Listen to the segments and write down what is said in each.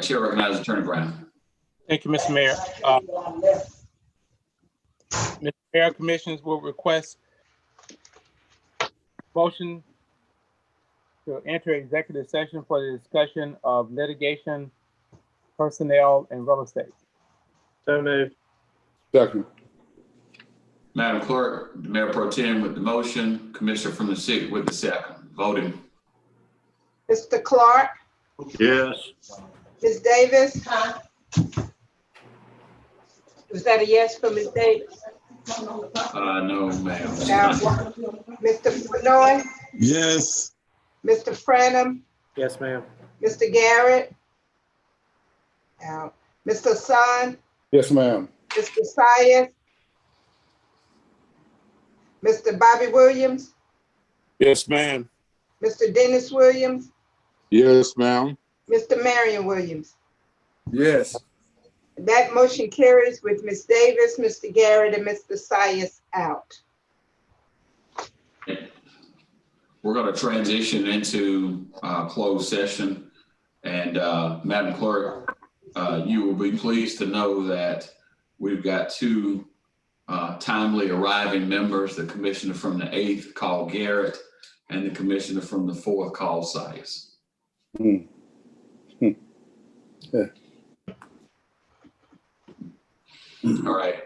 Chair recognizes Attorney Brown. Thank you, Mr. Mayor. Mr. Mayor, commissioners will request motion to enter executive session for the discussion of litigation, personnel, and real estate. So moved. Second. Madam Clerk, the Mayor Pro Tem with the motion, Commissioner from the SIC with the second. Voting. Mr. Clark, Yes. Ms. Davis. Was that a yes for Ms. Davis? No, ma'am. Now, Mr. Flournoy, Yes. Mr. Franham, Yes, ma'am. Mr. Garrett. Now, Mr. Hassan, Yes, ma'am. Mr. Syed, Mr. Bobby Williams, Yes, ma'am. Mr. Dennis Williams, Yes, ma'am. Mr. Marion Williams. Yes. That motion carries with Ms. Davis, Mr. Garrett, and Mr. Syed out. We're going to transition into closed session. And Madam Clerk, you will be pleased to know that we've got two timely arriving members, the commissioner from the 8th called Garrett and the commissioner from the 4th called Sias. Yeah. All right,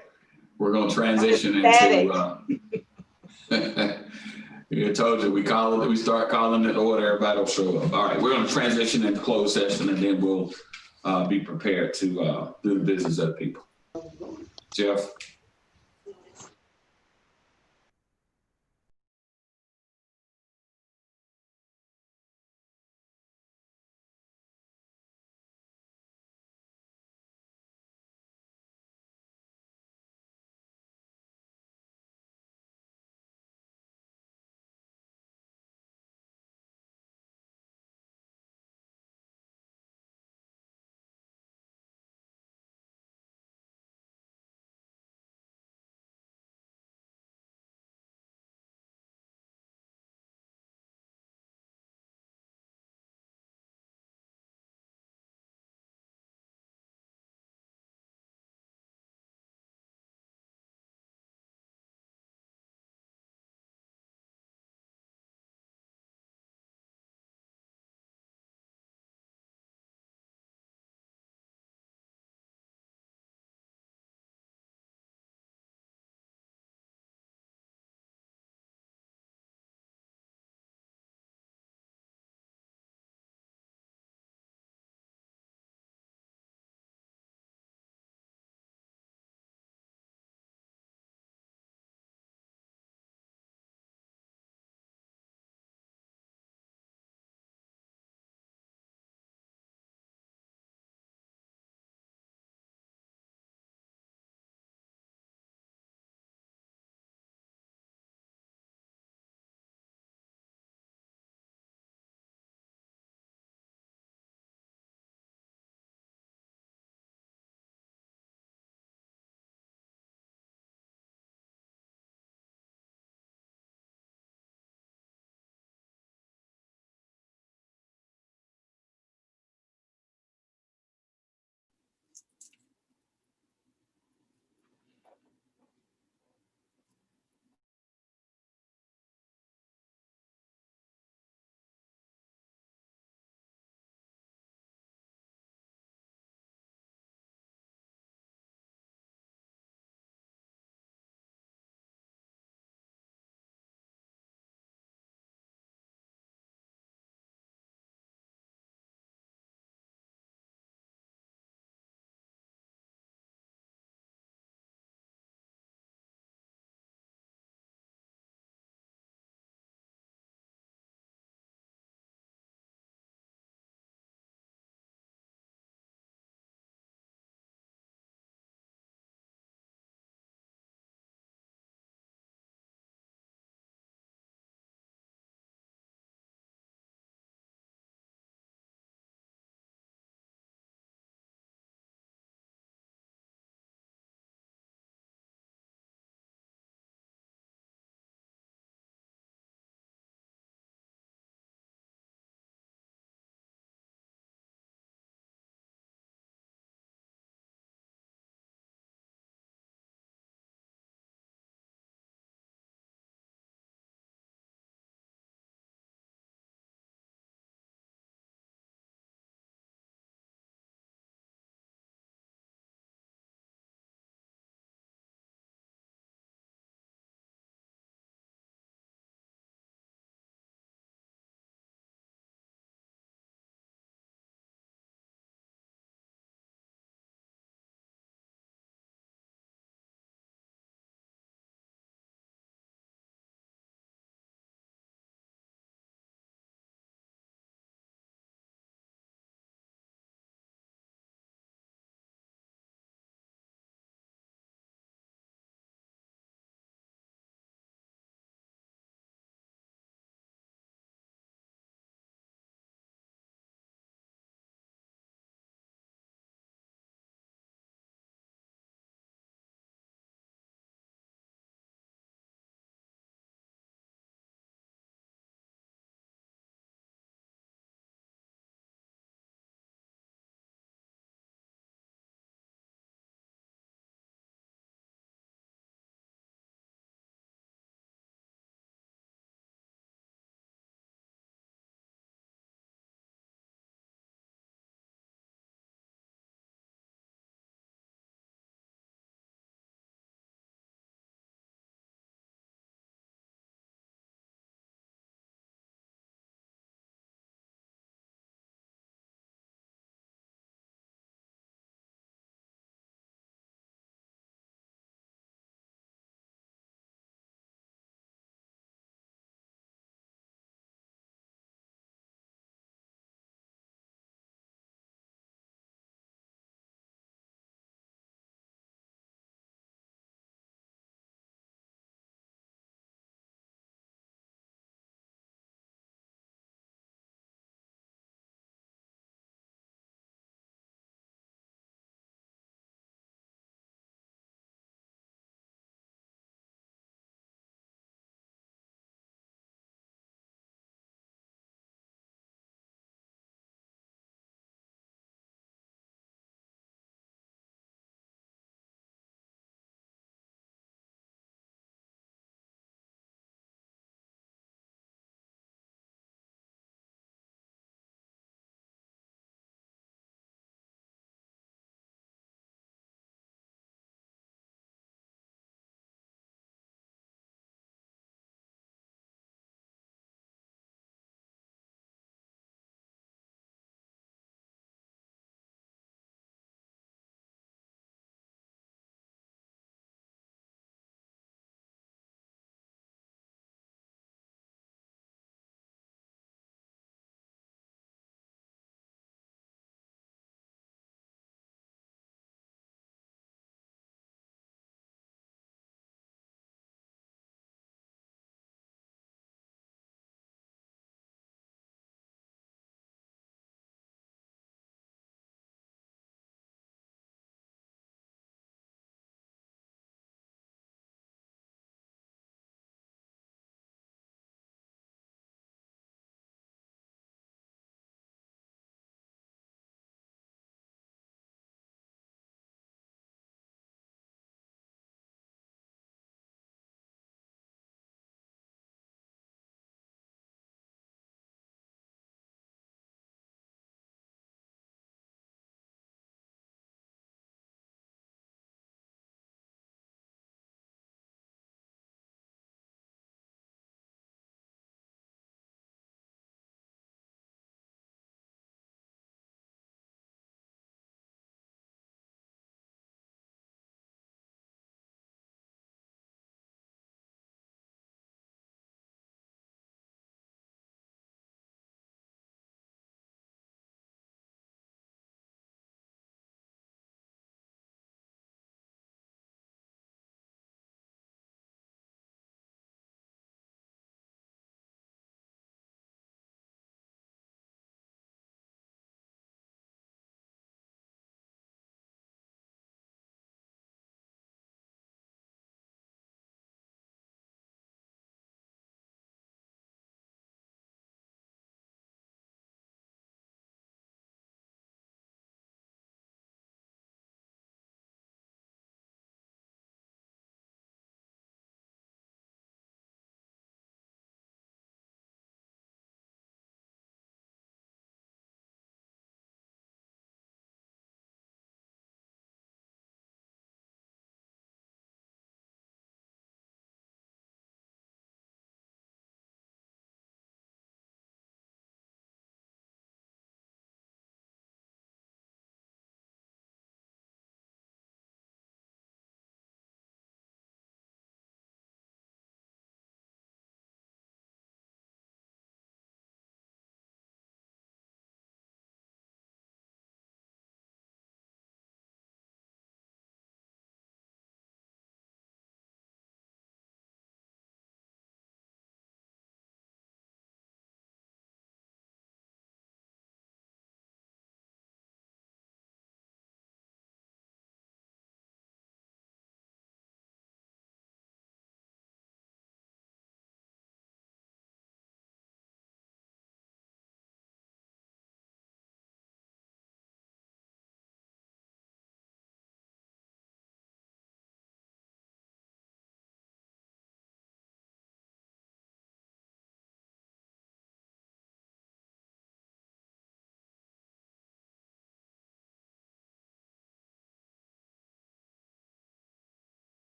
we're going to transition into I told you, we start calling it order, everybody will show up. All right, we're going to transition into closed session and then we'll be prepared to do the business of the people. Jeff.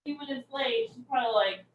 minutes late. She's probably like,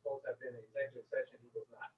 supposed to have been an executive session, he was not.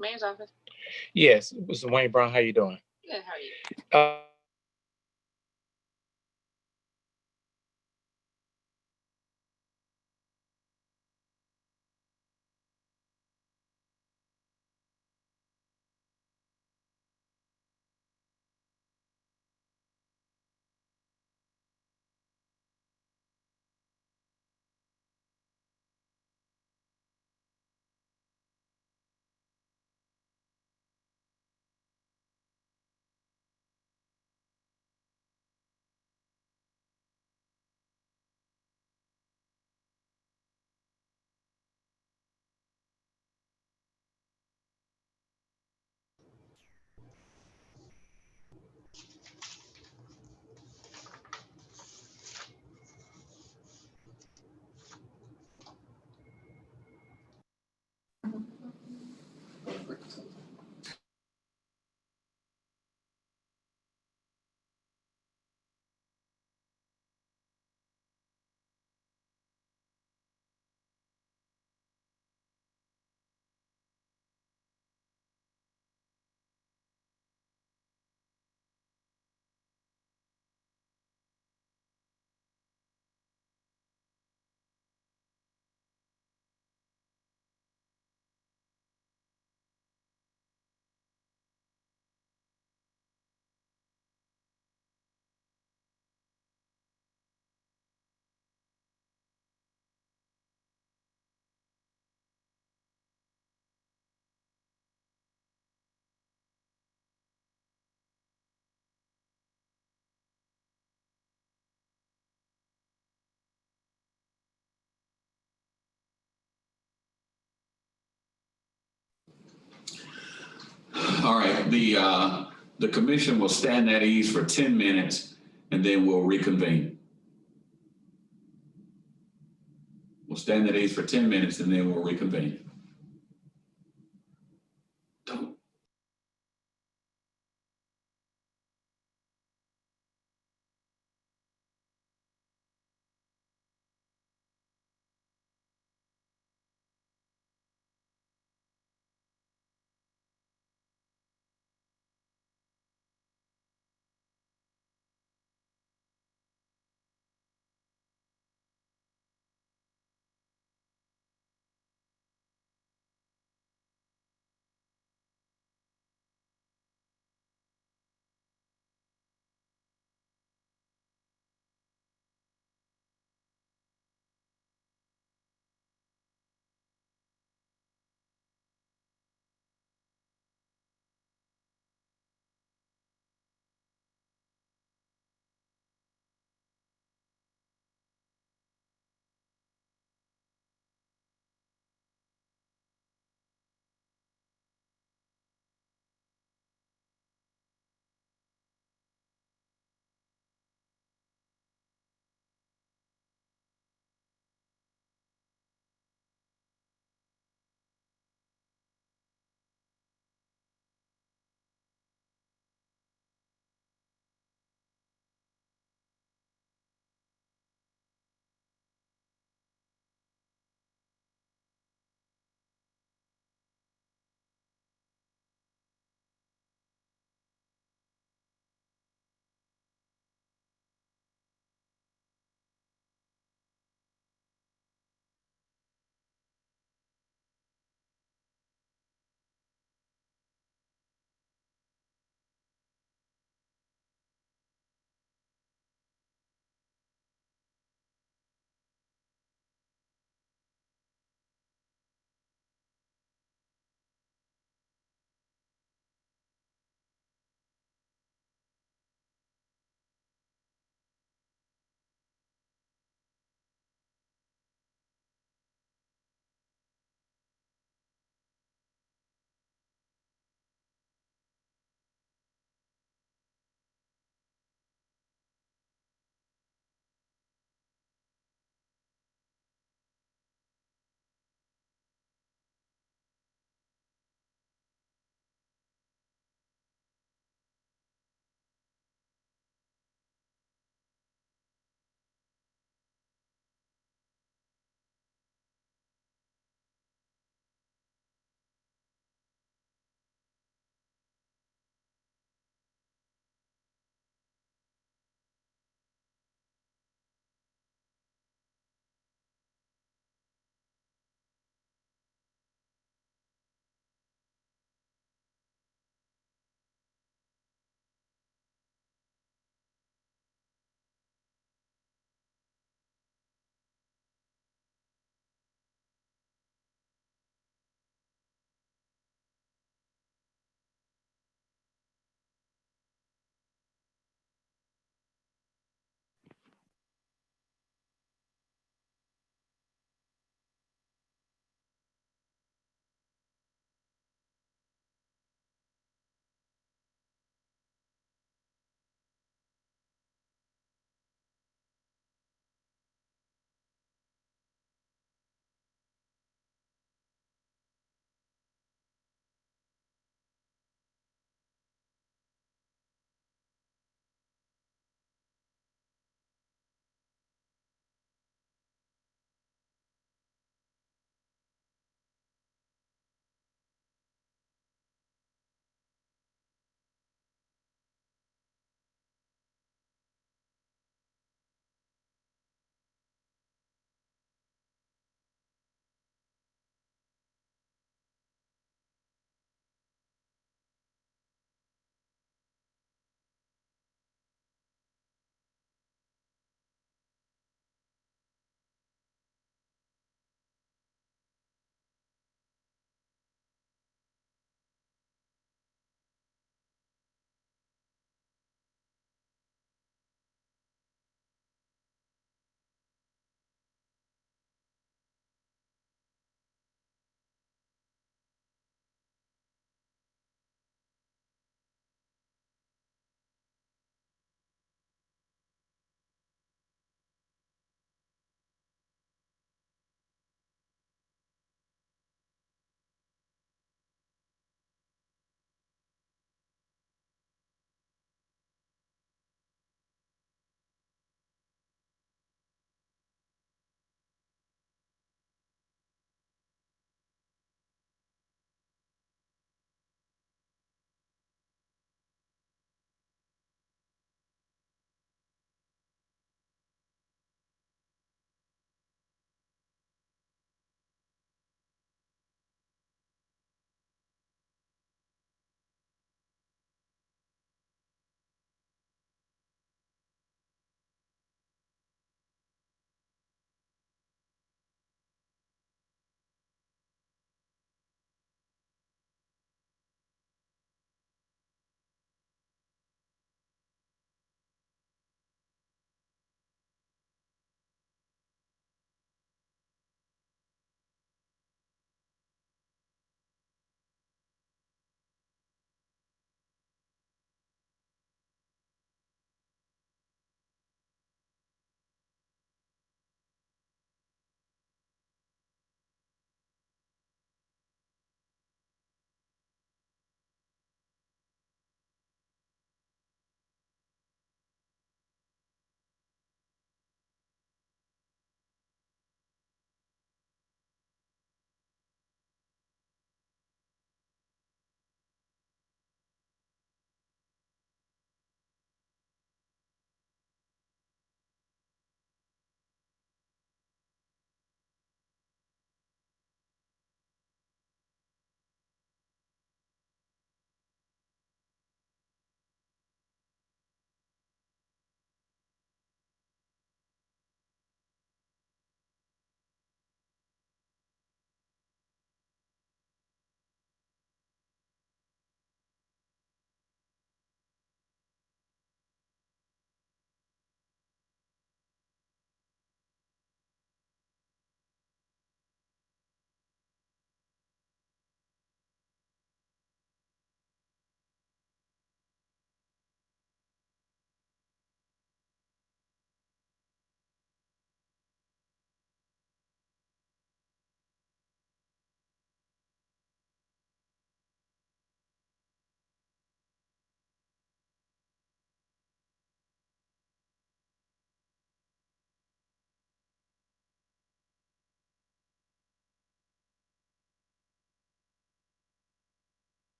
Mayor's office. Yes, Mr. Wayne Brown, how you doing? Good, how are you? All right, the commission will stand at ease for 10 minutes and then we'll reconvene. We'll stand at ease for 10 minutes and then we'll reconvene.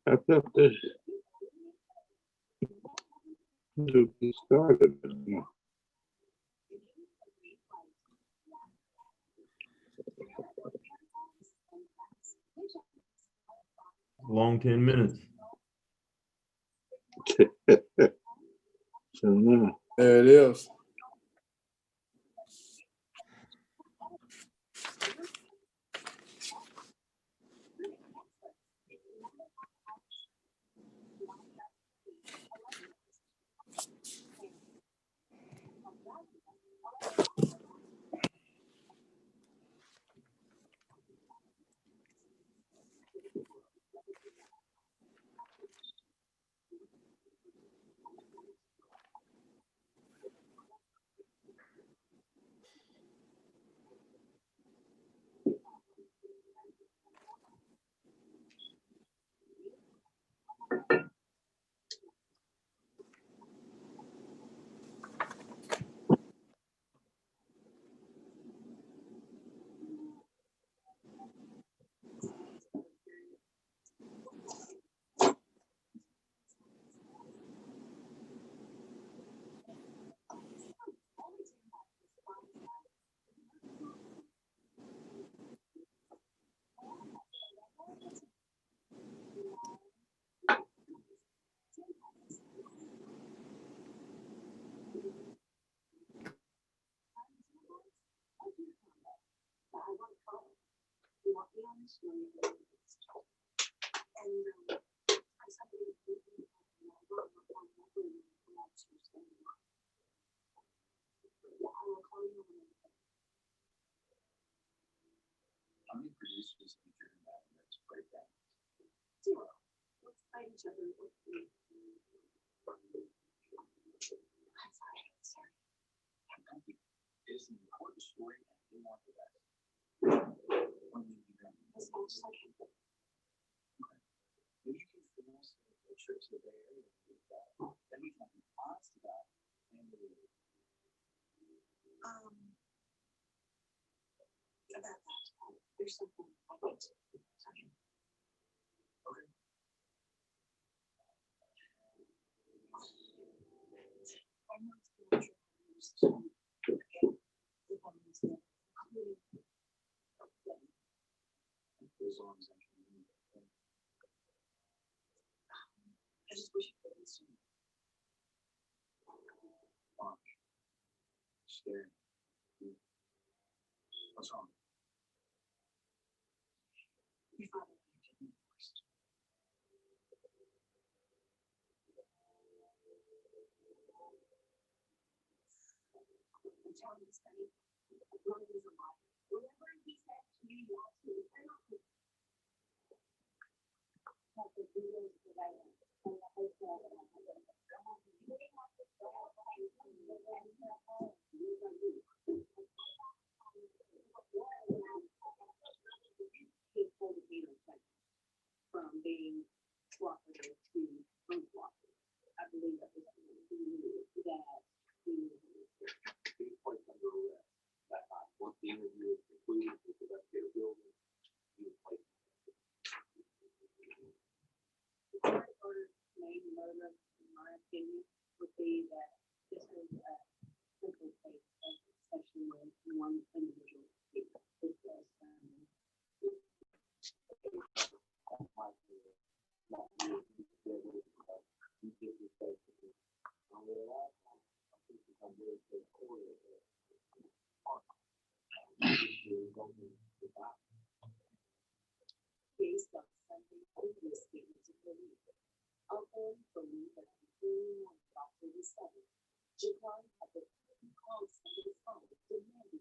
I thought this started. Long 10 minutes. So now, There it is.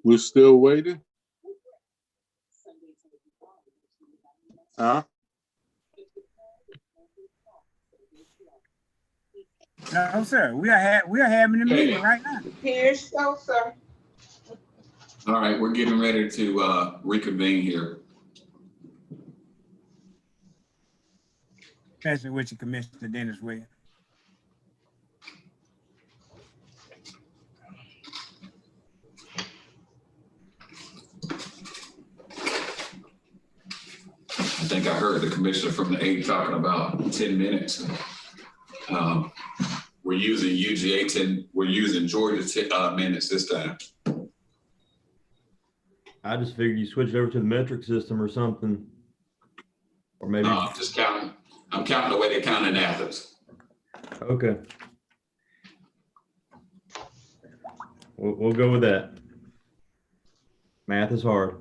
We're still waiting? Huh? No, sir. We are having a meeting right now. Appears so, sir. All right, we're getting ready to reconvene here. Especially with your Commissioner Dennis Williams. think I heard the commissioner from the 8th talking about 10 minutes. We're using UGA 10, we're using Georgia 10 minutes this time. I just figured you switched over to the metric system or something. Or maybe, No, I'm counting the way they count in Athens. okay. We'll go with that. Math is hard.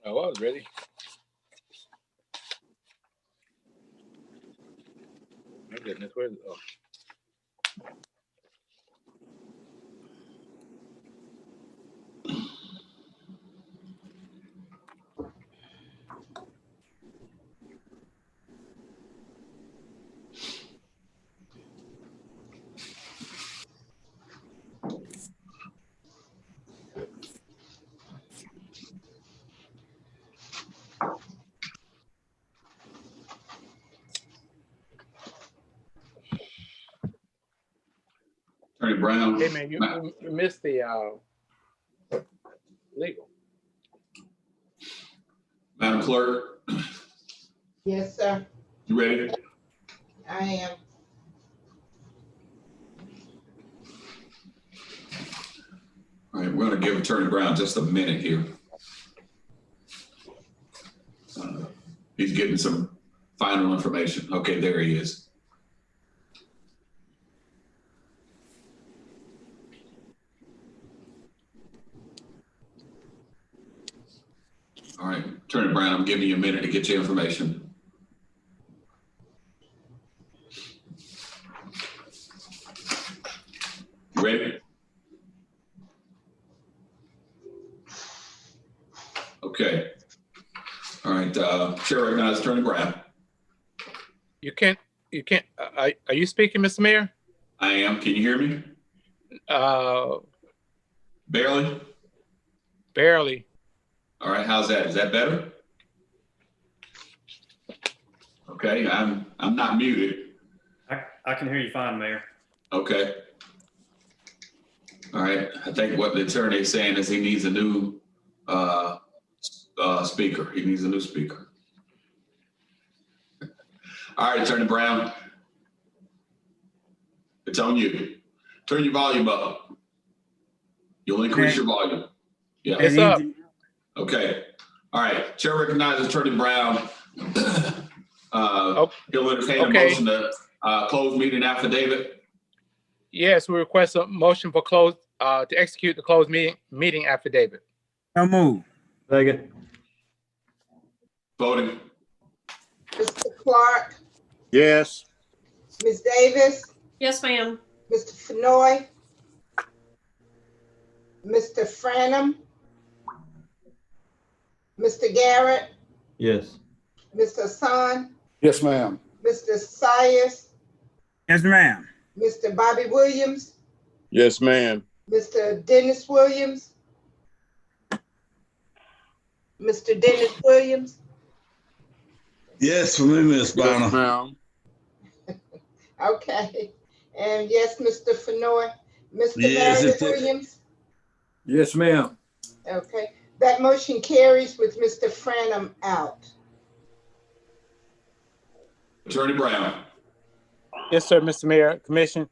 Oh, I was ready. My goodness, where's oh. Attorney Brown. Hey man, you missed the legal. Madam Clerk, Yes, sir, you ready? I am. All right, we're going to give Attorney Brown just a minute here. He's getting some final information. Okay, there he is. All right, Attorney Brown, I'm giving you a minute to get your information. You ready? Okay. All right, Chair recognizes Attorney Brown. You can't. Are you speaking, Mr. Mayor? I am. Can you hear me? Barely? Barely. All right, how's that? Is that better? Okay, I'm not muted. I can hear you fine, Mayor. Okay. All right, I think what the attorney is saying is he needs a new speaker. He needs a new speaker. All right, Attorney Brown. It's on you. Turn your volume up. You'll increase your volume. Yeah. It's up. Okay. All right. Chair recognizes Attorney Brown. He'll entertain a motion to close meeting affidavit. Yes, we request a motion for close to execute the closed meeting affidavit. So move. Second. Voting. Mr. Clark, Yes. Ms. Davis, Yes, ma'am. Mr. Fenoy, Mr. Franum, Mr. Garrett, Yes. Mr. Hassan, Yes, ma'am. Mr. Sias, Yes, ma'am. Mr. Bobby Williams, Yes, ma'am. Mr. Dennis Williams, Mr. Dennis Williams, Yes, for me, Miss Yes, Bonner. ma'am. okay. And yes, Mr. Fenoy, Mr. Yes, Meredith it is. Williams, Yes, ma'am. okay. That motion carries with Mr. Franum out. Attorney Brown. Yes, sir, Mr. Mayor, Commission.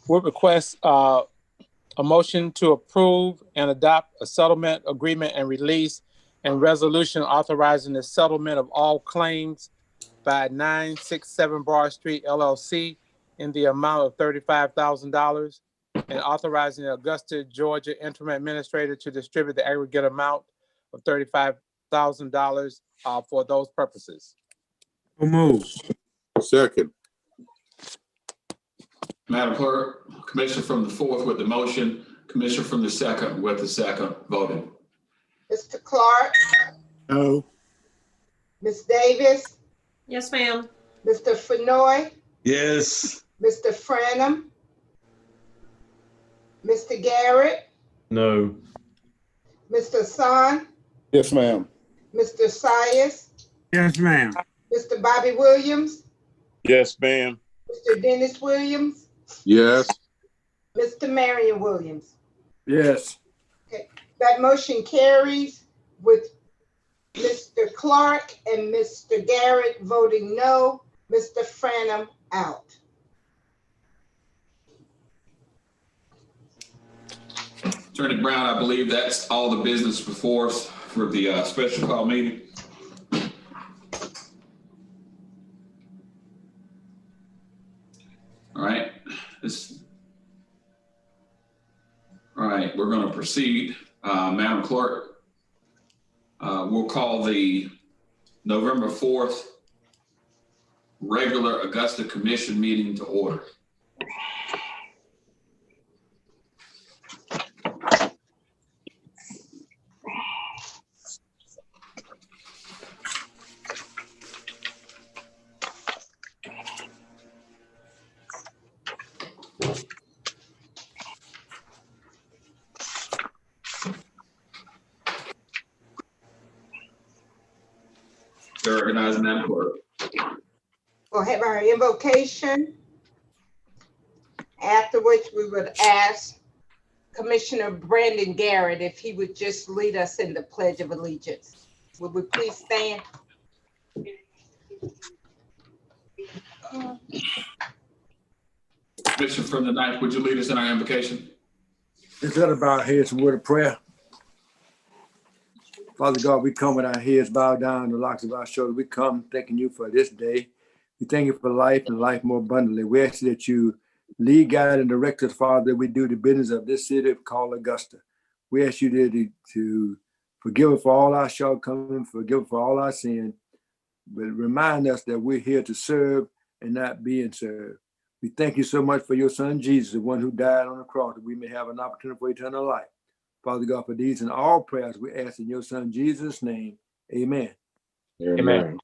Would request a motion to approve and adopt a settlement agreement and release and resolution authorizing the settlement of all claims by 967 Broad Street LLC in the amount of $35,000 and authorizing the Augusta, Georgia interim administrator to distribute the aggregate amount of $35,000 for those purposes. So move. Second. Madam Clerk, Commissioner from the fourth with the motion, Commissioner from the second with the second voting. Mr. Clark, No. Ms. Davis, Yes, ma'am. Mr. Fenoy, Yes. Mr. Franum, Mr. Garrett, No. Mr. Hassan, Yes, ma'am. Mr. Sias, Yes, ma'am. Mr. Bobby Williams, Yes, ma'am. Mr. Dennis Williams, Yes. Mr. Marion Williams. Yes. That motion carries with Mr. Clark and Mr. Garrett voting no, Mr. Franum out. Attorney Brown, I believe that's all the business before us for the special call meeting. All right. All right, we're going to proceed. Madam Clerk, we'll call the November 4th regular Augusta Commission meeting to order. Recognizing Madam Clerk. We'll have our invocation, after which we would ask Commissioner Brandon Garrett if he would just lead us in the Pledge of Allegiance. Would we please stand? Commissioner from the ninth, would you lead us in our invocation? Let's let our heads a word of prayer. Father God, we come with our heads bowed down, the locks of our shoulders. We come thanking you for this day. We thank you for life and life more abundantly. We ask that you lead, guide, and direct us, Father, that we do the business of this city called Augusta. We ask you to forgive us for all our shortcomings, forgive us for all our sin, but remind us that we're here to serve and not being served. We thank you so much for your son, Jesus, the one who died on the cross, that we may have an opportunity for eternal life. Father God, for these and all prayers, we ask in your son, Jesus' name, amen. Amen.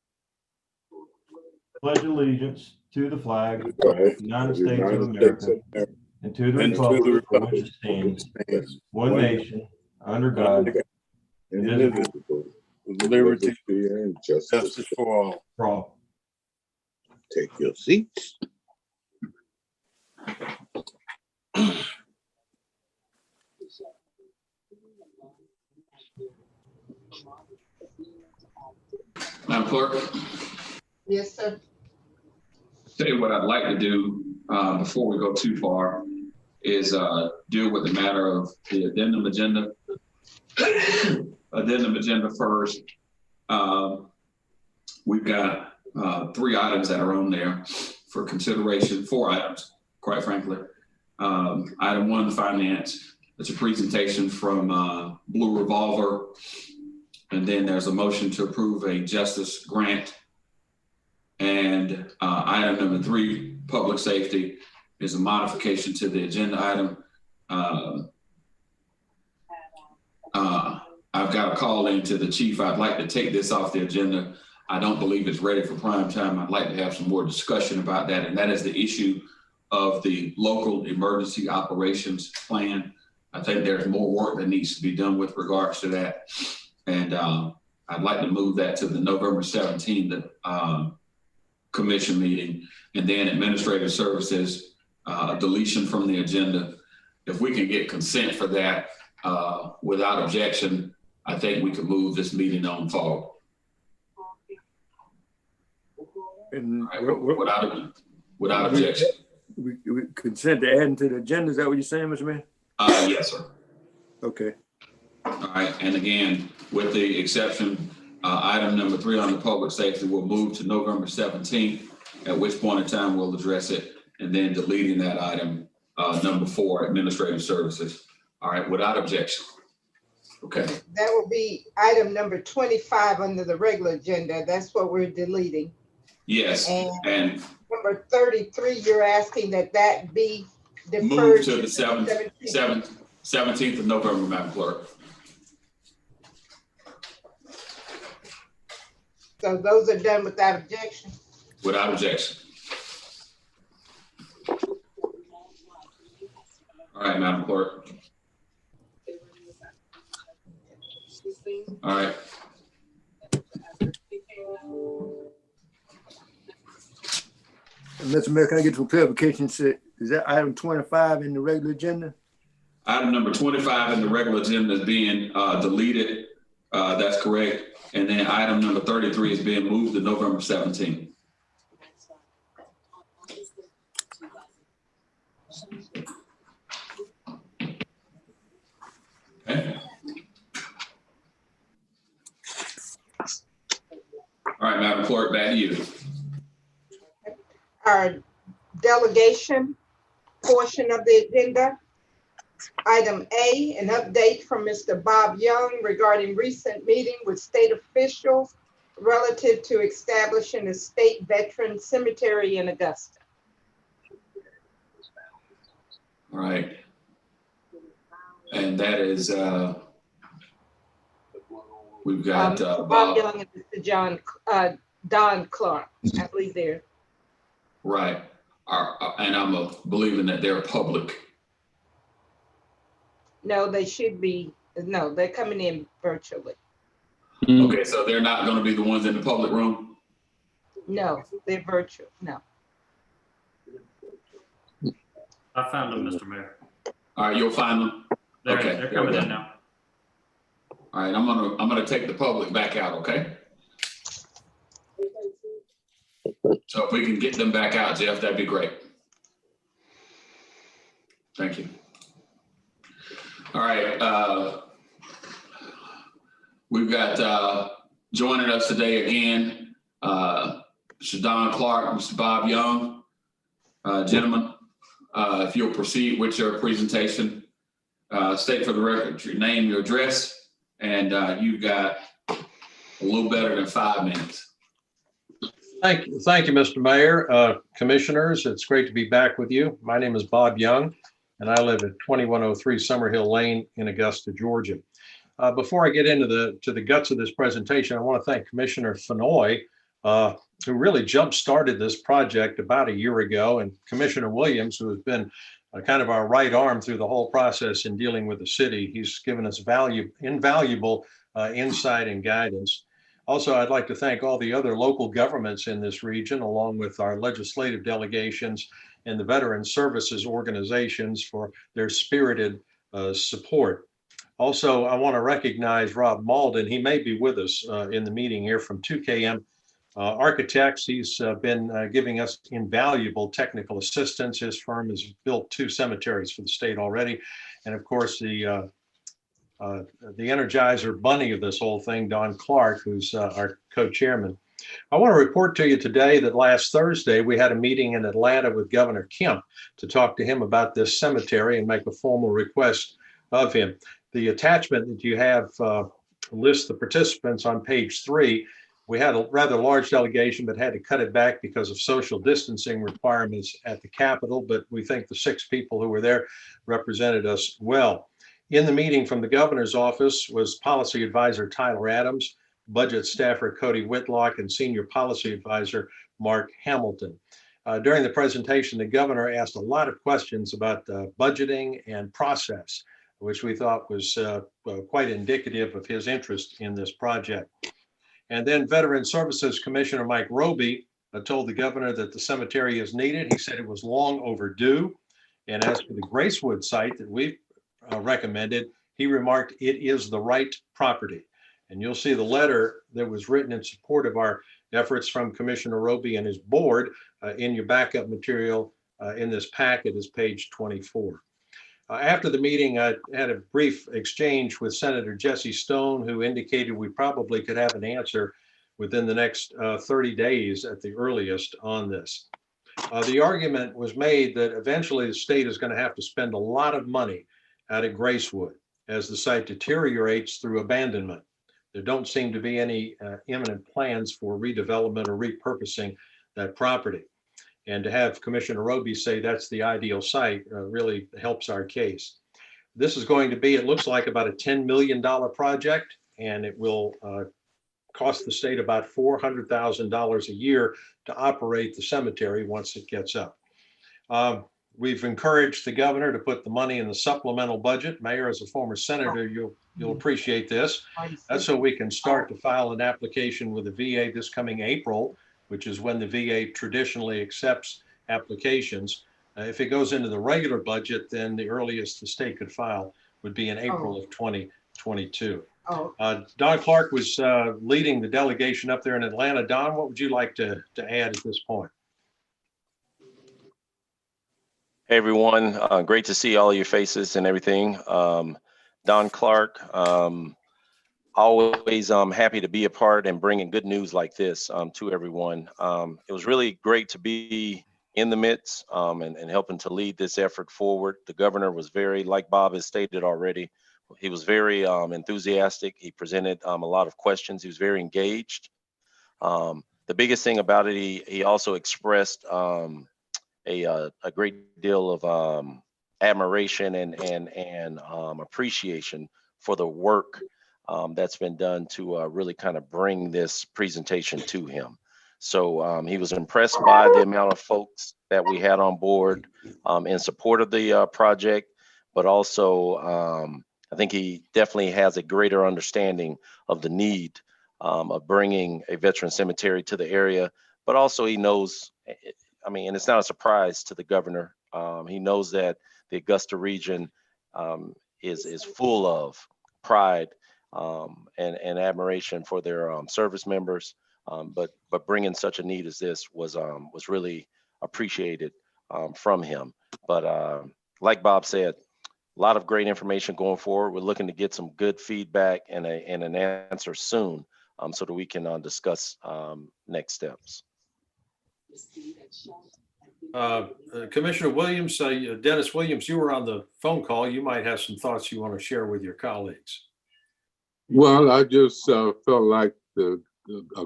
Pledge allegiance to the flag of Go ahead. the United States of America and to the republic for which it stands, one nation, under God, indivisible, with liberty and justice for all. for all. Take your seats. Madam Clerk, Yes, sir. tell you what I'd like to do before we go too far is deal with the matter of the addendum agenda. Addendum agenda first. We've got 3 items that are on there for consideration, 4 items, quite frankly. Item 1, finance. It's a presentation from Blue Revolver. And then there's a motion to approve a justice grant. And item number 3, public safety, is a modification to the agenda item. I've got a call into the chief. I'd like to take this off the agenda. I don't believe it's ready for prime time. I'd like to have some more discussion about that. And that is the issue of the local emergency operations plan. I think there's more work that needs to be done with regards to that. And I'd like to move that to the November 17th commission meeting. And then administrative services, deletion from the agenda. If we can get consent for that without objection, I think we could move this meeting on forward. And All right, without objection. we consent to adding to the agenda. Is that what you're saying, Mr. Mayor? Yes, sir. Okay. All right, and again, with the exception, item number 3 on the public safety will move to November 17th, at which point in time we'll address it, and then deleting that item, number 4, administrative services. All right, without objection. Okay. That will be item number 25 under the regular agenda. That's what we're deleting. Yes, and Number 33, you're asking that be deferred move to the 17th of November, Madam Clerk. So those are done without objection. Without objection. All right, Madam Clerk. All right. Mr. Mayor, can I get some clarification? Is that item 25 in the regular agenda? Item number 25 in the regular agenda is being deleted. That's correct. And then item number 33 is being moved to November 17th. Okay. All right, Madam Clerk, back to you. Our delegation portion of the agenda. Item A, an update from Mr. Bob Young regarding recent meeting with state officials relative to establishing a state veteran cemetery in Augusta. All right. And that is, we've got Bob Young and Mr. Don Clark, I believe there. Right. And I'm believing that they're public. No, they should be. No, they're coming in virtually. Okay, so they're not going to be the ones in the public room? No, they're virtual. No. I found them, Mr. Mayor. All right, you'll find them? Okay, They're coming in now. All right, I'm gonna take the public back out, okay? So if we can get them back out, Jeff, that'd be great. Thank you. All right, we've got joining us today again, Mr. Don Clark, Mr. Bob Young. Gentlemen, if you'll proceed with your presentation, state for the record your name, your address, and you've got a little better than 5 minutes. Thank you, Mr. Mayor, commissioners. It's great to be back with you. My name is Bob Young, and I live at 2103 Summerhill Lane in Augusta, Georgia. Before I get into the guts of this presentation, I want to thank Commissioner Fenoy, who really jump-started this project about a year ago, and Commissioner Williams, who has been kind of our right arm through the whole process in dealing with the city. He's given us invaluable insight and guidance. Also, I'd like to thank all the other local governments in this region, along with our legislative delegations and the veteran services organizations for their spirited support. Also, I want to recognize Rob Malden. He may be with us in the meeting here from 2KM Architects. He's been giving us invaluable technical assistance. His firm has built 2 cemeteries for the state already. And of course, the energizer bunny of this whole thing, Don Clark, who's our co-chairman. I want to report to you today that last Thursday, we had a meeting in Atlanta with Governor Kemp to talk to him about this cemetery and make a formal request of him. The attachment that you have lists the participants on page 3. We had a rather large delegation, but had to cut it back because of social distancing requirements at the Capitol. But we think the 6 people who were there represented us well. In the meeting from the governor's office was policy advisor Tyler Adams, budget staffer Cody Whitlock, and senior policy advisor Mark Hamilton. During the presentation, the governor asked a lot of questions about budgeting and process, which we thought was quite indicative of his interest in this project. And then Veteran Services Commissioner Mike Roby told the governor that the cemetery is needed. He said it was long overdue. And as for the Gracewood site that we recommended, he remarked it is the right property. And you'll see the letter that was written in support of our efforts from Commissioner Roby and his board. In your backup material in this packet is page 24. After the meeting, I had a brief exchange with Senator Jesse Stone, who indicated we probably could have an answer within the next 30 days at the earliest on this. The argument was made that eventually the state is going to have to spend a lot of money out at Gracewood as the site deteriorates through abandonment. There don't seem to be any imminent plans for redevelopment or repurposing that property. And to have Commissioner Roby say that's the ideal site really helps our case. This is going to be, it looks like, about a $10 million project, and it will cost the state about $400,000 a year to operate the cemetery once it gets up. We've encouraged the governor to put the money in the supplemental budget. Mayor, as a former senator, you'll appreciate this. That's so we can start to file an application with the VA this coming April, which is when the VA traditionally accepts applications. If it goes into the regular budget, then the earliest the state could file would be in April of 2022. Don Clark was leading the delegation up there in Atlanta. Don, what would you like to add at this point? Hey everyone, great to see all your faces and everything. Don Clark, always happy to be a part and bringing good news like this to everyone. It was really great to be in the midst and helping to lead this effort forward. The governor was very, like Bob has stated already, he was very enthusiastic. He presented a lot of questions. He was very engaged. The biggest thing about it, he also expressed a great deal of admiration and appreciation for the work that's been done to really kind of bring this presentation to him. So he was impressed by the amount of folks that we had on board in support of the project, but also I think he definitely has a greater understanding of the need of bringing a veteran cemetery to the area, but also he knows, I mean, and it's not a surprise to the governor. He knows that the Augusta region is full of pride and admiration for their service members, but bringing such a need as this was really appreciated from him. But like Bob said, a lot of great information going forward. We're looking to get some good feedback and an answer soon, so that we can discuss next steps. Commissioner Williams, Dennis Williams, you were on the phone call. You might have some thoughts you want to share with your colleagues. Well, I just felt like the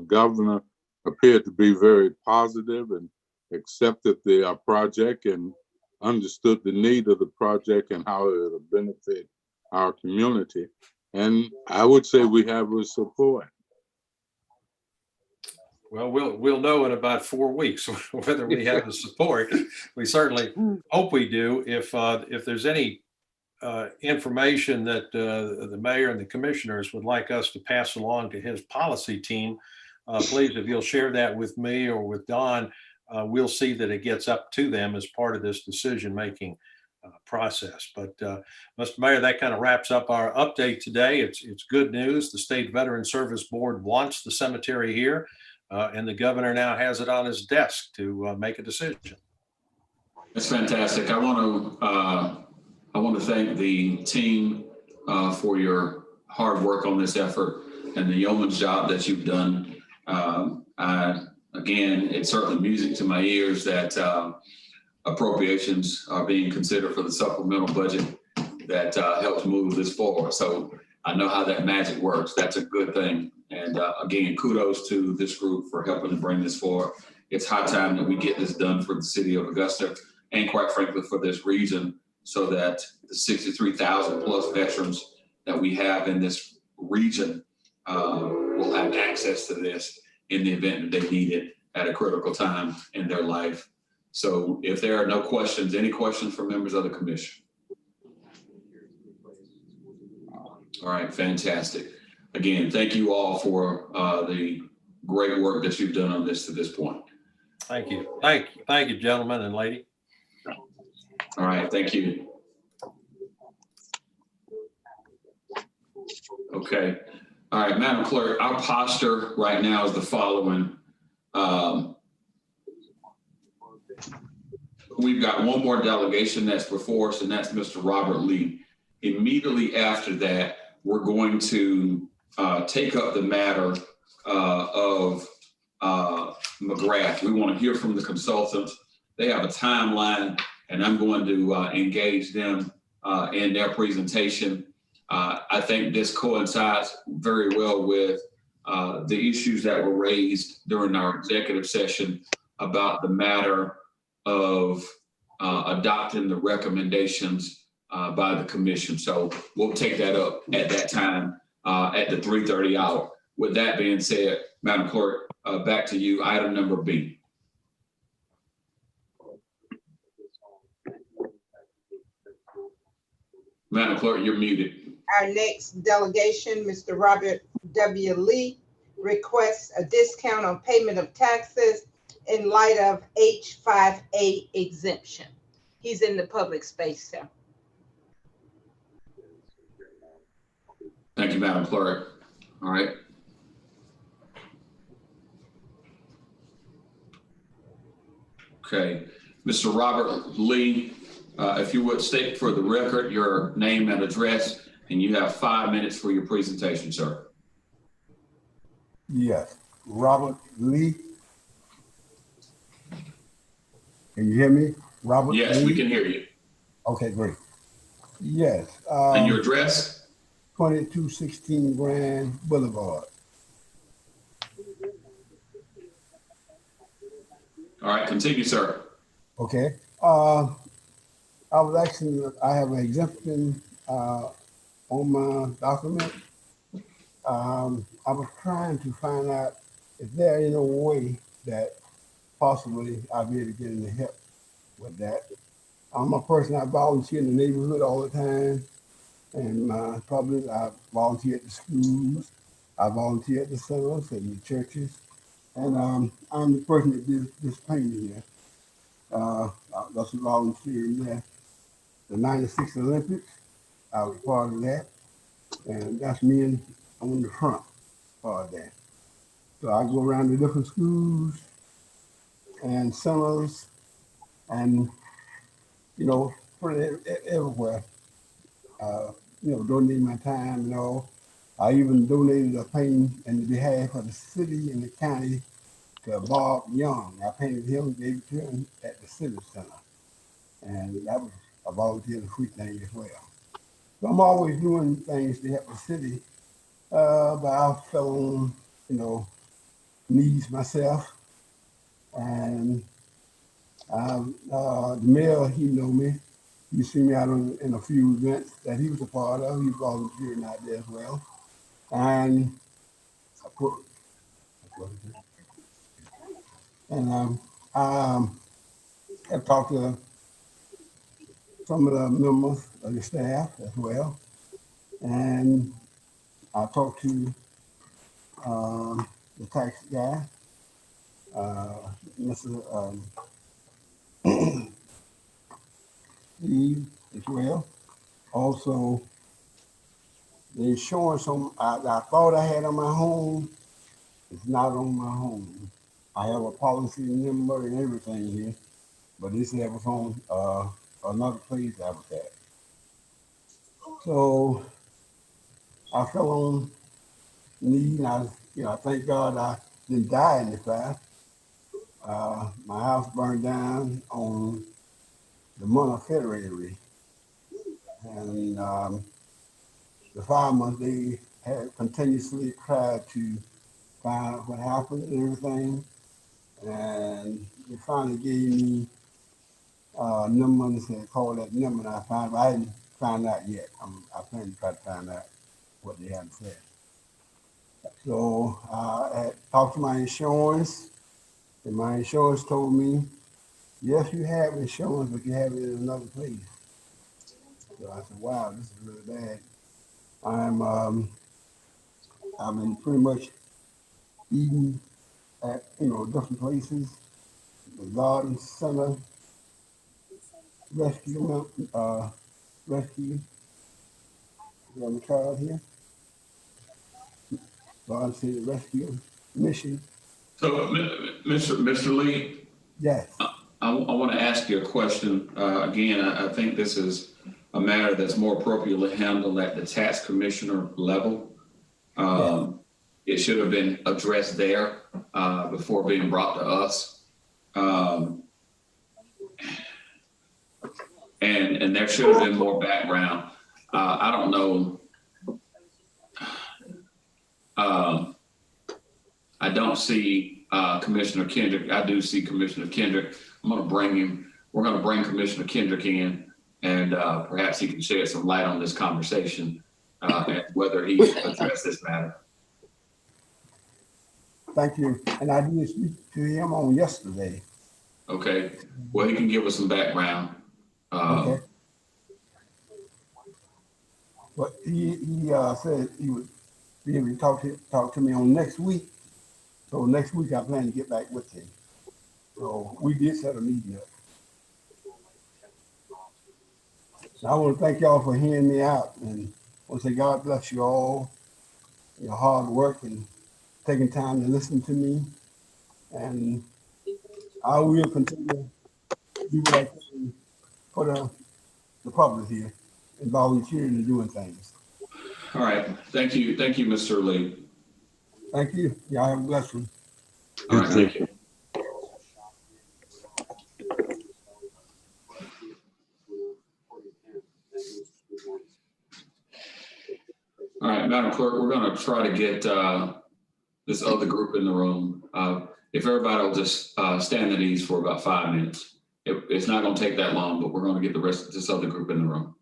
governor appeared to be very positive and accepted the project and understood the need of the project and how it will benefit our community. And I would say we have his support. Well, we'll know in about 4 weeks whether we have the support. We certainly hope we do. If there's any information that the mayor and the commissioners would like us to pass along to his policy team, please, if you'll share that with me or with Don, we'll see that it gets up to them as part of this decision-making process. But Mr. Mayor, that kind of wraps up our update today. It's good news. The State Veteran Service Board wants the cemetery here, and the governor now has it on his desk to make a decision. That's fantastic. I want to thank the team for your hard work on this effort and the yeoman's job that you've done. Again, it's certainly music to my ears that appropriations are being considered for the supplemental budget that helps move this forward. So I know how that magic works. That's a good thing. And again, kudos to this group for helping to bring this forward. It's high time that we get this done for the city of Augusta and, quite frankly, for this region, so that the 63,000 plus veterans that we have in this region will have access to this in the event that they need it at a critical time in their life. So if there are no questions, any questions from members of the commission? All right, fantastic. Again, thank you all for the great work that you've done on this to this point. Thank you. Thank you, gentlemen and lady. All right, thank you. Okay. All right, Madam Clerk, our posture right now is the following. We've got one more delegation that's before us, and that's Mr. Robert Lee. Immediately after that, we're going to take up the matter of McGrath. We want to hear from the consultants. They have a timeline, and I'm going to engage them in their presentation. I think this coincides very well with the issues that were raised during our executive session about the matter of adopting the recommendations by the commission. So we'll take that up at that time at the 3:30 hour. With that being said, Madam Clerk, back to you, item number B. Madam Clerk, you're muted. Our next delegation, Mr. Robert W. Lee, requests a discount on payment of taxes in light of H5A exemption. He's in the public space, sir. Thank you, Madam Clerk. All right. Okay, Mr. Robert Lee, if you would state for the record your name and address, and you have 5 minutes for your presentation, sir. Yes, Robert Lee. Can you hear me? Robert Yes, Lee? we can hear you. Okay, great. Yes. And your address? 2216 Grand Boulevard. All right, continue, sir. Okay. I was actually, I have an exemption on my document. I was trying to find out if there is no way that possibly I'll be able to get any help with that. I'm a person, I volunteer in the neighborhood all the time. And my public, I volunteer at the schools. I volunteer at the centers and the churches. And I'm the person that did this painting here. That's a volunteer in there. The 96 Olympics, I was part of that. And that's me and I'm on the front part of that. So I go around to different schools and centers and, you know, put it everywhere. You know, donate my time and all. I even donated a painting in behalf of the city and the county to Bob Young. I painted him, gave it to him at the City Center. And that was a volunteer and free thing as well. So I'm always doing things to help the city, but I fell on, you know, knees myself. And the mayor, he know me. You see me out in a few events that he was a part of. He was volunteering out there as well. And I have talked to some of the members of the staff as well. And I talked to the tax guy, Mr. Steve as well. Also, the insurance I thought I had on my home is not on my home. I have a policy number and everything here, but this that was on another place I was at. So I fell on knee, and I thank God I didn't die in the fire. My house burned down on the month of February, and the firemen, they had continuously tried to find out what happened and everything, and they finally gave me number and said, call that number, and I found, I hadn't found out yet. I plan to try to find out what they haven't said. So I talked to my insurance, and my insurance told me, yes, you have insurance, but you have it in another place. So I said, wow, this is really bad. I've been pretty much eating at, different places, the garden center, rescue, rescue, you have a card here? Garden City Rescue Mission, So, Mr. Lee, Yes. I want to ask you a question. Again, I think this is a matter that's more appropriately handled at the tax commissioner level. It should have been addressed there before being brought to us. And there should have been more background. I don't know. I don't see Commissioner Kendrick. I do see Commissioner Kendrick. I'm going to bring him. We're going to bring Commissioner Kendrick in, and perhaps he can shed some light on this conversation and whether he addressed this matter. Thank you. And I did speak to him on yesterday. Okay. Well, he can give us some background. Okay. But he said he would be able to talk to me on next week. So next week I plan to get back with him. So we did set a meeting up. So I want to thank y'all for hearing me out, and I want to say God bless you all, your hard work and taking time to listen to me. And I will continue to do what I can for the public here and volunteering and doing things. All right. Thank you. Thank you, Mr. Lee. Thank you. Y'all have a blessed one. All right. Thank you. All right, Madam Clerk, we're going to try to get this other group in the room. If everybody will just stand at ease for about 5 minutes. It's not going to take that long, but we're going to get the rest of this other group in the room.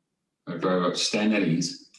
All right, everybody stand at ease.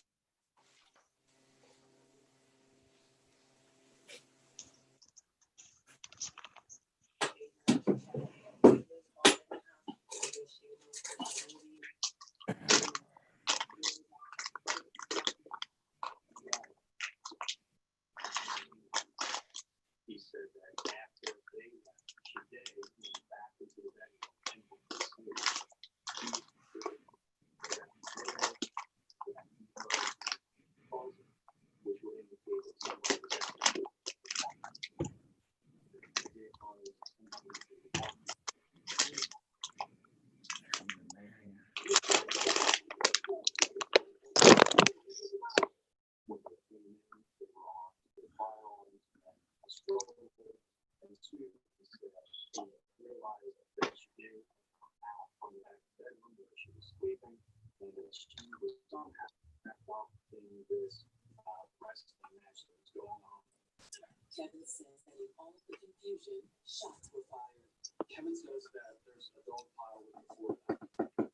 Kevin says that in all of the confusion, shots were fired. Kevin says that there's a dog pile before them,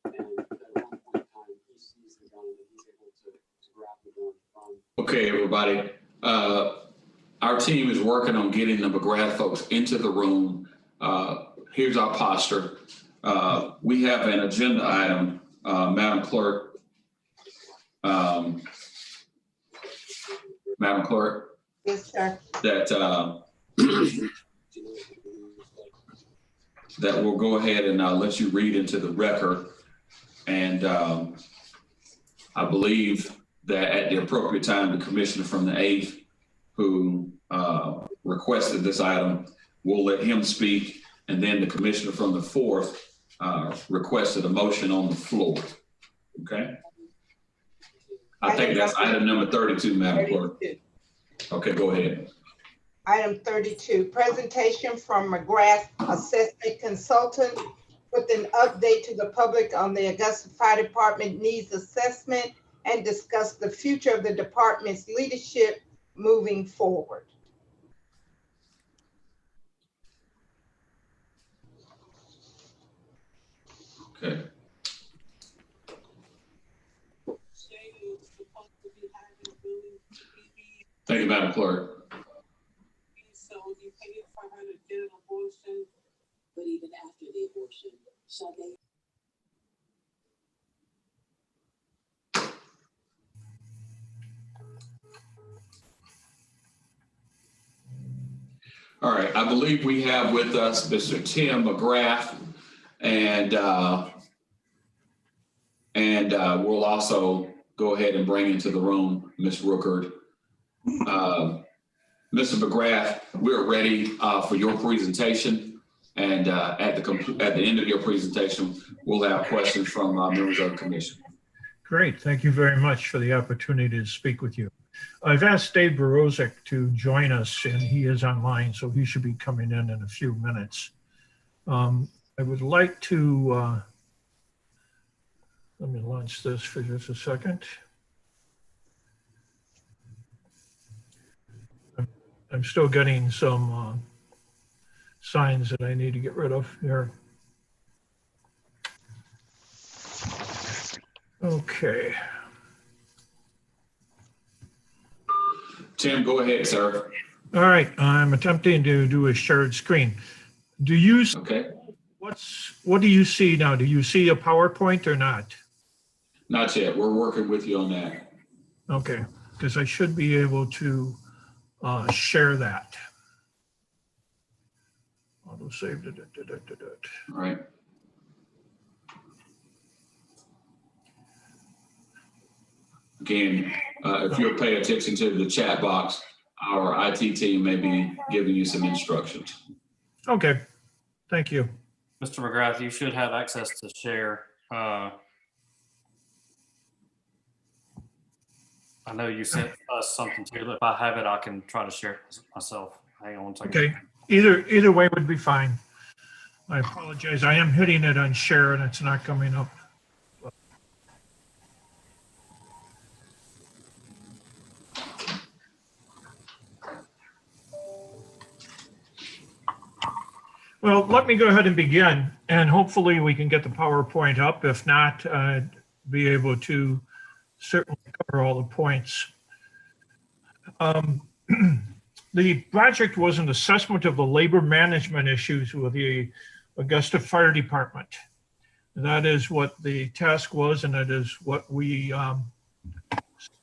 and that at one point in time he sees the gun and he's able to grab the gun from. Okay, everybody. Our team is working on getting the McGrath folks into the room. Here's our posture. We have an agenda item, Madam Clerk. Madam Clerk. Yes, sir. That that we'll go ahead and let you read into the record. And I believe that at the appropriate time, the commissioner from the 8th who requested this item, we'll let him speak. And then the commissioner from the 4th requested a motion on the floor. Okay. I think that's item number 32, Madam Clerk. Okay, go ahead. Item 32, presentation from McGrath Assessment Consultant with an update to the public on the Augusta Fire Department needs assessment and discuss the future of the department's leadership moving forward. Okay. Thank you, Madam Clerk. So you paid for her to get an abortion, but even after the abortion, shall they? All right, I believe we have with us Mr. Tim McGrath, and we'll also go ahead and bring into the room Ms. Rookert. Mr. McGrath, we're ready for your presentation. And at the end of your presentation, we'll have questions from members of the commission. Great. Thank you very much for the opportunity to speak with you. I've asked Dave Borozic to join us, and he is online, so he should be coming in a few minutes. I would like to, let me launch this for just a second. I'm still getting some signs that I need to get rid of here. Okay. Tim, go ahead, sir. All right, I'm attempting to do a shared screen. Do you, Okay. what do you see now? Do you see a PowerPoint or not? Not yet. We're working with you on that. Okay, because I should be able to share that. Auto save. All right. Again, if you'll pay attention to the chat box, our IT team may be giving you some instructions. Okay, thank you. Mr. McGrath, you should have access to share. I know you sent us something too. If I have it, I can try to share it myself. Hang on one second. Okay, either way would be fine. I apologize. I am hitting it on share and it's not coming up. Well, let me go ahead and begin, and hopefully we can get the PowerPoint up. If not, be able to certainly cover all the points. The project was an assessment of the labor management issues with the Augusta Fire Department. That is what the task was, and that is what we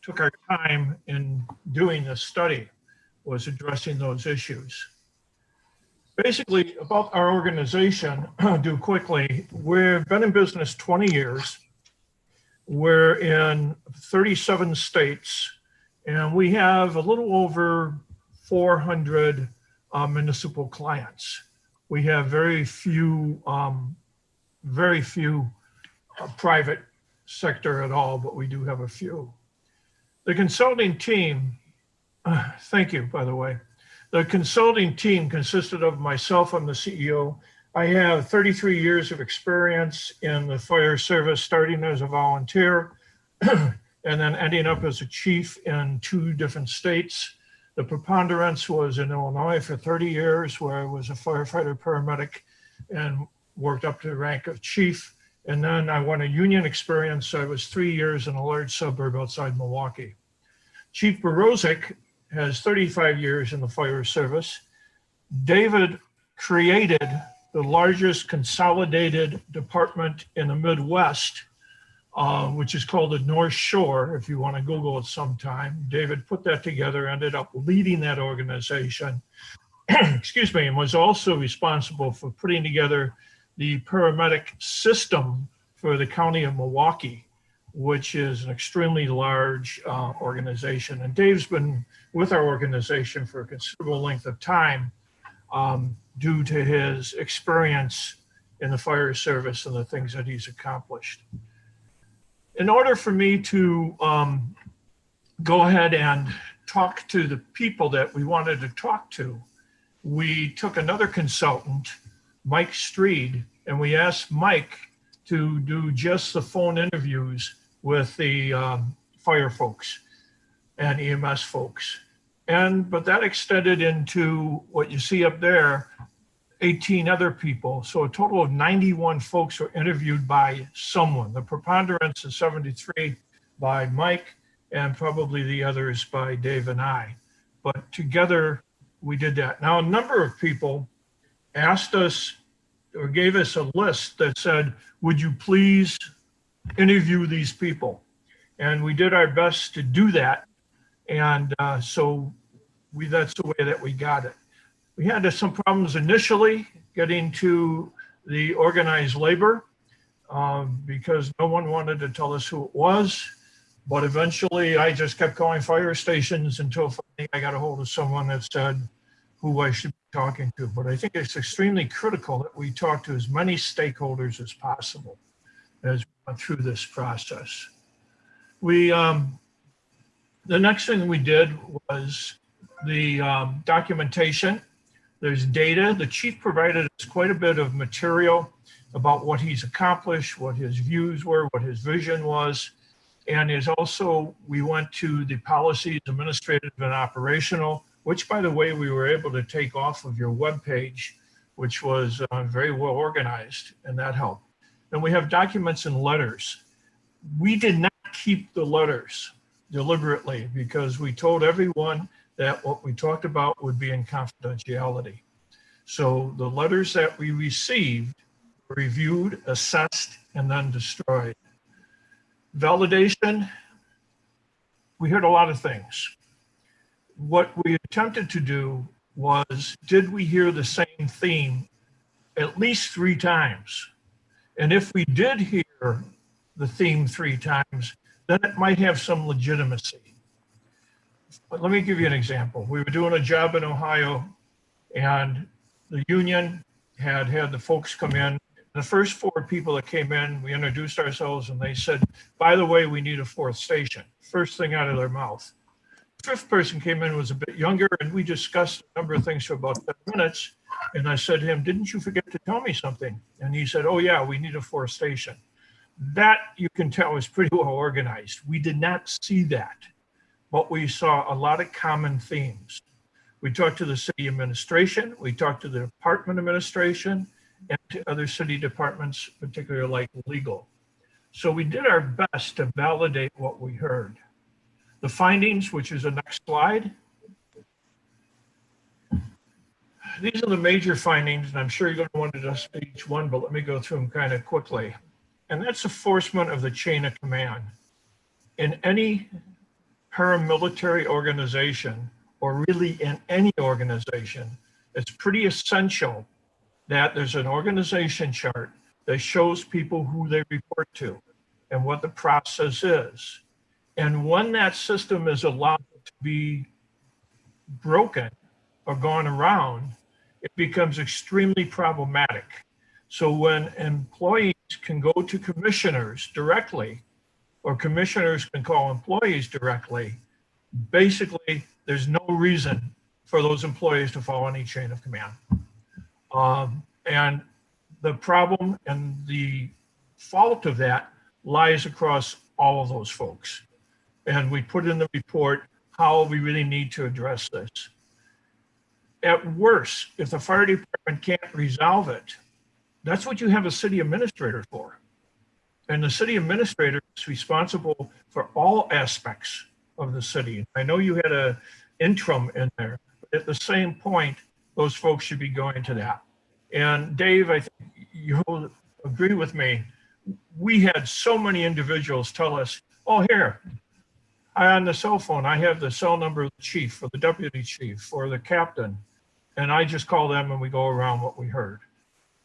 took our time in doing this study, was addressing those issues. Basically, about our organization, do quickly, we've been in business 20 years. We're in 37 states, and we have a little over 400 municipal clients. We have very few private sector at all, but we do have a few. The consulting team, thank you, by the way. The consulting team consisted of myself, I'm the CEO. I have 33 years of experience in the fire service, starting as a volunteer and then ending up as a chief in 2 different states. The preponderance was in Illinois for 30 years, where I was a firefighter paramedic and worked up to the rank of chief. And then I won a union experience. So I was 3 years in a large suburb outside Milwaukee. Chief Borozic has 35 years in the fire service. David created the largest consolidated department in the Midwest, which is called the North Shore, if you want to Google it sometime. David put that together, ended up leading that organization, excuse me, and was also responsible for putting together the paramedic system for the county of Milwaukee, which is an extremely large organization. And Dave's been with our organization for a considerable length of time due to his experience in the fire service and the things that he's accomplished. In order for me to go ahead and talk to the people that we wanted to talk to, we took another consultant, Mike Streed, and we asked Mike to do just the phone interviews with the fire folks and EMS folks. But that extended into what you see up there, 18 other people. So a total of 91 folks were interviewed by someone. The preponderance is 73 by Mike and probably the others by Dave and I. But together we did that. Now, a number of people asked us or gave us a list that said, would you please interview these people? And we did our best to do that. And so that's the way that we got it. We had some problems initially getting to the organized labor because no one wanted to tell us who it was. But eventually I just kept calling fire stations until finally I got a hold of someone that said who I should be talking to. But I think it's extremely critical that we talk to as many stakeholders as possible as we went through this process. The next thing we did was the documentation. There's data. The chief provided us quite a bit of material about what he's accomplished, what his views were, what his vision was. And is also, we went to the policies, administrative and operational, which by the way, we were able to take off of your webpage, which was very well organized, and that helped. And we have documents and letters. We did not keep the letters deliberately because we told everyone that what we talked about would be in confidentiality. So the letters that we received were reviewed, assessed, and then destroyed. Validation, we heard a lot of things. What we attempted to do was, did we hear the same theme at least 3 times? And if we did hear the theme 3 times, then it might have some legitimacy. But let me give you an example. We were doing a job in Ohio, and the union had the folks come in. The first 4 people that came in, we introduced ourselves, and they said, by the way, we need a 4th station. First thing out of their mouth. The 5th person came in, was a bit younger, and we discussed a number of things for about 10 minutes. And I said to him, didn't you forget to tell me something? And he said, oh yeah, we need a 4th station. That, you can tell, is pretty well organized. We did not see that, but we saw a lot of common themes. We talked to the city administration, we talked to the department administration, and to other city departments, particularly like legal. So we did our best to validate what we heard. The findings, which is the next slide. These are the major findings, and I'm sure you're going to want to discuss each one, but let me go through them kind of quickly. And that's enforcement of the chain of command. In any paramilitary organization, or really in any organization, it's pretty essential that there's an organization chart that shows people who they report to and what the process is. And when that system is allowed to be broken or gone around, it becomes extremely problematic. So when employees can go to commissioners directly, or commissioners can call employees directly, basically there's no reason for those employees to follow any chain of command. And the problem and the fault of that lies across all of those folks. And we put in the report how we really need to address this. At worst, if the fire department can't resolve it, that's what you have a city administrator for. And the city administrator is responsible for all aspects of the city. I know you had an interim in there, but at the same point, those folks should be going to that. And Dave, I think you'll agree with me. We had so many individuals tell us, oh, here, on the cell phone, I have the cell number of the chief or the deputy chief or the captain. And I just call them and we go around what we heard.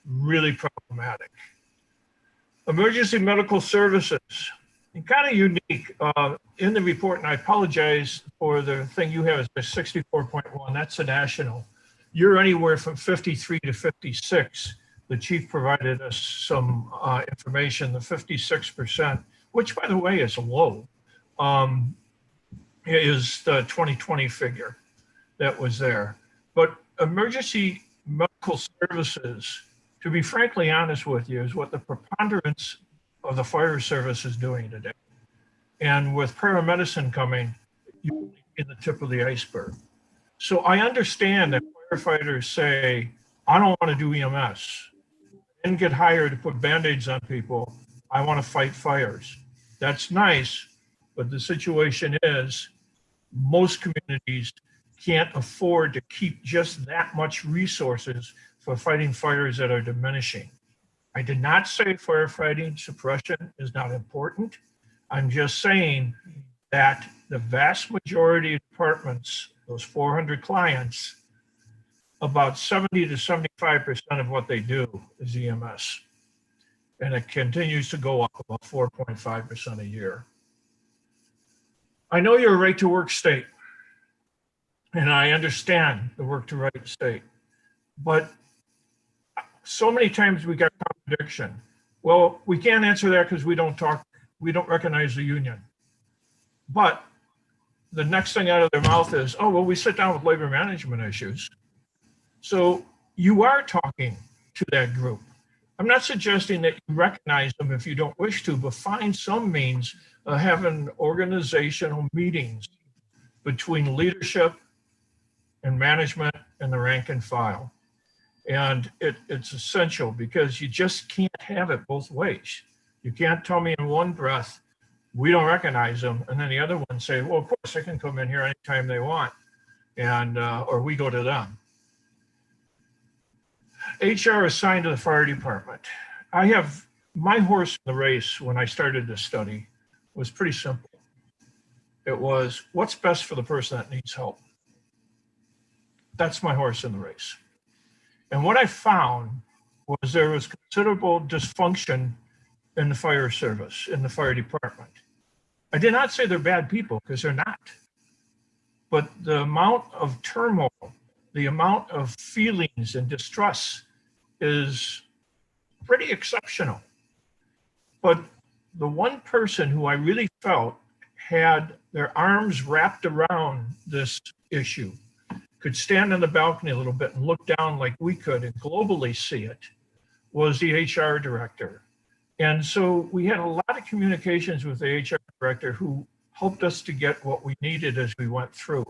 Really problematic. Emergency medical services, and kind of unique in the report, and I apologize for the thing you have is 64.1, that's the national. You're anywhere from 53 to 56. The chief provided us some information, the 56%, which by the way is low, is the 2020 figure that was there. But emergency medical services, to be frankly honest with you, is what the preponderance of the fire service is doing today. And with paramedicine coming, you're in the tip of the iceberg. So I understand that firefighters say, I don't want to do EMS. I didn't get hired to put Band-Aids on people. I want to fight fires. That's nice, but the situation is most communities can't afford to keep just that much resources for fighting fires that are diminishing. I did not say firefighting suppression is not important. I'm just saying that the vast majority of departments, those 400 clients, about 70 to 75% of what they do is EMS. And it continues to go up about 4.5% a year. I know you're a right to work state, and I understand the work to right state, but so many times we got contradiction. Well, we can't answer that because we don't recognize the union. But the next thing out of their mouth is, oh, well, we sit down with labor management issues. So you are talking to that group. I'm not suggesting that you recognize them if you don't wish to, but find some means of having organizational meetings between leadership and management and the rank and file. And it's essential because you just can't have it both ways. You can't tell me in one breath, we don't recognize them, and then the other one say, well, of course, they can come in here anytime they want, and or we go to them. HR assigned to the fire department. I have my horse in the race when I started this study was pretty simple. It was what's best for the person that needs help. That's my horse in the race. And what I found was there was considerable dysfunction in the fire service, in the fire department. I did not say they're bad people because they're not. But the amount of turmoil, the amount of feelings and distress is pretty exceptional. But the one person who I really felt had their arms wrapped around this issue, could stand on the balcony a little bit and look down like we could and globally see it, was the HR director. And so we had a lot of communications with the HR director who helped us to get what we needed as we went through.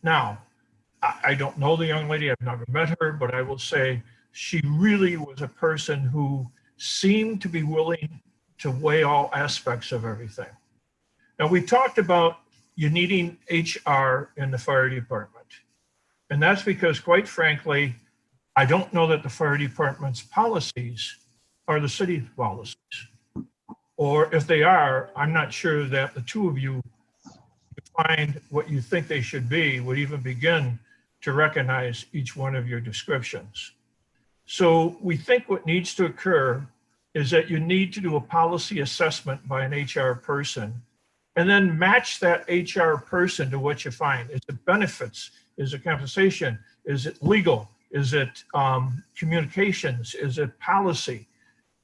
Now, I don't know the young lady, I've never met her, but I will say she really was a person who seemed to be willing to weigh all aspects of everything. Now, we talked about you needing HR in the fire department. And that's because, quite frankly, I don't know that the fire department's policies are the city's policies. Or if they are, I'm not sure that the two of you find what you think they should be would even begin to recognize each one of your descriptions. So we think what needs to occur is that you need to do a policy assessment by an HR person and then match that HR person to what you find. Is it benefits? Is it compensation? Is it legal? Is it communications? Is it policy?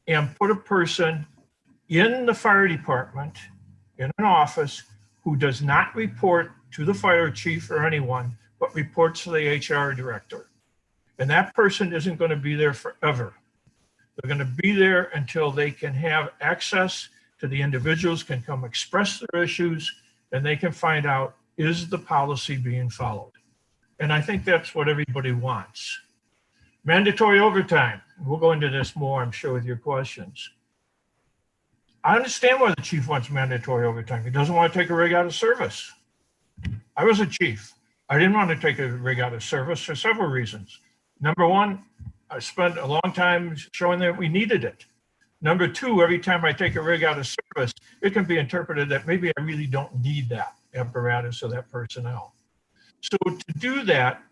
And put a person in the fire department, in an office, who does not report to the fire chief or anyone, but reports to the HR director. And that person isn't going to be there forever. They're going to be there until they can have access to the individuals, can come express their issues, and they can find out, is the policy being followed? And I think that's what everybody wants. Mandatory overtime. We'll go into this more, I'm sure, with your questions. I understand why the chief wants mandatory overtime. He doesn't want to take a rig out of service. I was a chief. I didn't want to take a rig out of service for several reasons. Number one, I spent a long time showing that we needed it. Number two, every time I take a rig out of service, it can be interpreted that maybe I really don't need that apparatus or that personnel. So to do that,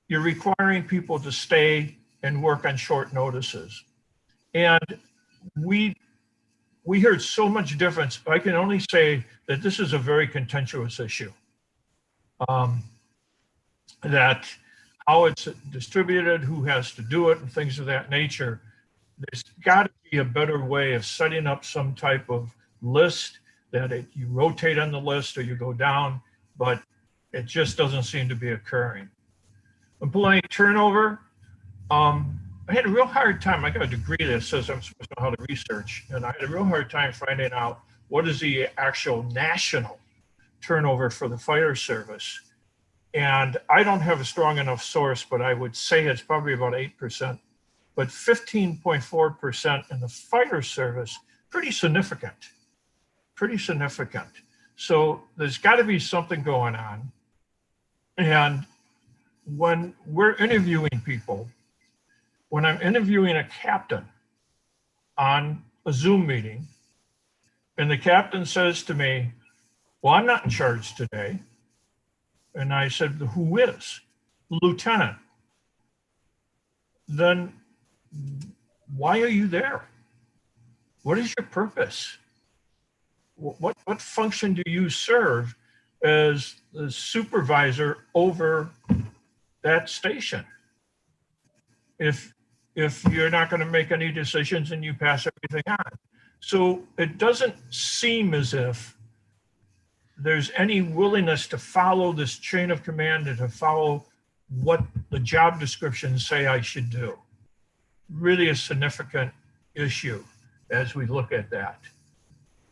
you're requiring people to stay and work on short notices. And we heard so much difference. I can only say that this is a very contentious issue. That how it's distributed, who has to do it, and things of that nature. There's got to be a better way of setting up some type of list that you rotate on the list or you go down, but it just doesn't seem to be occurring. Employee turnover. I had a real hard time. I got a degree that says I'm supposed to know how to research, and I had a real hard time finding out what is the actual national turnover for the fire service. And I don't have a strong enough source, but I would say it's probably about 8%. But 15.4% in the fire service, pretty significant, pretty significant. So there's got to be something going on. And when we're interviewing people, when I'm interviewing a captain on a Zoom meeting, and the captain says to me, well, I'm not in charge today. And I said, who is? Lieutenant. Then why are you there? What is your purpose? what function do you serve as the supervisor over that station? If you're not going to make any decisions and you pass everything on. So it doesn't seem as if there's any willingness to follow this chain of command and to follow what the job descriptions say I should do. Really a significant issue as we look at that.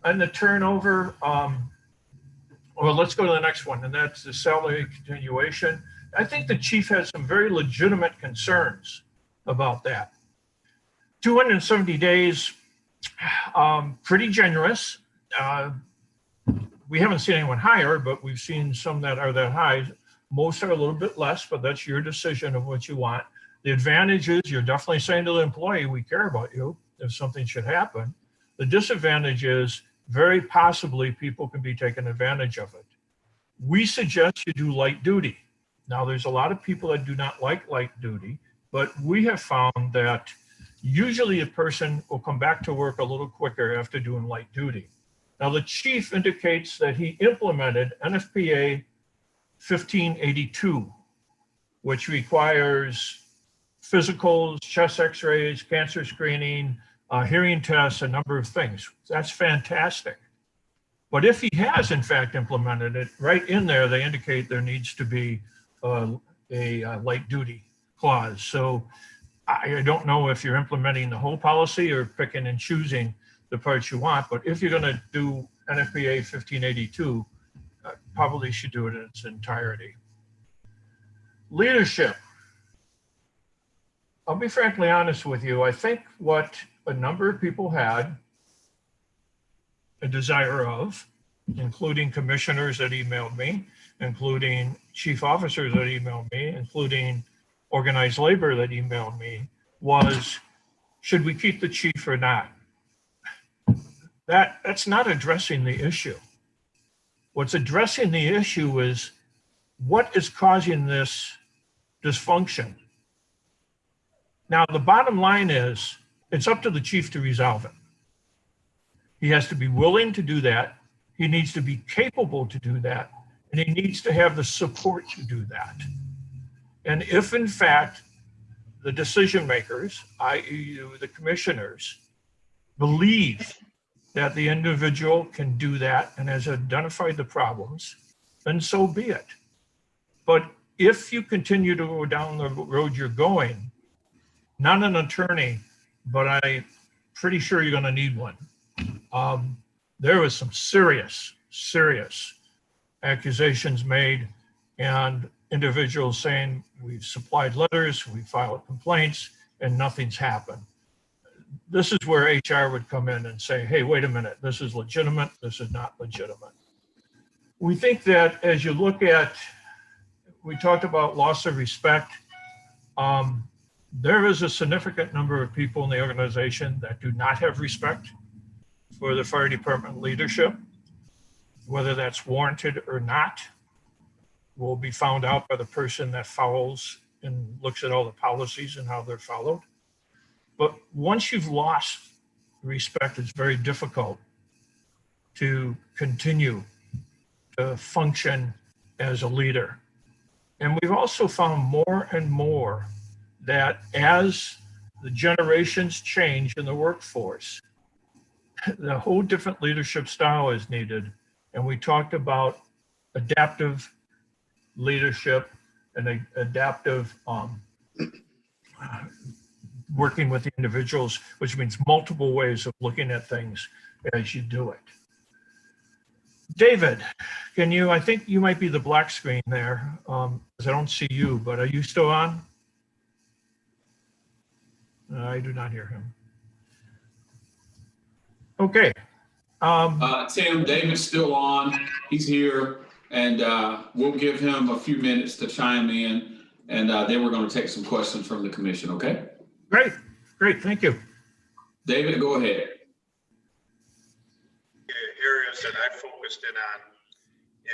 And the turnover, well, let's go to the next one, and that's the salary continuation. I think the chief has some very legitimate concerns about that. 270 days, pretty generous. We haven't seen anyone higher, but we've seen some that are that high. Most are a little bit less, but that's your decision of what you want. The advantage is you're definitely saying to the employee, we care about you if something should happen. The disadvantage is very possibly people can be taken advantage of it. We suggest you do light duty. Now, there's a lot of people that do not like light duty, but we have found that usually a person will come back to work a little quicker after doing light duty. Now, the chief indicates that he implemented NFPA 1582, which requires physicals, chest x-rays, cancer screening, hearing tests, a number of things. That's fantastic. But if he has in fact implemented it, right in there, they indicate there needs to be a light duty clause. So I don't know if you're implementing the whole policy or picking and choosing the parts you want, but if you're gonna do NFPA 1582, probably should do it in its entirety. Leadership. I'll be frankly honest with you. I think what a number of people had a desire of, including commissioners that emailed me, including chief officers that emailed me, including organized labor that emailed me, was, should we keep the chief or not? That's not addressing the issue. What's addressing the issue is what is causing this dysfunction. Now, the bottom line is it's up to the chief to resolve it. He has to be willing to do that. He needs to be capable to do that. And he needs to have the support to do that. And if in fact, the decision makers, i.e. the commissioners, believe that the individual can do that and has identified the problems, then so be it. But if you continue to go down the road you're going, not an attorney, but I'm pretty sure you're gonna need one. There was some serious accusations made and individuals saying we've supplied letters, we filed complaints, and nothing's happened. This is where HR would come in and say, hey, wait a minute, this is legitimate, this is not legitimate. We think that as you look at, we talked about loss of respect. There is a significant number of people in the organization that do not have respect for the fire department leadership. Whether that's warranted or not will be found out by the person that follows and looks at all the policies and how they're followed. But once you've lost respect, it's very difficult to continue to function as a leader. And we've also found more and more that as the generations change in the workforce, the whole different leadership style is needed. And we talked about adaptive leadership and adaptive working with the individuals, which means multiple ways of looking at things as you do it. David, can you, I think you might be the black screen there, because I don't see you, but are you still on? I do not hear him. Okay. Tim, David's still on. He's here, and we'll give him a few minutes to chime in, and then we're going to take some questions from the commission, okay? Great, thank you. David, go ahead. Areas that I focused in on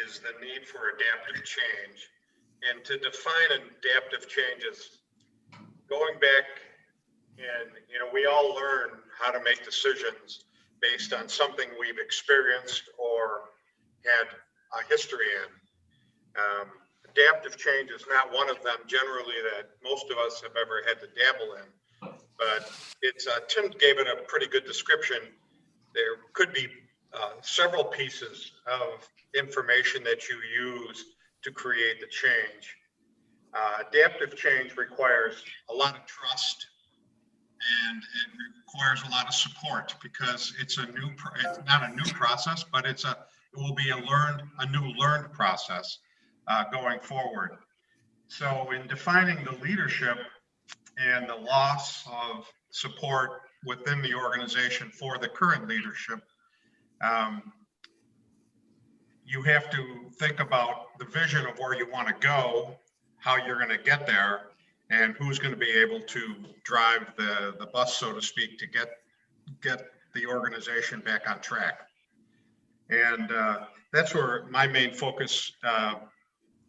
is the need for adaptive change. And to define adaptive changes, going back and, we all learn how to make decisions based on something we've experienced or had a history in. Adaptive change is not one of them generally that most of us have ever had to dabble in, but it's Tim gave it a pretty good description. There could be several pieces of information that you use to create the change. Adaptive change requires a lot of trust, and it requires a lot of support because it's not a new process, but it will be a new learned process going forward. So in defining the leadership and the loss of support within the organization for the current leadership, you have to think about the vision of where you want to go, how you're going to get there, and who's going to be able to drive the bus, so to speak, to get the organization back on track. And that's where my main focus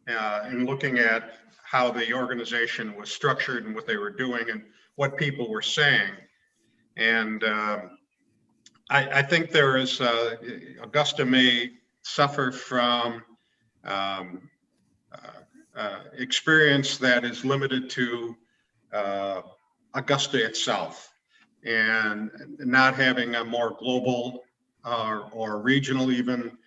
in looking at how the organization was structured and what they were doing and what people were saying. And I think there is, Augusta may suffer from experience that is limited to Augusta itself, and not having a more global or regional, even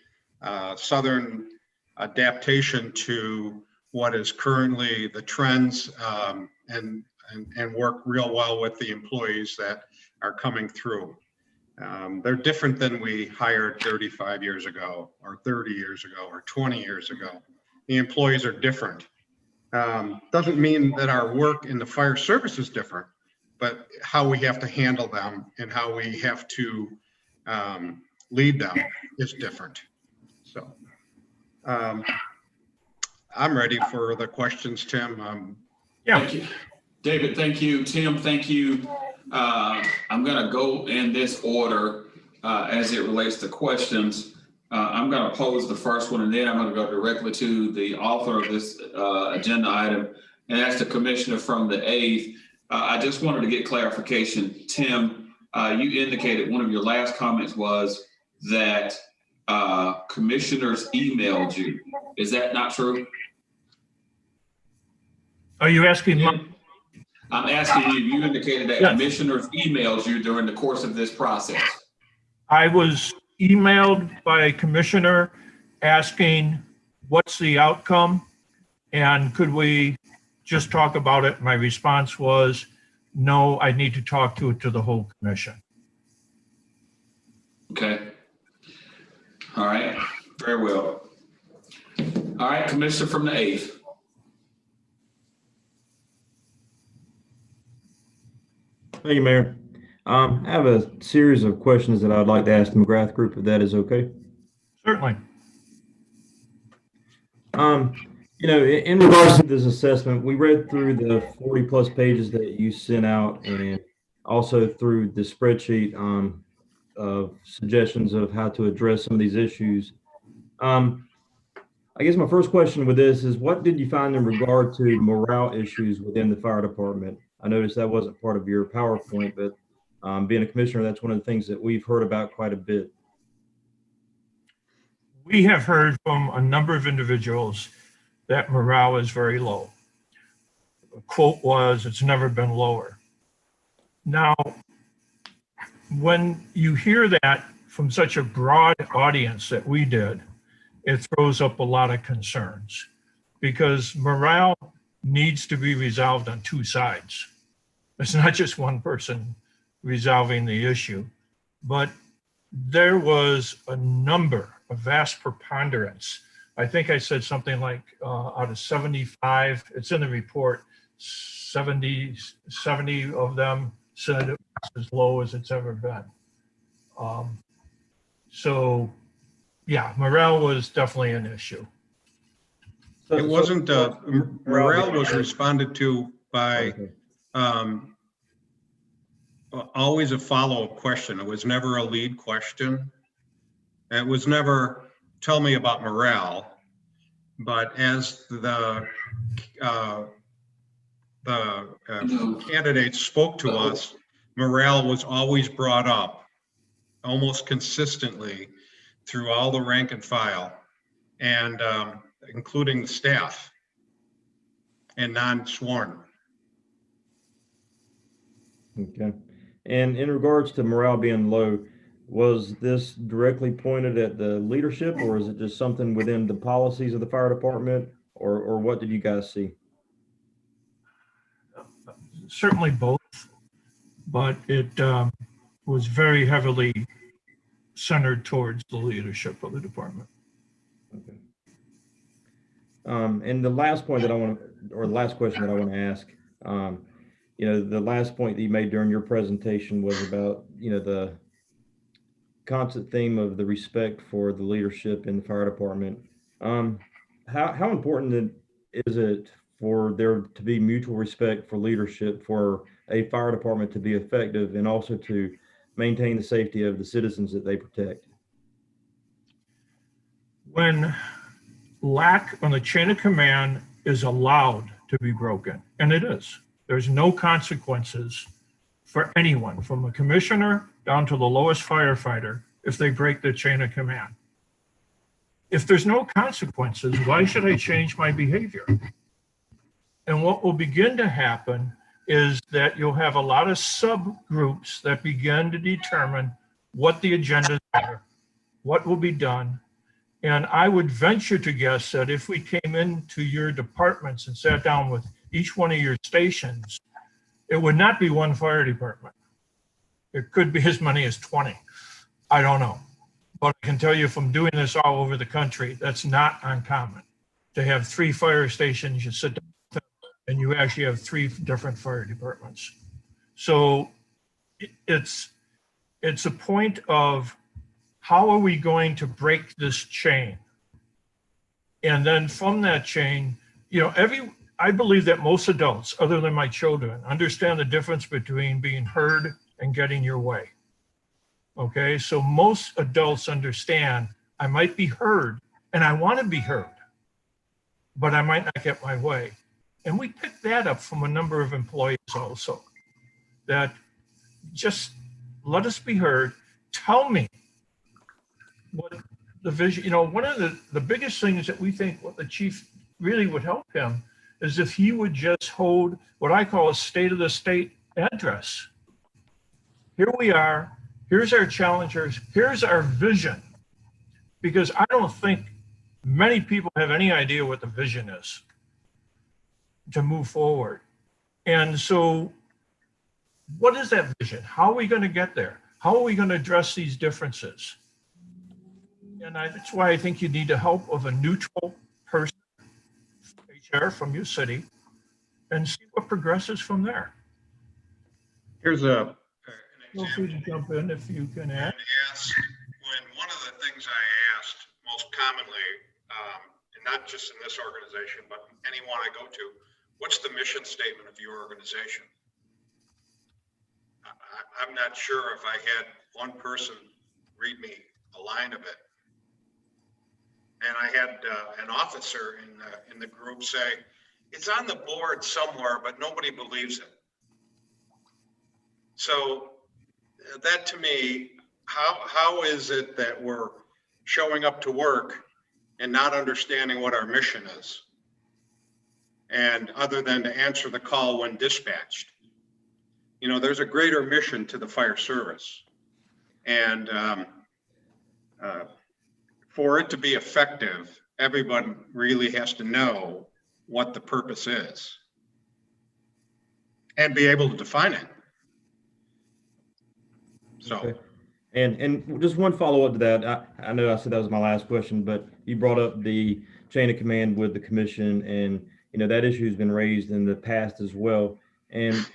Southern adaptation to what is currently the trends, and work real well with the employees that are coming through. They're different than we hired 35 years ago or 30 years ago or 20 years ago. The employees are different. Doesn't mean that our work in the fire service is different, but how we have to handle them and how we have to lead them is different. So I'm ready for the questions, Tim. Yeah. Thank you. David, thank you. Tim, thank you. I'm going to go in this order as it relates to questions. I'm going to pose the first one, and then I'm going to go directly to the author of this agenda item, and that's the commissioner from the 8th. I just wanted to get clarification. Tim, you indicated one of your last comments was that commissioners emailed you. Is that not true? Are you asking? I'm asking you, you indicated that commissioners emailed you during the course of this process. I was emailed by a commissioner asking what's the outcome and could we just talk about it. My response was, no, I need to talk to the whole commission. Okay. All right. Very well. All right, commissioner from the 8th. Thank you, Mayor. I have a series of questions that I'd like to ask the McGrath Group, if that is okay. Certainly. You know, in regards to this assessment, we read through the 40+ pages that you sent out, and also through the spreadsheet of suggestions of how to address some of these issues. I guess my first question with this is, what did you find in regard to morale issues within the fire department? I noticed that wasn't part of your PowerPoint, but being a commissioner, that's one of the things that we've heard about quite a bit. We have heard from a number of individuals that morale is very low. The quote was, it's never been lower. Now, when you hear that from such a broad audience that we did, it throws up a lot of concerns because morale needs to be resolved on two sides. It's not just one person resolving the issue, but there was a vast preponderance. I think I said something like out of 75, it's in the report, 70 of them said it was as low as it's ever been. So yeah, morale was definitely an issue. It wasn't, morale was responded to by always a follow-up question. It was never a lead question. It was never, tell me about morale. But as the candidates spoke to us, morale was always brought up almost consistently through all the rank and file, and including the staff and non-sworn. Okay. And in regards to morale being low, was this directly pointed at the leadership, or is it just something within the policies of the fire department, or what did you guys see? Certainly both, but it was very heavily centered towards the leadership of the department. Okay. And the last point that I want to, or the last question that I want to ask, the last point that you made during your presentation was about, the constant theme of the respect for the leadership in the fire department. How important is it for there to be mutual respect for leadership for a fire department to be effective and also to maintain the safety of the citizens that they protect? When lack on the chain of command is allowed to be broken, and it is, there's no consequences for anyone, from a commissioner down to the lowest firefighter, if they break the chain of command. If there's no consequences, why should I change my behavior? And what will begin to happen is that you'll have a lot of subgroups that begin to determine what the agendas are, what will be done. And I would venture to guess that if we came into your departments and sat down with each one of your stations, it would not be one fire department. It could be as many as 20. I don't know. But I can tell you from doing this all over the country, that's not uncommon. To have 3 fire stations, you sit down with them, and you actually have 3 different fire departments. So it's a point of how are we going to break this chain? And then from that chain, I believe that most adults, other than my children, understand the difference between being heard and getting your way. Okay, so most adults understand I might be heard and I want to be heard, but I might not get my way. And we picked that up from a number of employees also, that just let us be heard. Tell me what the vision, one of the biggest things that we think what the chief really would help him is if he would just hold what I call a state of the state address. Here we are, here's our challengers, here's our vision. Because I don't think many people have any idea what the vision is to move forward. And so what is that vision? How are we going to get there? How are we going to address these differences? And that's why I think you need the help of a neutral person, HR from your city, and see what progresses from there. Here's an Feel free to jump in if you can add. When one of the things I asked most commonly, and not just in this organization, but anyone I go to, what's the mission statement of your organization? I'm not sure if I had one person read me a line of it. And I had an officer in the group say, it's on the board somewhere, but nobody believes it. So that to me, how is it that we're showing up to work and not understanding what our mission is? And other than to answer the call when dispatched. There's a greater mission to the fire service. And for it to be effective, everyone really has to know what the purpose is and be able to define it. So. Okay. And just one follow-up to that. I know I said that was my last question, but you brought up the chain of command with the commission, and that issue has been raised in the past as well. And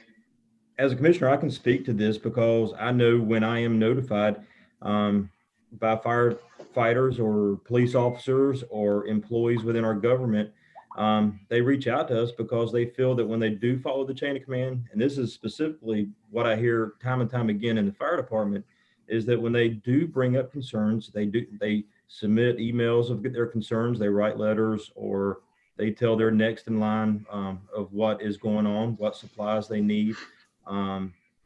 as a commissioner, I can speak to this because I know when I am notified by firefighters or police officers or employees within our government, they reach out to us because they feel that when they do follow the chain of command, and this is specifically what I hear time and time again in the fire department, is that when they do bring up concerns, they submit emails of their concerns, they write letters, or they tell their next in line of what is going on, what supplies they need,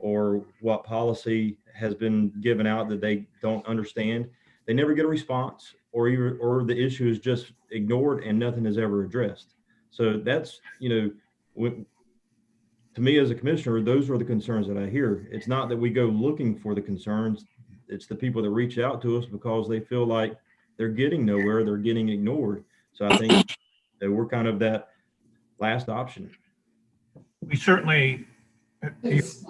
or what policy has been given out that they don't understand, they never get a response, or the issue is just ignored and nothing is ever addressed. So that's, to me as a commissioner, those are the concerns that I hear. It's not that we go looking for the concerns. It's the people that reach out to us because they feel like they're getting nowhere, they're getting ignored. So I think that we're kind of that last option. We certainly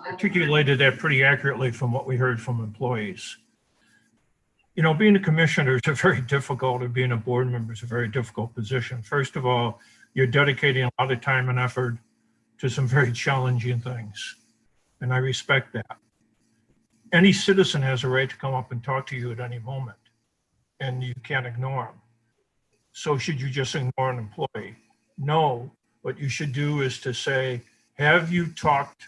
articulated that pretty accurately from what we heard from employees. Being a commissioner is a very difficult, and being a board member is a very difficult position. First of all, you're dedicating a lot of time and effort to some very challenging things, and I respect that. Any citizen has a right to come up and talk to you at any moment, and you can't ignore them. So should you just ignore an employee? No, what you should do is to say, have you talked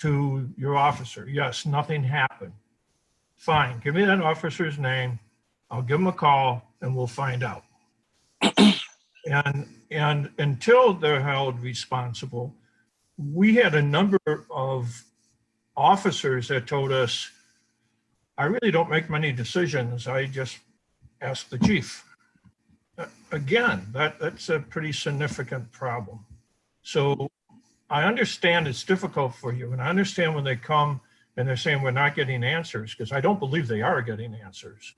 to your officer? Yes, nothing happened. Fine, give me that officer's name. I'll give him a call and we'll find out. And until they're held responsible, we had a number of officers that told us, I really don't make many decisions. I just ask the chief. Again, that's a pretty significant problem. So I understand it's difficult for you, and I understand when they come and they're saying we're not getting answers, because I don't believe they are getting answers.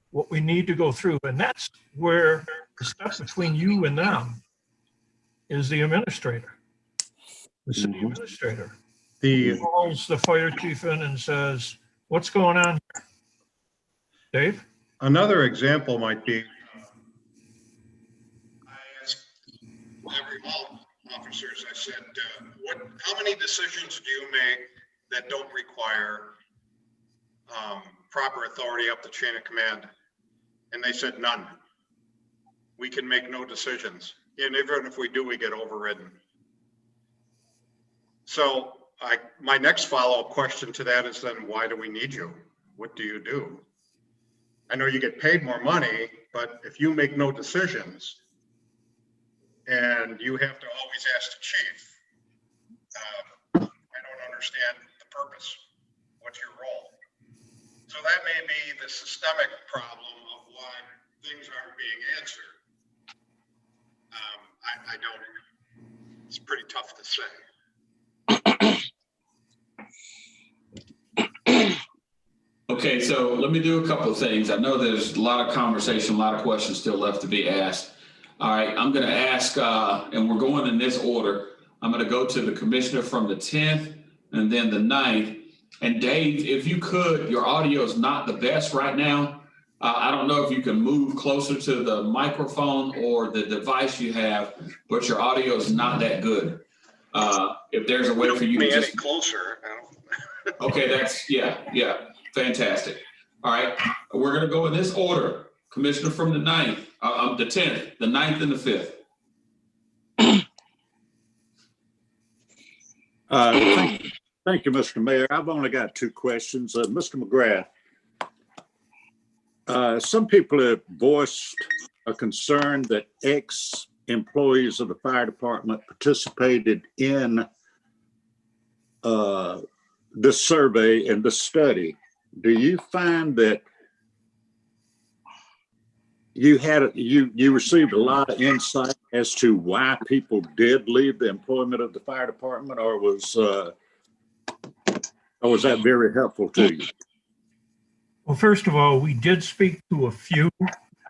What we need to go through, and that's where the step between you and them is the administrator, the city administrator. He calls the fire chief in and says, what's going on here? Dave? Another example might be, I asked all officers, I said, how many decisions do you make that don't require proper authority up the chain of command? And they said none. We can make no decisions. And even if we do, we get overridden. So my next follow-up question to that is then, why do we need you? What do you do? I know you get paid more money, but if you make no decisions and you have to always ask the chief, I don't understand the purpose. What's your role? So that may be the systemic problem of why things aren't being answered. I don't, it's pretty tough to say. Okay, so let me do a couple of things. I know there's a lot of conversation, a lot of questions still left to be asked. All right, I'm going to ask, and we're going in this order. I'm going to go to the commissioner from the 10th and then the 9th. And Dave, if you could, your audio is not the best right now. I don't know if you can move closer to the microphone or the device you have, but your audio is not that good. If there's a way for you to just any closer. Okay, that's yeah, fantastic. All right, we're going to go in this order. Commissioner from the 9th, the 10th, the 9th, and the 5th. Thank you, Mr. Mayor. I've only got two questions. Mr. McGrath, some people have voiced a concern that ex-employees of the fire department participated in the survey and the study. Do you find that you received a lot of insight as to why people did leave the employment of the fire department, or was that very helpful to you? Well, first of all, we did speak to a few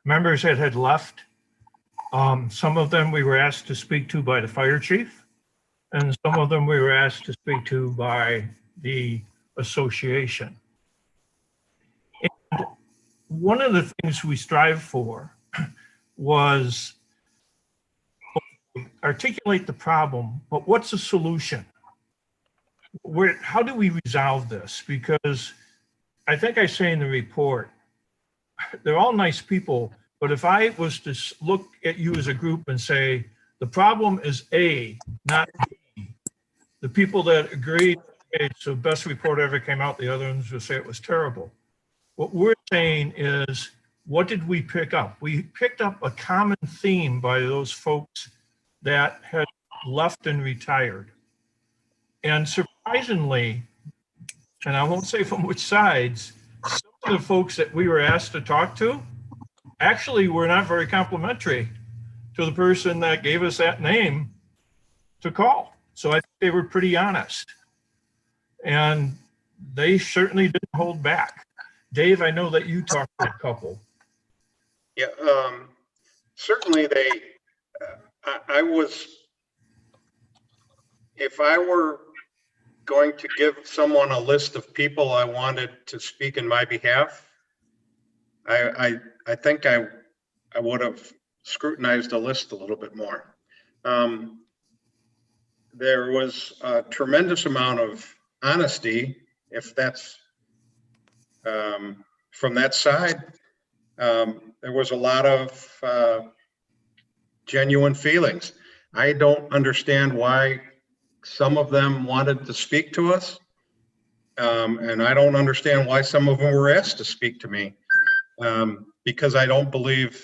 members that had left. Some of them we were asked to speak to by the fire chief, and some of them we were asked to speak to by the association. And one of the things we strive for was articulate the problem, but what's the solution? How do we resolve this? Because I think I say in the report, they're all nice people, but if I was to look at you as a group and say, the problem is A, not B, the people that agreed, it's the best report ever came out, the other ones would say it was terrible. What we're saying is, what did we pick up? We picked up a common theme by those folks that had left and retired. And surprisingly, surprisingly, and I won't say from which sides, some of the folks that we were asked to talk to actually were not very complimentary to the person that gave us that name to call. So I think they were pretty honest. And they certainly didn't hold back. Dave, I know that you talked to a couple. Yeah, certainly I was, if I were going to give someone a list of people I wanted to speak in my behalf, I think I would have scrutinized the list a little bit more. There was a tremendous amount of honesty, if that's from that side. There was a lot of genuine feelings. I don't understand why some of them wanted to speak to us. And I don't understand why some of them were asked to speak to me, because I don't believe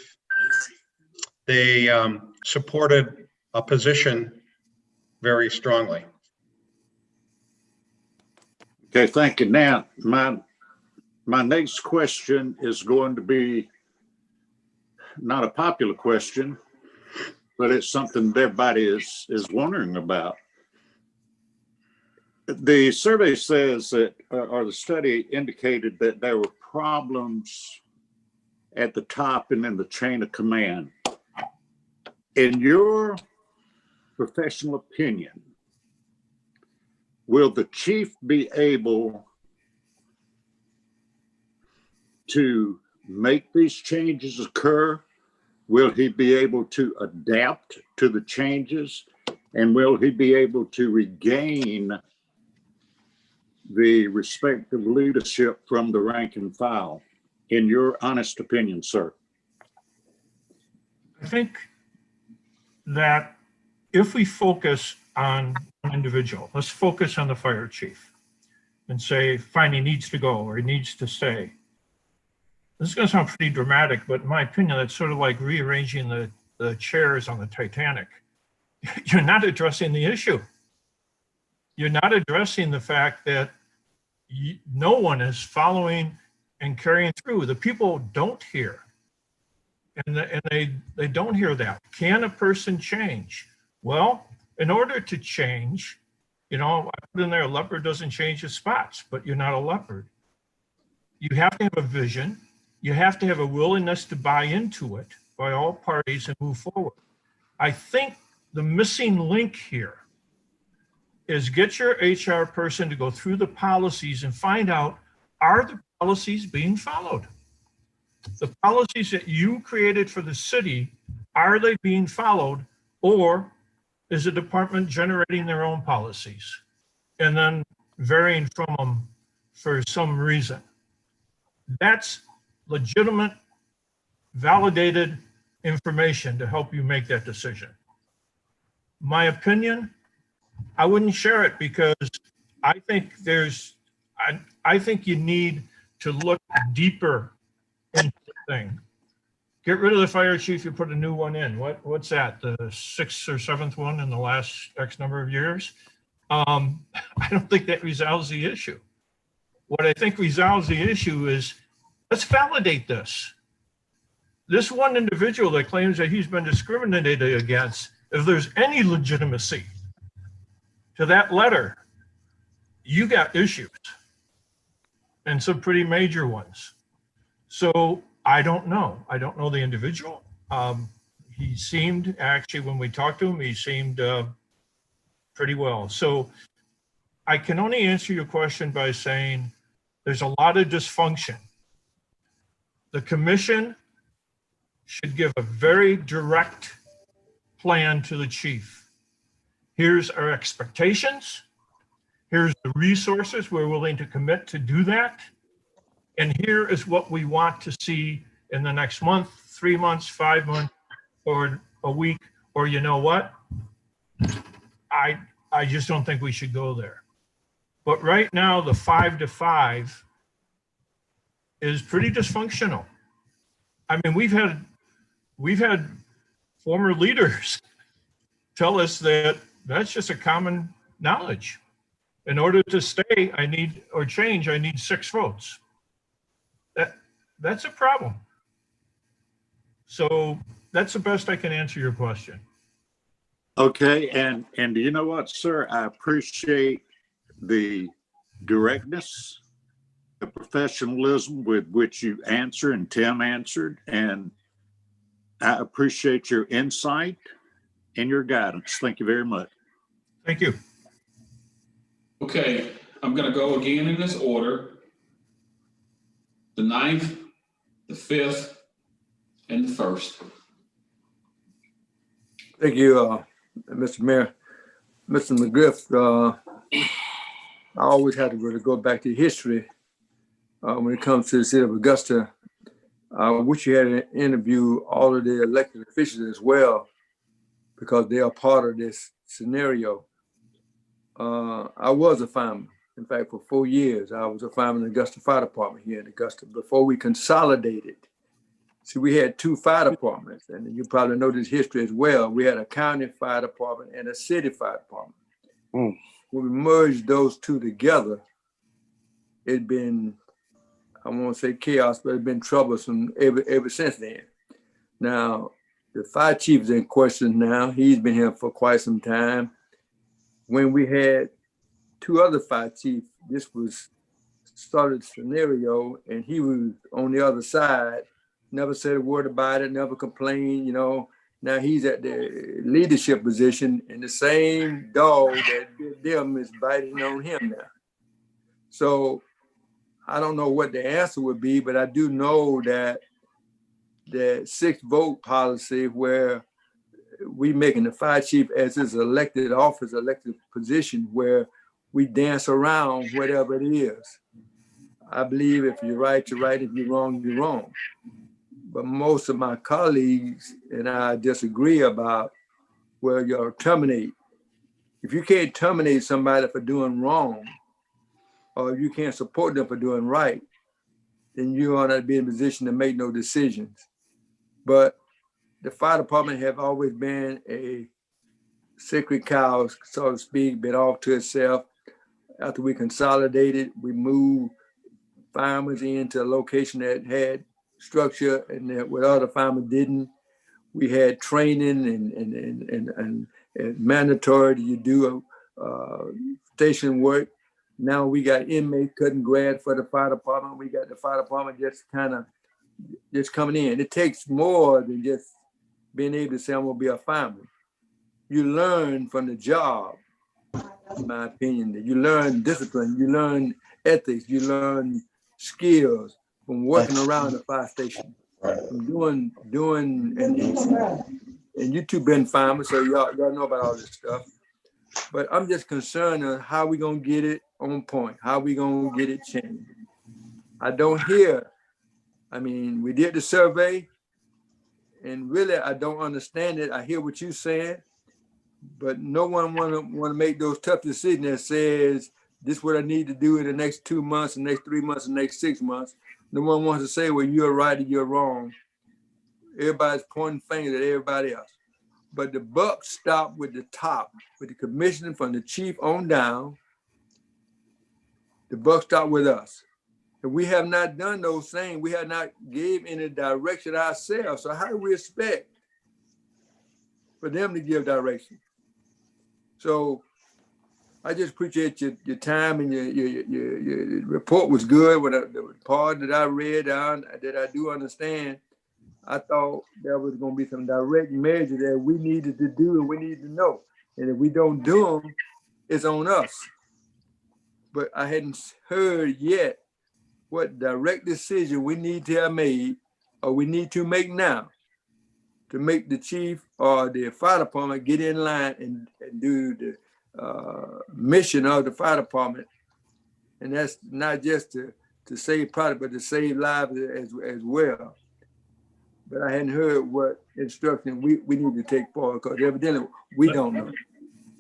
they supported a position very strongly. Okay, thank you. Now, my next question is going to be not a popular question, but it's something that everybody is wondering about. The survey says that, or the study indicated that there were problems at the top and in the chain of command. In your professional opinion, will the chief be able to make these changes occur? Will he be able to adapt to the changes? And will he be able to regain the respect of leadership from the rank and file, in your honest opinion, sir? I think that if we focus on an individual, let's focus on the fire chief and say, fine, he needs to go or he needs to stay. This is going to sound pretty dramatic, but in my opinion, it's sort of like rearranging the chairs on the Titanic. You're not addressing the issue. You're not addressing the fact that no one is following and carrying through. The people don't hear. And they don't hear that. Can a person change? Well, in order to change, I put in there, a leopard doesn't change his spots, but you're not a leopard. You have to have a vision. You have to have a willingness to buy into it by all parties and move forward. I think the missing link here is get your HR person to go through the policies and find out, are the policies being followed? The policies that you created for the city, are they being followed, or is the department generating their own policies and then varying from them for some reason? That's legitimate, validated information to help you make that decision. My opinion, I wouldn't share it because I think I think you need to look deeper into the thing. Get rid of the fire chief, you put a new one in. What's that? The 6th or 7th one in the last X number of years? I don't think that resolves the issue. What I think resolves the issue is, let's validate this. This one individual that claims that he's been discriminated against, if there's any legitimacy to that letter, you got issues, and some pretty major ones. So I don't know. I don't know the individual. He seemed, actually, when we talked to him, he seemed pretty well. So I can only answer your question by saying there's a lot of dysfunction. The commission should give a very direct plan to the chief. Here's our expectations. Here's the resources we're willing to commit to do that. And here is what we want to see in the next month, 3 months, 5 months, or a week, or you know what? I just don't think we should go there. But right now, the 5 to 5 is pretty dysfunctional. I mean, we've had former leaders tell us that that's just a common knowledge. In order to stay, I need 6 votes. That's a problem. So that's the best I can answer your question. Okay, and do you know what, sir? I appreciate the directness, the professionalism with which you answer and Tim answered, and I appreciate your insight and your guidance. Thank you very much. Thank you. Okay, I'm gonna go again in this order. The 9th, the 5th, and the 1st. Thank you, Mr. Mayor. Mr. McGriff, I always have to really go back to history when it comes to the city of Augusta. I wish you had interviewed all of the elected officials as well, because they are part of this scenario. I was a fireman. In fact, for 4 years, I was a fireman in the Augusta Fire Department here in Augusta before we consolidated. See, we had 2 fire departments, and you probably know this history as well. We had a county fire department and a city fire department. When we merged those 2 together, it'd been, I won't say chaos, but it's been troublesome ever since then. Now, the fire chief is in question now. He's been here for quite some time. When we had 2 other fire chiefs, this was started scenario, and he was on the other side, never said a word about it, never complained, you know. Now he's at the leadership position, and the same dog that did them is biting on him now. So I don't know what the answer would be, but I do know that the 6 vote policy, where we making the fire chief as his elected office, elected position, where we dance around whatever it is. I believe if you're right, you're right. If you're wrong, you're wrong. But most of my colleagues and I disagree about where you're terminate. If you can't terminate somebody for doing wrong, or if you can't support them for doing right, then you ought not be in a position to make no decisions. But the fire department have always been a sacred cow, so to speak, been off to itself. After we consolidated, we moved firemen into a location that had structure and that what other firemen didn't. We had training and mandatory that you do station work. Now we got inmates cutting grass for the fire department. We got the fire department just kind of just coming in. It takes more than just being able to say, I'm gonna be a fireman. You learn from the job, in my opinion, that you learn discipline, you learn ethics, you learn skills from working around the fire station, from doing, and you two been firemen, so y'all know about all this stuff. But I'm just concerned on how we gonna get it on point, how we gonna get it changed. I don't hear, I mean, we did the survey, and really I don't understand it. I hear what you're saying, but no one wanna make those tough decisions that says, this is what I need to do in the next 2 months, the next 3 months, the next 6 months. No one wants to say, well, you're right or you're wrong. Everybody's pointing fingers at everybody else. But the buck stopped with the top, with the commissioner from the chief on down. The buck stopped with us. And we have not done those things. We have not gave any direction ourselves. So how do we expect for them to give direction? So I just appreciate your time, and your report was good. When the part that I read down, that I do understand, I thought there was going to be some direct measures that we needed to do and we need to know. And if we don't do them, it's on us. But I hadn't heard yet what direct decision we need to have made, or we need to make now, to make the chief or the fire department get in line and do the mission of the fire department. And that's not just to save product, but to save lives as well. But I hadn't heard what instruction we need to take forward, because evidently we don't know.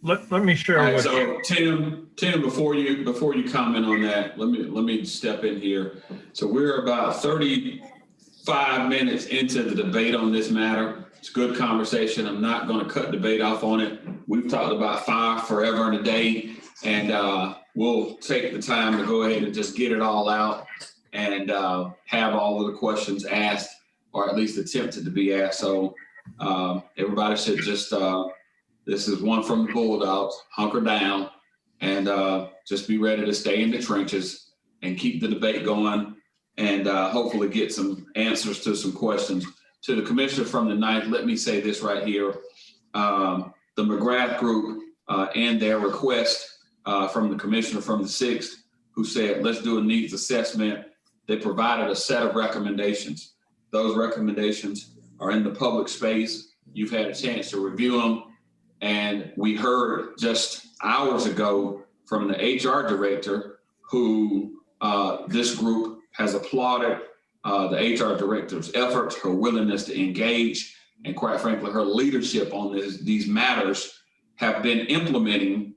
Let me share. All right, so Tim, before you comment on that, let me step in here. So we're about 35 minutes into the debate on this matter. It's a good conversation. I'm not going to cut debate off on it. We've talked about fire forever and a day, and we'll take the time to go ahead and just get it all out and have all of the questions asked, or at least attempted to be asked. So everybody should just, this is one from the Bulldogs, hunker down and just be ready to stay in the trenches and keep the debate going and hopefully get some answers to some questions. To the commissioner from the 9th, let me say this right here. The McGrath group and their request from the commissioner from the 6th, who said, let's do a needs assessment. They provided a set of recommendations. Those recommendations are in the public space. You've had a chance to review them. And we heard just hours ago from the HR director who this group has applauded the HR director's efforts, her willingness to engage, and quite frankly, her leadership on these matters have been implementing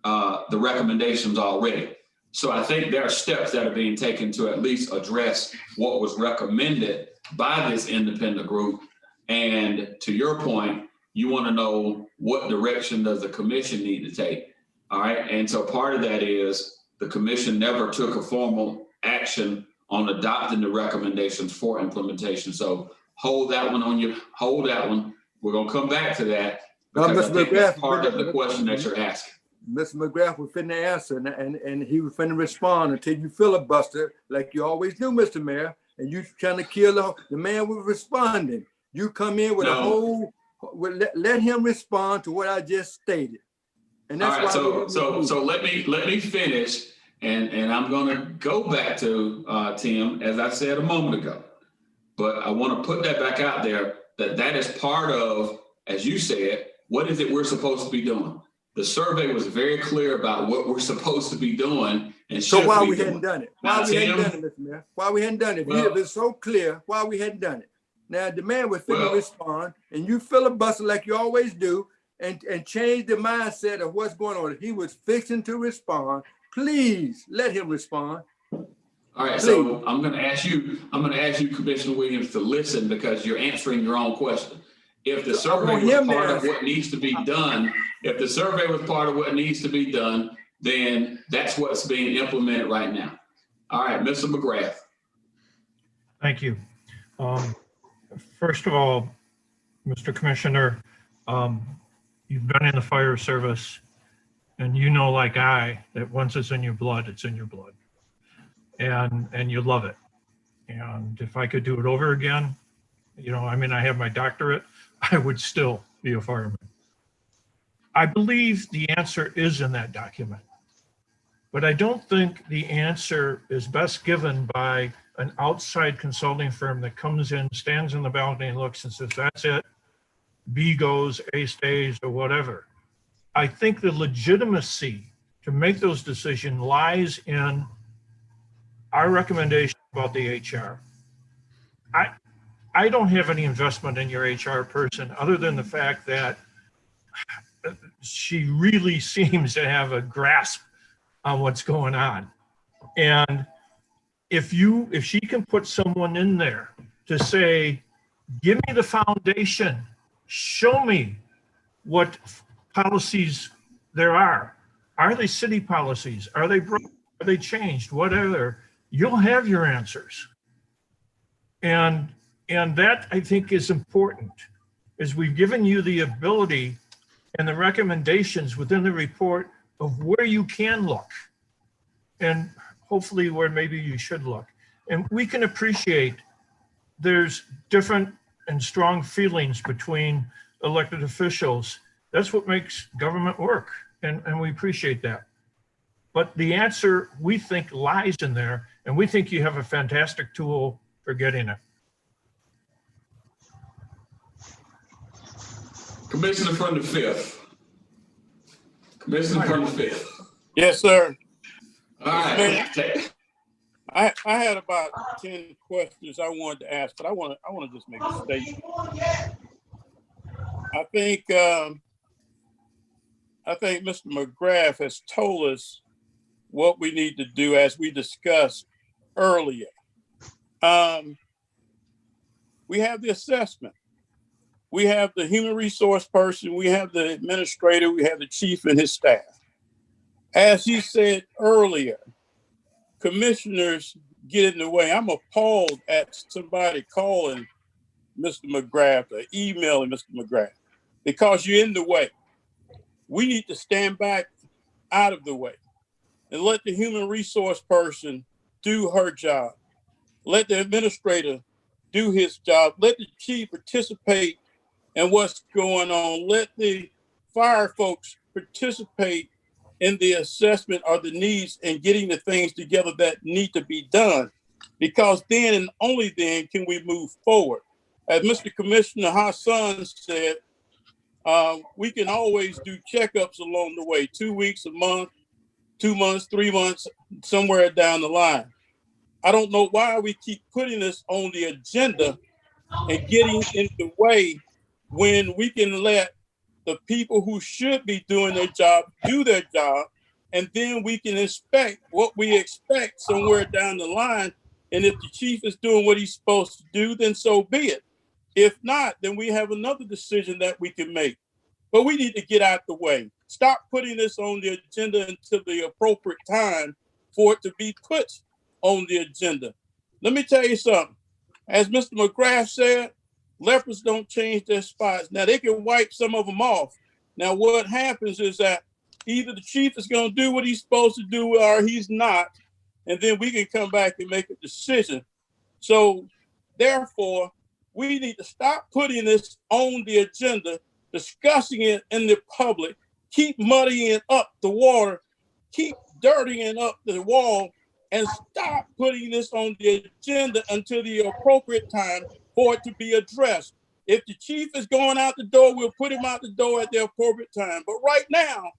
the recommendations already. So I think there are steps that are being taken to at least address what was recommended by this independent group. And to your point, you want to know what direction does the commission need to take. All right. And so part of that is the commission never took a formal action on adopting the recommendations for implementation. So hold that one on your, hold that one. We're going to come back to that because I think that's part of the question that you're asking. Mr. McGrath was finna answer and he was finna respond until you filibuster like you always do, Mr. Mayor, and you trying to kill the man was responding. You come in with a whole, let him respond to what I just stated. And that's all right, why so let me finish and I'm gonna go back to Tim, as I said a moment ago. But I want to put that back out there that is part of, as you said, what is it we're supposed to be doing? The survey was very clear about what we're supposed to be doing and should be doing. So why we hadn't done it? Why we hadn't done it, Mr. Mayor? Why we hadn't done it? If it's so clear, why we hadn't done it? Now the man was finna respond, and you filibuster like you always do, and change the mindset of what's going on. He was fixing to respond. Please let him respond. All right, so I'm going to ask you, Commissioner Williams, to listen because you're answering your own question. If the survey was part of what needs to be done, if the survey was part of what needs to be done, then that's what's being implemented right now. All right, Mr. McGrath. Thank you. First of all, Mr. Commissioner, you've been in the fire service and you know, like I, that once it's in your blood, it's in your blood. And you love it. And if I could do it over again, you know, I mean, I have my doctorate, I would still be a fireman. I believe the answer is in that document, but I don't think the answer is best given by an outside consulting firm that comes in, stands in the balcony and looks and says, that's it, B goes, A stays, or whatever. I think the legitimacy to make those decisions lies in our recommendation about the HR. I don't have any investment in your HR person other than the fact that she really seems to have a grasp on what's going on. And if she can put someone in there to say, give me the foundation, show me what policies there are. Are they city policies? Are they broken? Are they changed? Whatever. You'll have your answers. And that I think is important, is we've given you the ability and the recommendations within the report of where you can look and hopefully where maybe you should look. And we can appreciate there's different and strong feelings between elected officials. That's what makes government work, and we appreciate that. But the answer, we think, lies in there, and we think you have a fantastic tool for getting it. Commissioner from the 5th. Commissioner from the 5th. Yes, sir. All right. I had about 10 questions I wanted to ask, but I want to just make a statement. I think Mr. McGrath has told us what we need to do as we discussed earlier. We have the assessment. We have the human resource person, we have the administrator, we have the chief and his staff. As he said earlier, commissioners get in the way. I'm appalled at somebody calling Mr. McGrath or emailing Mr. McGrath because you're in the way. We need to stand back out of the way and let the human resource person do her job. Let the administrator do his job. Let the chief participate in what's going on. Let the fire folks participate in the assessment of the needs and getting the things together that need to be done. Because then and only then can we move forward. As Mr. Commissioner Hassan said, we can always do checkups along the way, 2 weeks, a month, 2 months, 3 months, somewhere down the line. I don't know why we keep putting this on the agenda and getting in the way when we can let the people who should be doing their job do their job, and then we can expect what we expect somewhere down the line. And if the chief is doing what he's supposed to do, then so be it. If not, then we have another decision that we can make. But we need to get out the way. Stop putting this on the agenda until the appropriate time for it to be put on the agenda. Let me tell you something. As Mr. McGrath said, leopards don't change their spots. Now, they can wipe some of them off. Now, what happens is that either the chief is going to do what he's supposed to do or he's not, and then we can come back and make a decision. So, therefore, we need to stop putting this on the agenda, discussing it in the public, keep muddying up the water, keep dirtying up the wall, and stop putting this on the agenda until the appropriate time for it to be addressed. If the chief is going out the door, we'll put him out the door at the appropriate time. But right now,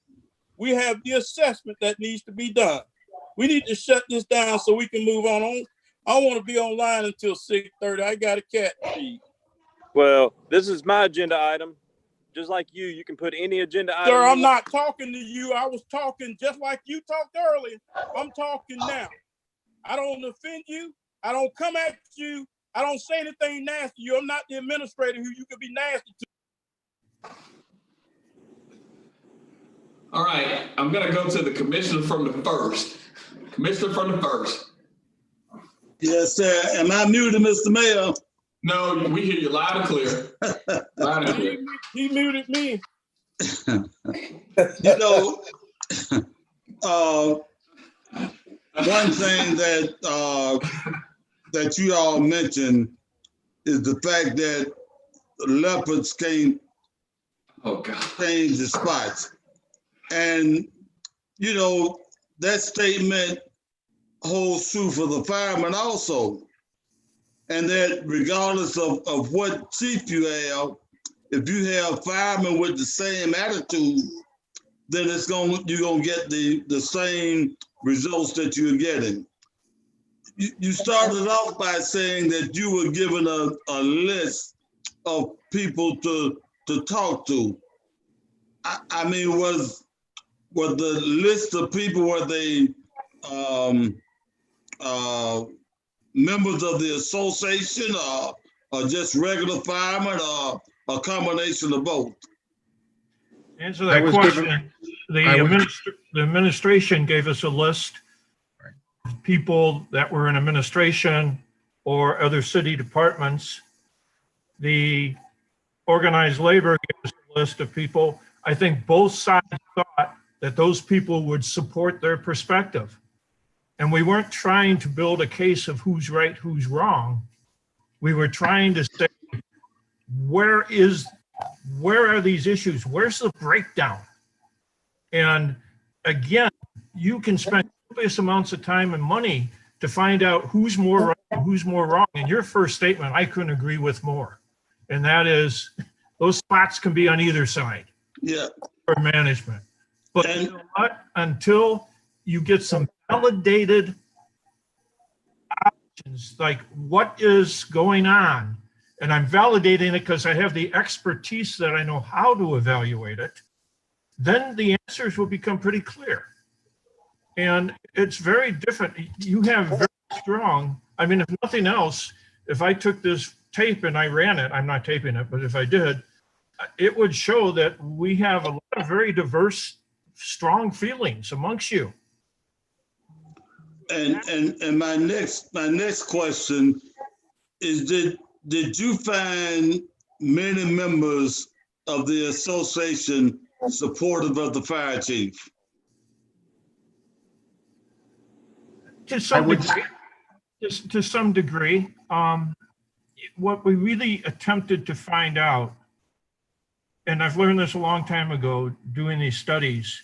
we have the assessment that needs to be done. We need to shut this down so we can move on. I want to be online until 6:30. I got a cat to feed. Well, this is my agenda item. Just like you can put any agenda item. Sir, I'm not talking to you. I was talking just like you talked earlier. I'm talking now. I don't offend you. I don't come at you. I don't say anything nasty to you. I'm not the administrator who you could be nasty to. All right, I'm gonna go to the commissioner from the first. Commissioner from the first. Yes, sir. Am I muted, Mr. Mayor? No, we hear you loud and clear. Loud and clear. He muted me. You know, one thing that you all mentioned is the fact that leopards can't change the spots. And, you know, that statement holds true for the firemen also. And that regardless of what chief you have, if you have firemen with the same attitude, then you're gonna get the same results that you're getting. You started off by saying that you were given a list of people to talk to. I mean, was the list of people, were they members of the association or just regular firemen or a combination of both? Answer that question. The administration gave us a list of people that were in administration or other city departments. The organized labor gave us a list of people. I think both sides thought that those people would support their perspective. And we weren't trying to build a case of who's right, who's wrong. We were trying to say, where are these issues? Where's the breakdown? And again, you can spend copious amounts of time and money to find out who's more right and who's more wrong. And your first statement, I couldn't agree with more. And that is, those spots can be on either side. Yeah. For management. But you know what? Until you get some validated options, like what is going on, and I'm validating it because I have the expertise that I know how to evaluate it, then the answers will become pretty clear. And it's very different. You have very strong, I mean, if nothing else, if I took this tape and I ran it, I'm not taping it, but if I did, it would show that we have a lot of very diverse strong feelings amongst you. And my next question is, did you find many members of the association supportive of the fire chief? To some degree. To some degree. What we really attempted to find out, and I've learned this a long time ago doing these studies,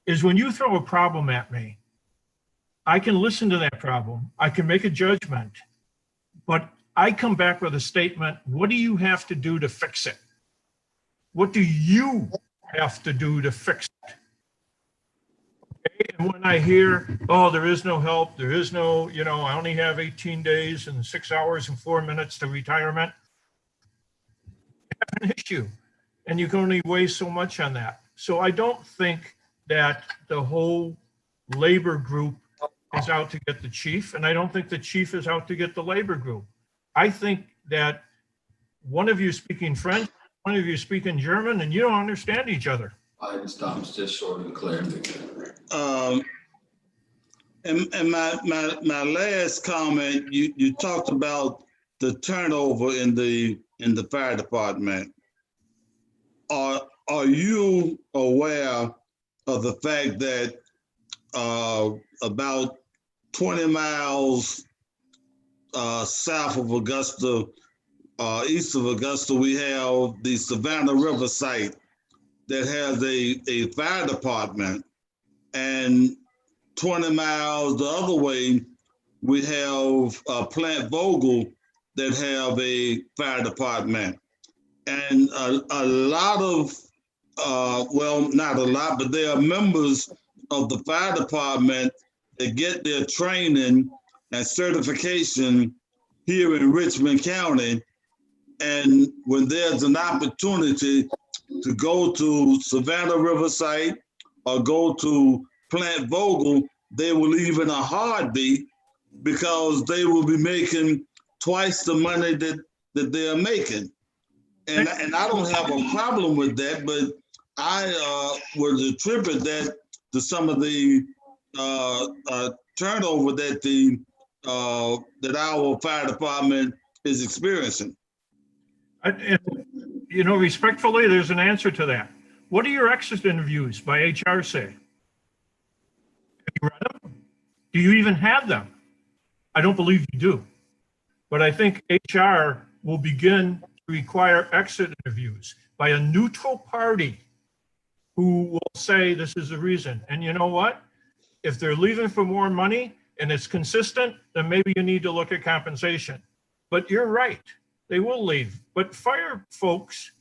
is when you throw a problem at me, I can listen to that problem, I can make a judgment, but I come back with a statement, what do you have to do to fix it? What do you have to do to fix it? Okay? And when I hear, oh, there is no help, there is no, I only have 18 days and 6 hours and 4 minutes to retirement, you have an issue, and you can only weigh so much on that. So I don't think that the whole labor group is out to get the chief, and I don't think the chief is out to get the labor group. I think that one of you speaking French, one of you speaking German, and you don't understand each other. Tom's just short of clarity. And my last comment, you talked about the turnover in the fire department. Are you aware of the fact that about 20 miles south of Augusta, east of Augusta, we have the Savannah River site that has a fire department, and 20 miles the other way, we have Plant Vogel that have a fire department. And a lot of, well, not a lot, but there are members of the fire department that get their training and certification here in Richmond County. And when there's an opportunity to go to Savannah River site or go to Plant Vogel, they will leave in a heartbeat because they will be making twice the money that they're making. And I don't have a problem with that, but I would attribute that to some of the turnover that that our fire department is experiencing. And, respectfully, there's an answer to that. What do your exit interviews by HR say? Have you read them? Do you even have them? I don't believe you do. But I think HR will begin to require exit interviews by a neutral party who will say this is the reason. And you know what? If they're leaving for more money and it's consistent, then maybe you need to look at compensation. But you're right, they will leave. But fire folks,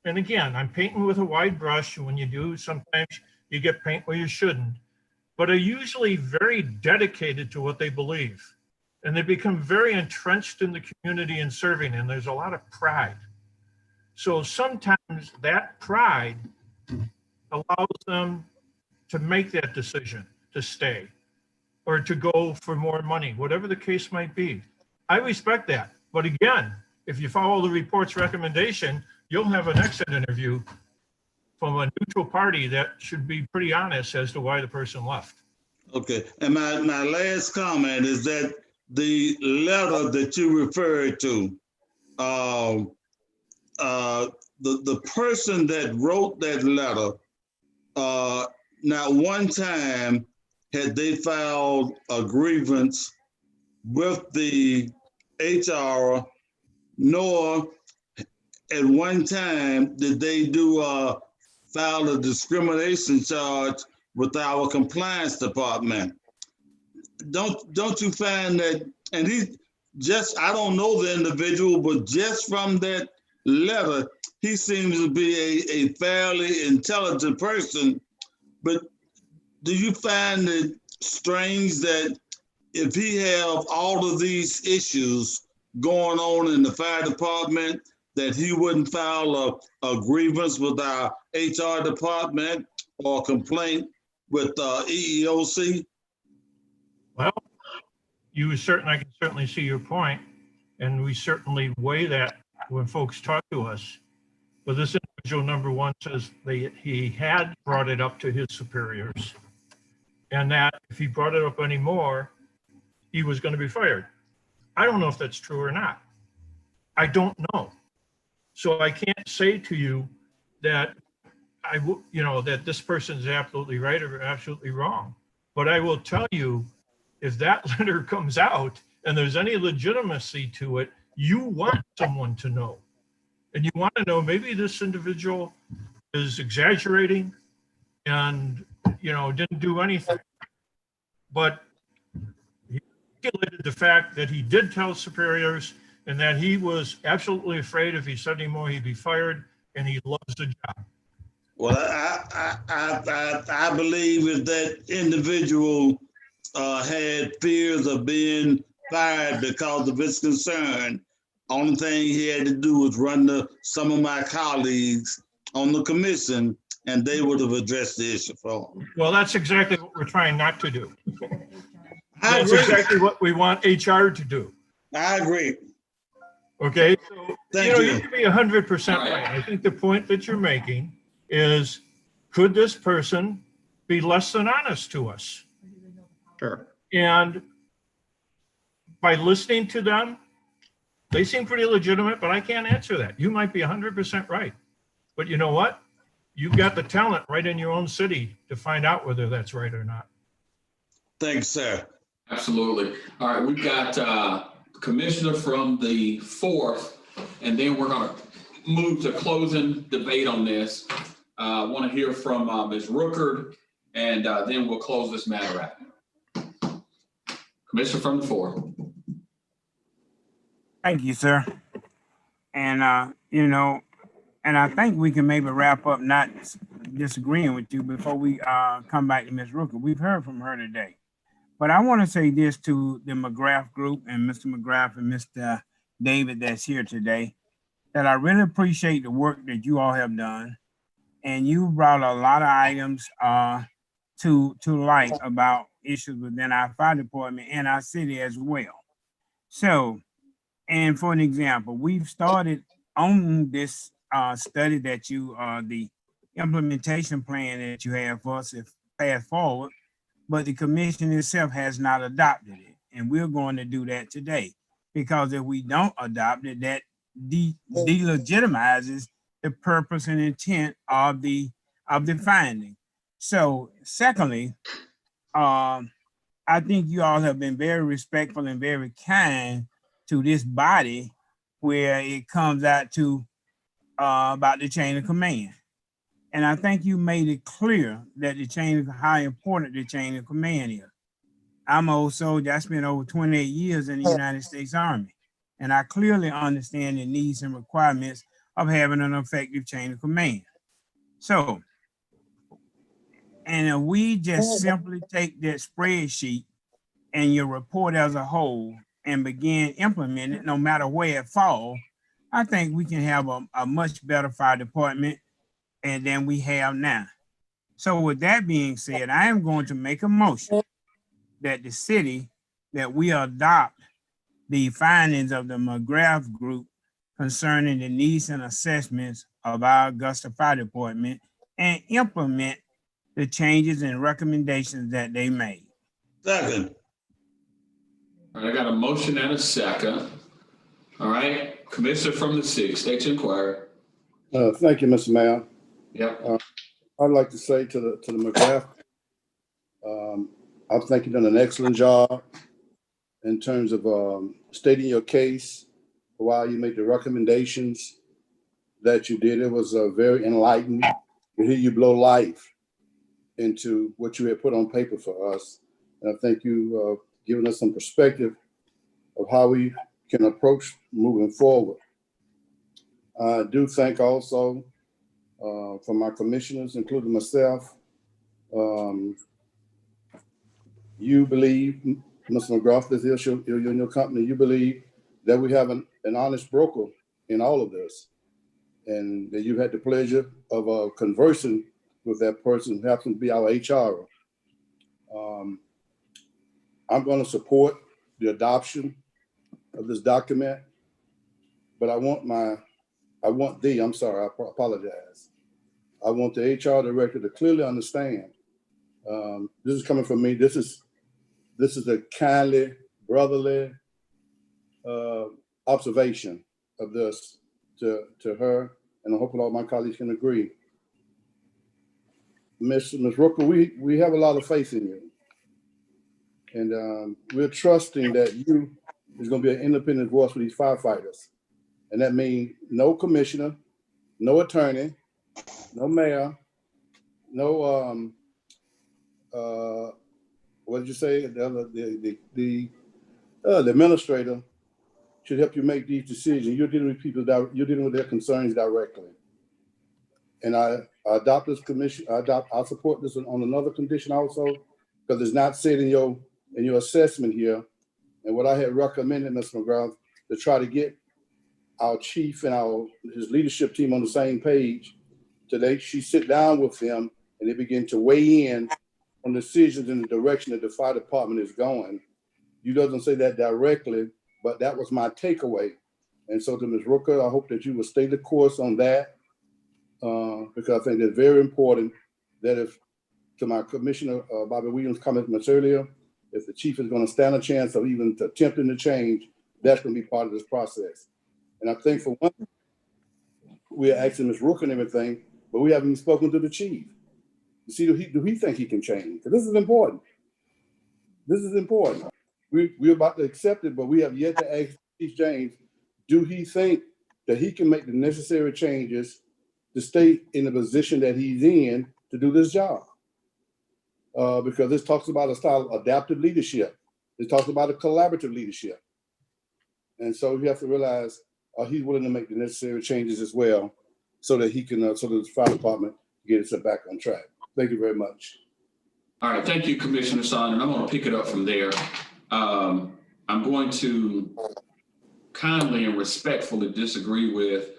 and again, I'm painting with a wide brush. When you do, sometimes you get paint where you shouldn't, but are usually very dedicated to what they believe. And they become very entrenched in the community and serving, and there's a lot of pride. So sometimes that pride allows them to make that decision to stay or to go for more money, whatever the case might be. I respect that. But again, if you follow the report's recommendation, you'll have an exit interview from a neutral party that should be pretty honest as to why the person left. Okay, and my last comment is that the letter that you referred to, the person that wrote that letter, not one time had they filed a grievance with the HR, nor at one time did they file a discrimination charge with our compliance department. Don't you find that, and I don't know the individual, but just from that letter, he seems to be a fairly intelligent person. But do you find it strange that if he have all of these issues going on in the fire department, that he wouldn't file a grievance with our HR department or a complaint with EEOC? Well, I can certainly see your point, and we certainly weigh that when folks talk to us. But this individual number one says he had brought it up to his superiors, and that if he brought it up anymore, he was going to be fired. I don't know if that's true or not. I don't know. So I can't say to you that that this person is absolutely right or absolutely wrong. But I will tell you, if that letter comes out and there's any legitimacy to it, you want someone to know. And you want to know maybe this individual is exaggerating and, didn't do anything. But he articulated the fact that he did tell superiors and that he was absolutely afraid if he said anymore, he'd be fired, and he loves the job. Well, I believe if that individual had fears of being fired because of his concern, only thing he had to do was run some of my colleagues on the commission, and they would have addressed the issue for him. Well, that's exactly what we're trying not to do. I That's agree. exactly what we want HR to do. I agree. Okay, so Thank you. you can be 100% right. I think the point that you're making is, could this person be less than honest to us? Sure. And by listening to them, they seem pretty legitimate, but I can't answer that. You might be 100% right. But you know what? You've got the talent right in your own city to find out whether that's right or not. Thanks, sir. Absolutely. All right, we've got Commissioner from the 4th, and then we're going to move to closing debate on this. I want to hear from Ms. Rookard, and then we'll close this matter out. Commissioner from the 4th. Thank you, sir. And, and I think we can maybe wrap up not disagreeing with you before we come back to Ms. Rooker. We've heard from her today. But I want to say this to the McGrath group and Mr. McGrath and Mr. David that's here today, that I really appreciate the work that you all have done. And you brought a lot of items to light about issues within our fire department and our city as well. So, and for an example, we've started on this study that the implementation plan that you have for us to pass forward, but the commission itself has not adopted it. And we're going to do that today, because if we don't adopt it, that delegitimizes the purpose and intent of the finding. So secondly, I think you all have been very respectful and very kind to this body where it comes out to about the chain of command. And I think you made it clear that how important the chain of command is. I'm an old soldier. I spent over 28 years in the United States Army, and I clearly understand the needs and requirements of having an effective chain of command. So, and if we just simply take that spreadsheet and your report as a whole and begin implementing it, no matter where it falls, I think we can have a much better fire department than we have now. So with that being said, I am going to make a motion that the city, that we adopt the findings of the McGrath Group concerning the needs and assessments of our Augusta Fire Department and implement the changes and recommendations that they made. Second. All right, I got a motion and a second. All right, Commissioner from the 6th, State Inquiry. Thank you, Mr. Mayor. Yep. I'd like to say to the McGrath, I think you've done an excellent job in terms of stating your case while you make the recommendations that you did. It was very enlightening to hear you blow life into what you had put on paper for us. And I think you given us some perspective of how we can approach moving forward. I do thank also from our commissioners, including myself. You believe, Mr. McGrath, this is you're in your company, you believe that we have an honest broker in all of this, and that you've had the pleasure of conversing with that person who happens to be our HR. I'm going to support the adoption of this document, but I I'm sorry, I apologize. I want the HR director to clearly understand. This is coming from me. This is a kindly, brotherly observation of this to her, and I hope all my colleagues can agree. Ms. Rooker, we have a lot of faith in you. And we're trusting that you is going to be an independent voice for these firefighters. And that means no commissioner, no attorney, no mayor, no, what did you say? The administrator should help you make these decisions. You're dealing with people, you're dealing with their concerns directly. And I adopt this commission, I support this on another condition also, because it's not said in your assessment here. And what I had recommended, Mr. McGrath, to try to get our chief and his leadership team on the same page. Today, she sit down with them and they begin to weigh in on decisions in the direction that the fire department is going. You doesn't say that directly, but that was my takeaway. And so to Ms. Rooker, I hope that you will stay the course on that, because I think it's very important that if, to my Commissioner Bobby Williams' comment much earlier, if the chief is going to stand a chance of even attempting to change, that's going to be part of this process. And I think for one, we're asking Ms. Rooker and everything, but we haven't even spoken to the chief. You see, do he think he can change? Because this is important. This is important. We're about to accept it, but we have yet to ask Chief James, do he think that he can make the necessary changes to stay in the position that he's in to do this job? Because this talks about a style of adaptive leadership. It talks about a collaborative leadership. And so you have to realize he's willing to make the necessary changes as well so that he can, so that the fire department get itself back on track. Thank you very much. All right, thank you, Commissioner Son, and I'm going to pick it up from there. I'm going to kindly and respectfully disagree with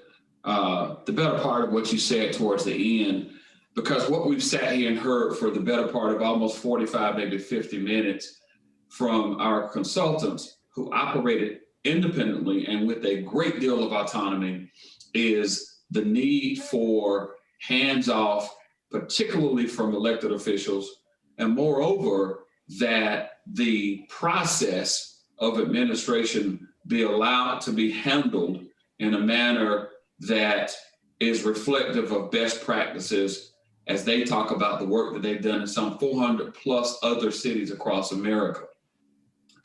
the better part of what you said towards the end, because what we've sat here and heard for the better part of almost 45, maybe 50 minutes from our consultants who operated independently and with a great deal of autonomy is the need for hands-off, particularly from elected officials, and moreover, that the process of administration be allowed to be handled in a manner that is reflective of best practices as they talk about the work that they've done in some 400 plus other cities across America.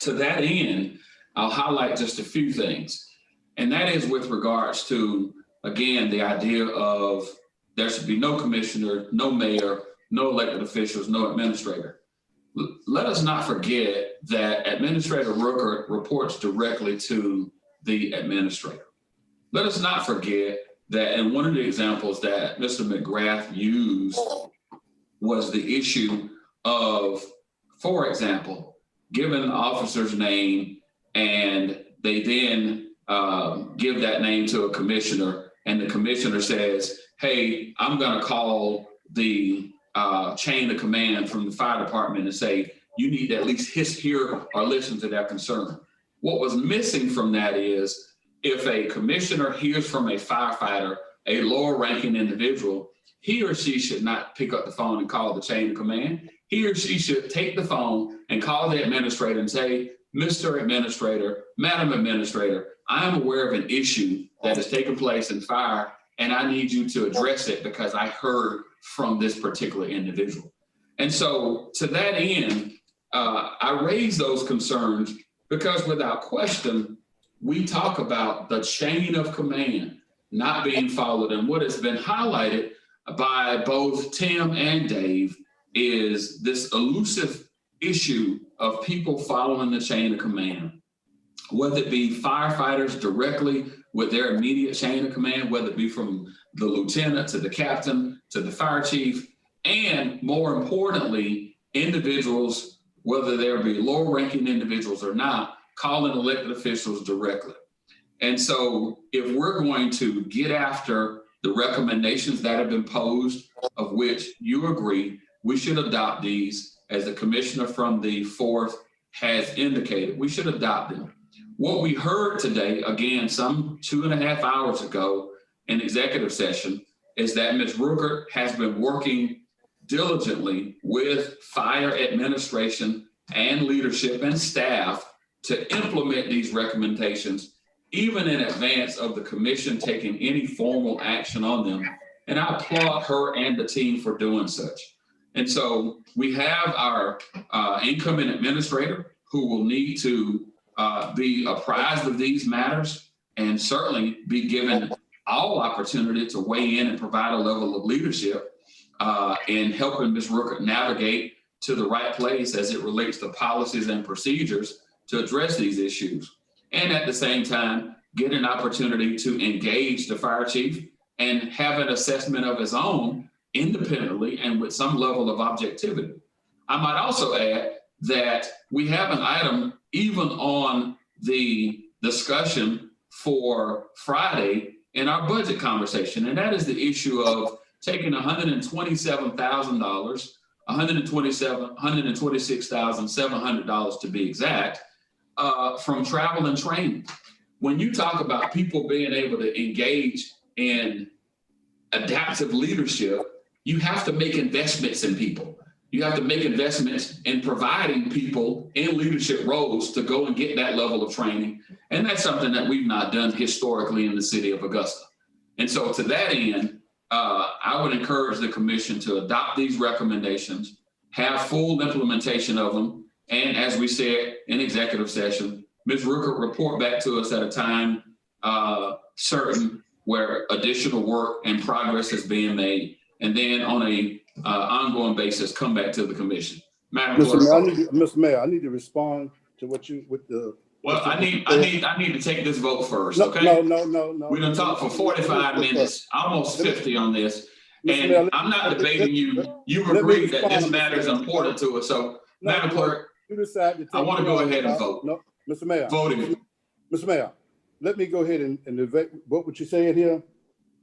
To that end, I'll highlight just a few things. And that is with regards to, again, the idea of there should be no commissioner, no mayor, no elected officials, no administrator. Let us not forget that Administrator Rooker reports directly to the administrator. Let us not forget that, and one of the examples that Mr. McGrath used was the issue of, for example, giving an officer's name and they then give that name to a commissioner, and the commissioner says, hey, I'm going to call the chain of command from the fire department and say, you need to at least hear or listen to their concern. What was missing from that is if a commissioner hears from a firefighter, a lower ranking individual, he or she should not pick up the phone and call the chain of command. He or she should take the phone and call the administrator and say, Mr. Administrator, Madam Administrator, I am aware of an issue that has taken place in fire and I need you to address it because I heard from this particular individual. And so to that end, I raise those concerns because without question, we talk about the chain of command not being followed. And what has been highlighted by both Tim and Dave is this elusive issue of people following the chain of command, whether it be firefighters directly with their immediate chain of command, whether it be from the lieutenant to the captain to the fire chief, and more importantly, individuals, whether there be lower ranking individuals or not, calling elected officials directly. And so if we're going to get after the recommendations that have been posed, of which you agree, we should adopt these as the commissioner from the 4th has indicated. We should adopt them. What we heard today, again, some 2.5 hours ago, in executive session is that Ms. Rooker has been working diligently with fire administration and leadership and staff to implement these recommendations, even in advance of the commission taking any formal action on them. And I applaud her and the team for doing such. And so we have our incoming administrator who will need to be apprised of these matters and certainly be given all opportunity to weigh in and provide a level of leadership in helping Ms. Rooker navigate to the right place as it relates to policies and procedures to address these issues. And at the same time, get an opportunity to engage the fire chief and have an assessment of his own independently and with some level of objectivity. I might also add that we have an item even on the discussion for Friday in our budget conversation, and that is the issue of taking $127,000, $126,700 to be exact, from travel and training. When you talk about people being able to engage in adaptive leadership, you have to make investments in people. You have to make investments in providing people in leadership roles to go and get that level of training. And that's something that we've not done historically in the city of Augusta. And so to that end, I would encourage the commission to adopt these recommendations, have full implementation of them. And as we said in executive session, Ms. Rooker report back to us at a time certain where additional work and progress is being made. And then on a ongoing basis, come back to the commission. Madam Clerk. Mr. Mayor, I need to respond to what you with the. Well, I need to take this vote first, No, okay? No. We done talked for 45 minutes, almost 50 on this. And I'm not debating you. You've agreed that this matter is important to us. So, Madam Clerk, you decide to take I want to go ahead and vote. No, Mr. Mayor. Voting. Mr. Mayor, let me go ahead and debate what you saying here.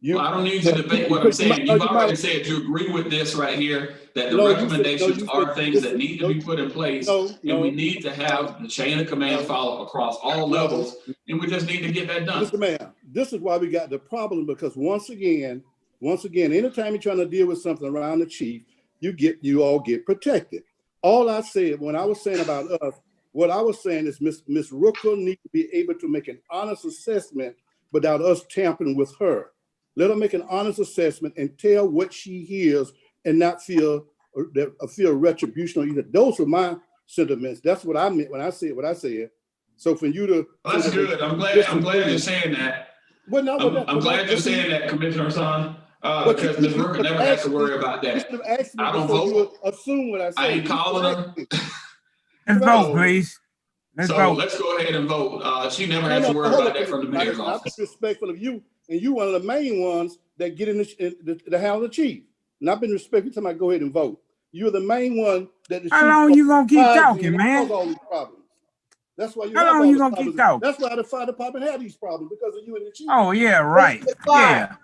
Well, I don't need you to debate what I'm saying. You've already said you agree with this right here, that the recommendations are things that need to be put in place. And we need to have the chain of command follow across all levels. And we just need to get that done. Mr. Mayor, this is why we got the problem, because once again, anytime you're trying to deal with something around the chief, you all get protected. All I said when I was saying about us, what I was saying is Ms. Rooker needs to be able to make an honest assessment without us tampering with her. Let her make an honest assessment and tell what she hears and not feel retribution or either. Those are my sentiments. That's what I meant when I said what I said. So for you to— Well, that's good. I'm glad you're saying that. Well, no, I'm glad you're saying that, Commissioner Hassan, because Ms. Rooker never has to worry about that. I don't vote. Assume what I say. I ain't calling her. Let's vote, please. Let's vote. Let's go ahead and vote. She never has to worry about that from the mayor's office. I'm respectful of you, and you one of the main ones that get in the handle the chief. And I've been respectful. Somebody go ahead and vote. You're the main one that. How long you gonna keep talking, man? All these problems. That's why you. How long you gonna keep talking? That's why the fire department have these problems, because of you and the chief. Oh yeah, right. Yeah.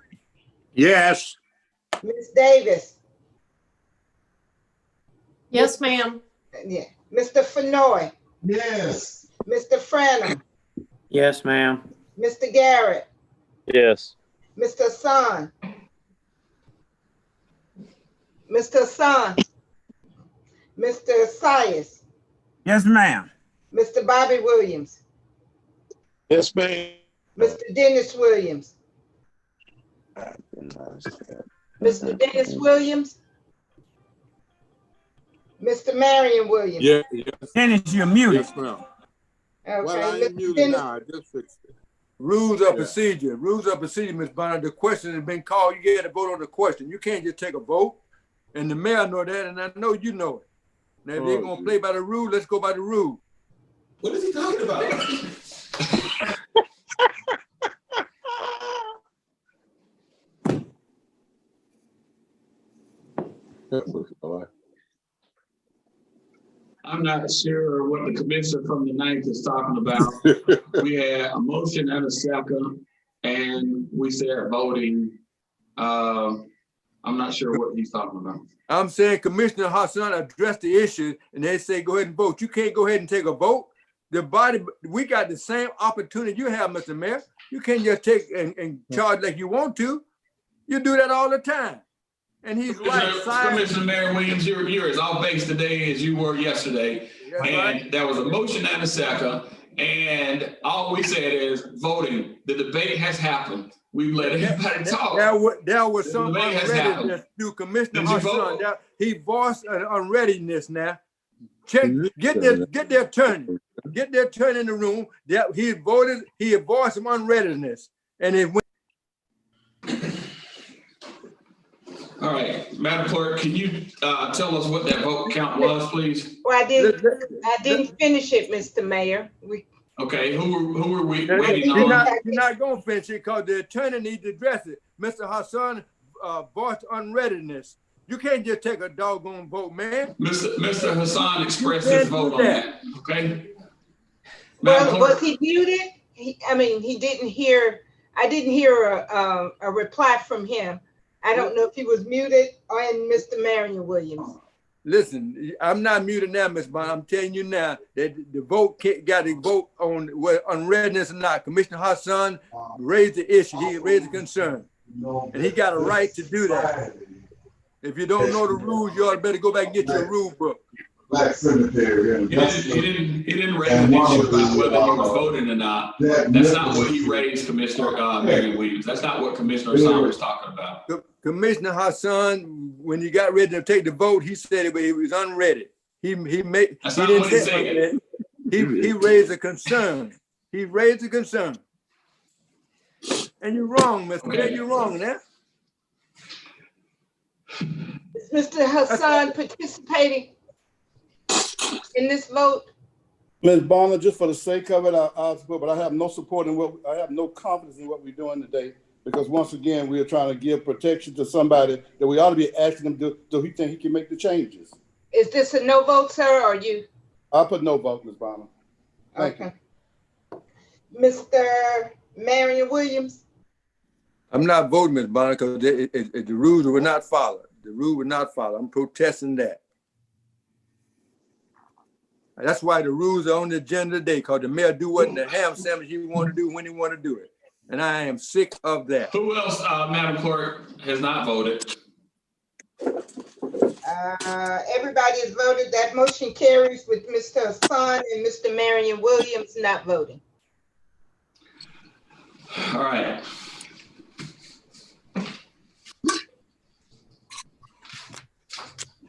Yes. Ms. Davis. Yes, ma'am. Yeah. Mr. Fenoy. Yes. Mr. Franham. Yes, ma'am. Mr. Garrett. Yes. Mr. Hassan. Mr. Hassan. Mr. Sias. Yes, ma'am. Mr. Bobby Williams. Yes, ma'am. Mr. Dennis Williams. Mr. Dennis Williams. Mr. Marion Williams. Yeah. Dennis, you're muted. Yes, ma'am. Okay. Well, I ain't muted Dennis. now. I just fixed it. Rules of procedure, Ms. Bonner. The question has been called. You got to vote on the question. You can't just take a vote. And the mayor know that, and I know you know it. Now, if they're going to play by the rule, let's go by the rule. What is he talking about? I'm not sure what the commissioner from the 9th is talking about. We had a motion and a second, and we said voting. I'm not sure what he's talking about. I'm saying Commissioner Hassan addressed the issue, and they say go ahead and vote. You can't go ahead and take a vote the body, we got the same opportunity you have, Mr. Mayor. You can't just take and charge like you want to. You do that all the time. And he's right. Commissioner Mary Williams, you're as off base today as you were yesterday. That's and right. There was a motion and a second. And all we said is voting. The debate has happened. We've let everybody talk. There was some unreadiness through Commissioner Hassan. He voiced an unreadiness now. Check, get their attorney. Get their attorney in the room. He voiced some unreadiness. And it went. All right, Madam Clerk, can you tell us what that vote count was, please? Well, I didn't finish it, Mr. Mayor. Okay, who are we waiting on? You're not going to finish it because the attorney needs to address it. Mr. Hassan voiced unreadiness. You can't just take a doggone vote, man. Mr. Hassan expressed his vote on that, okay? Well, was he muted? He didn't hear, I didn't hear a reply from him. I don't know if he was muted or in Mr. Marion Williams. Listen, I'm not muted now, Ms. Bond. I'm telling you now that the vote got to vote on unreadiness or not. Commissioner Hassan raised the issue. He raised the concern. And he got a right to do that. If you don't know the rules, you ought to better go back and get your rule book. Black Cemetery. He didn't raise an issue about whether he was voting or not. That's not what he raised, Commissioner Marion Williams. That's not what Commissioner Hassan was talking about. Commissioner Hassan, when he got ready to take the vote, he said it, but he was unready. He raised a concern. He raised a concern. And you're wrong, Mr. Mayor. You're wrong now. Is Mr. Hassan participating in this vote? Ms. Bonner, just for the sake of it, I'll support, but I have no support in I have no confidence in what we're doing today. Because once again, we are trying to give protection to somebody that we ought to be asking him, do he think he can make the changes? Is this a no vote, sir, or you? I'll put no vote, Ms. Bonner. Thank you. Mr. Marion Williams? I'm not voting, Ms. Bonner, because the rules were not followed. The rule were not followed. I'm protesting that. That's why the rules are on the agenda today, because the mayor do what in the ham sandwich he want to do when he want to do it. And I am sick of that. Who else, Madam Clerk, has not voted? Everybody has voted. That motion carries with Mr. Hassan and Mr. Marion Williams not voting. All right.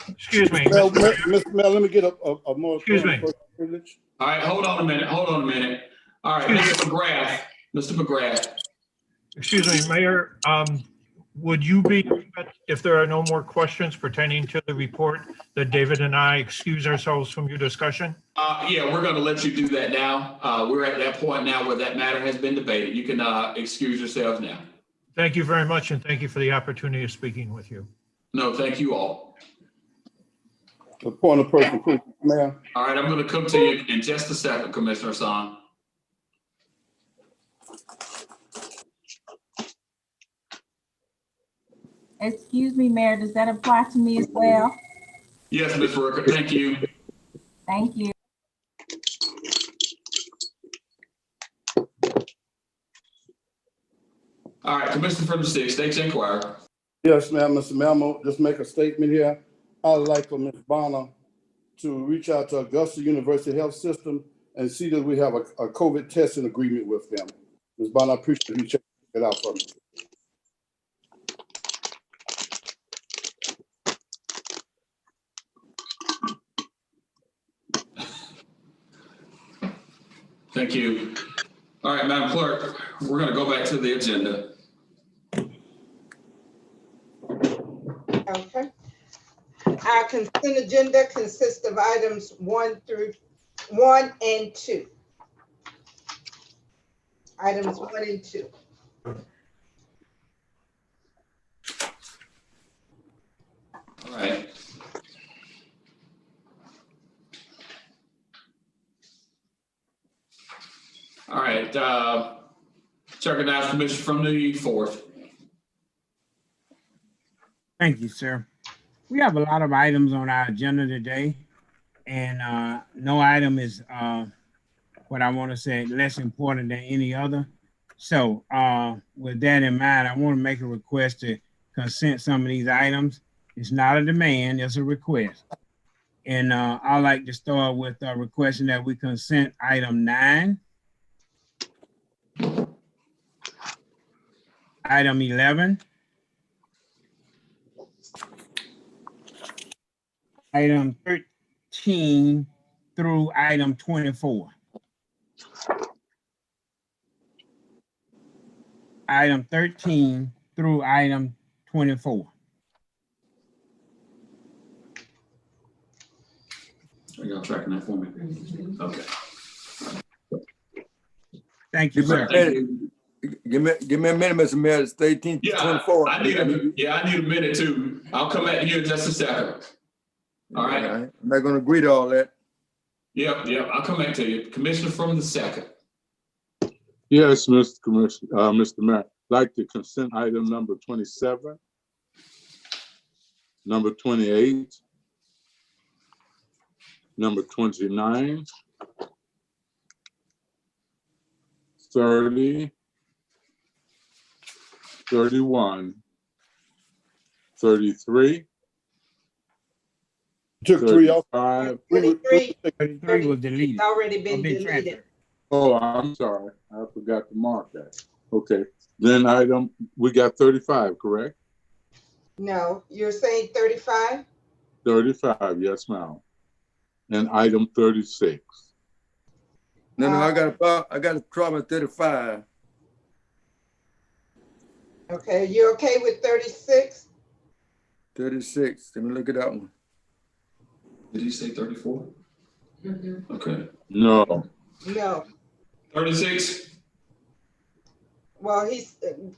Excuse me. Mr. Mel, let me get a more. Excuse me. Privilege. All right, hold on a minute. All right, Mr. McGrath. Excuse me, Mayor. Would you be, if there are no more questions pertaining to the report, that David and I excuse ourselves from your discussion? Yeah, we're going to let you do that now. We're at that point now where that matter has been debated. You can excuse yourselves now. Thank you very much, and thank you for the opportunity of speaking with you. No, thank you all. A point of person, please, Mayor. All right, I'm going to come to you in just a second, Commissioner Hassan. Excuse me, Mayor, does that apply to me as well? Yes, Ms. Rooker, thank you. Thank you. All right, Commissioner from the 6th, State's Inquirer. Yes, ma'am, Mr. Melmo, just make a statement here. I'd like for Ms. Bonner to reach out to Augusta University Health System and see that we have a COVID testing agreement with them. Ms. Bonner, I appreciate you checking it out for me. Thank you. All right, Madam Clerk, we're going to go back to the agenda. Okay. Our consent agenda consists of items 1 and 2. Items 1 and 2. All right. All right. Recognize Commissioner from the 4th. Thank you, sir. We have a lot of items on our agenda today, and no item is what I want to say, less important than any other. So with that in mind, I want to make a request to consent some of these items. It's not a demand, it's a request. And I'd like to start with requesting that we consent item 9, item 11, item 13 through item 24. Item 13 through item 24. Are y'all tracking that for me? Okay. Thank you, sir. Give me a minute, Mr. Mayor. It's 13 to 24. I need a minute too. I'll come back to you in just a second. All right. I'm not going to agree to all that. Yep. I'll come back to you. Commissioner from the 2nd. Yes, Mr. Commissioner, Mr. Mayor, I'd like to consent item number 27, number 28, number 29, 30, 31, 33. Took 3 off. 33 was deleted. It's already been deleted. Transferred. Oh, I'm sorry. I forgot to mark that. Okay. Then we got 35, correct? No, you're saying 35? 35, yes, ma'am. And item 36. No, I got a problem at 35. Okay, you okay with 36? 36. Let me look at that one. Did he say 34? Okay. No. No. 36? Well,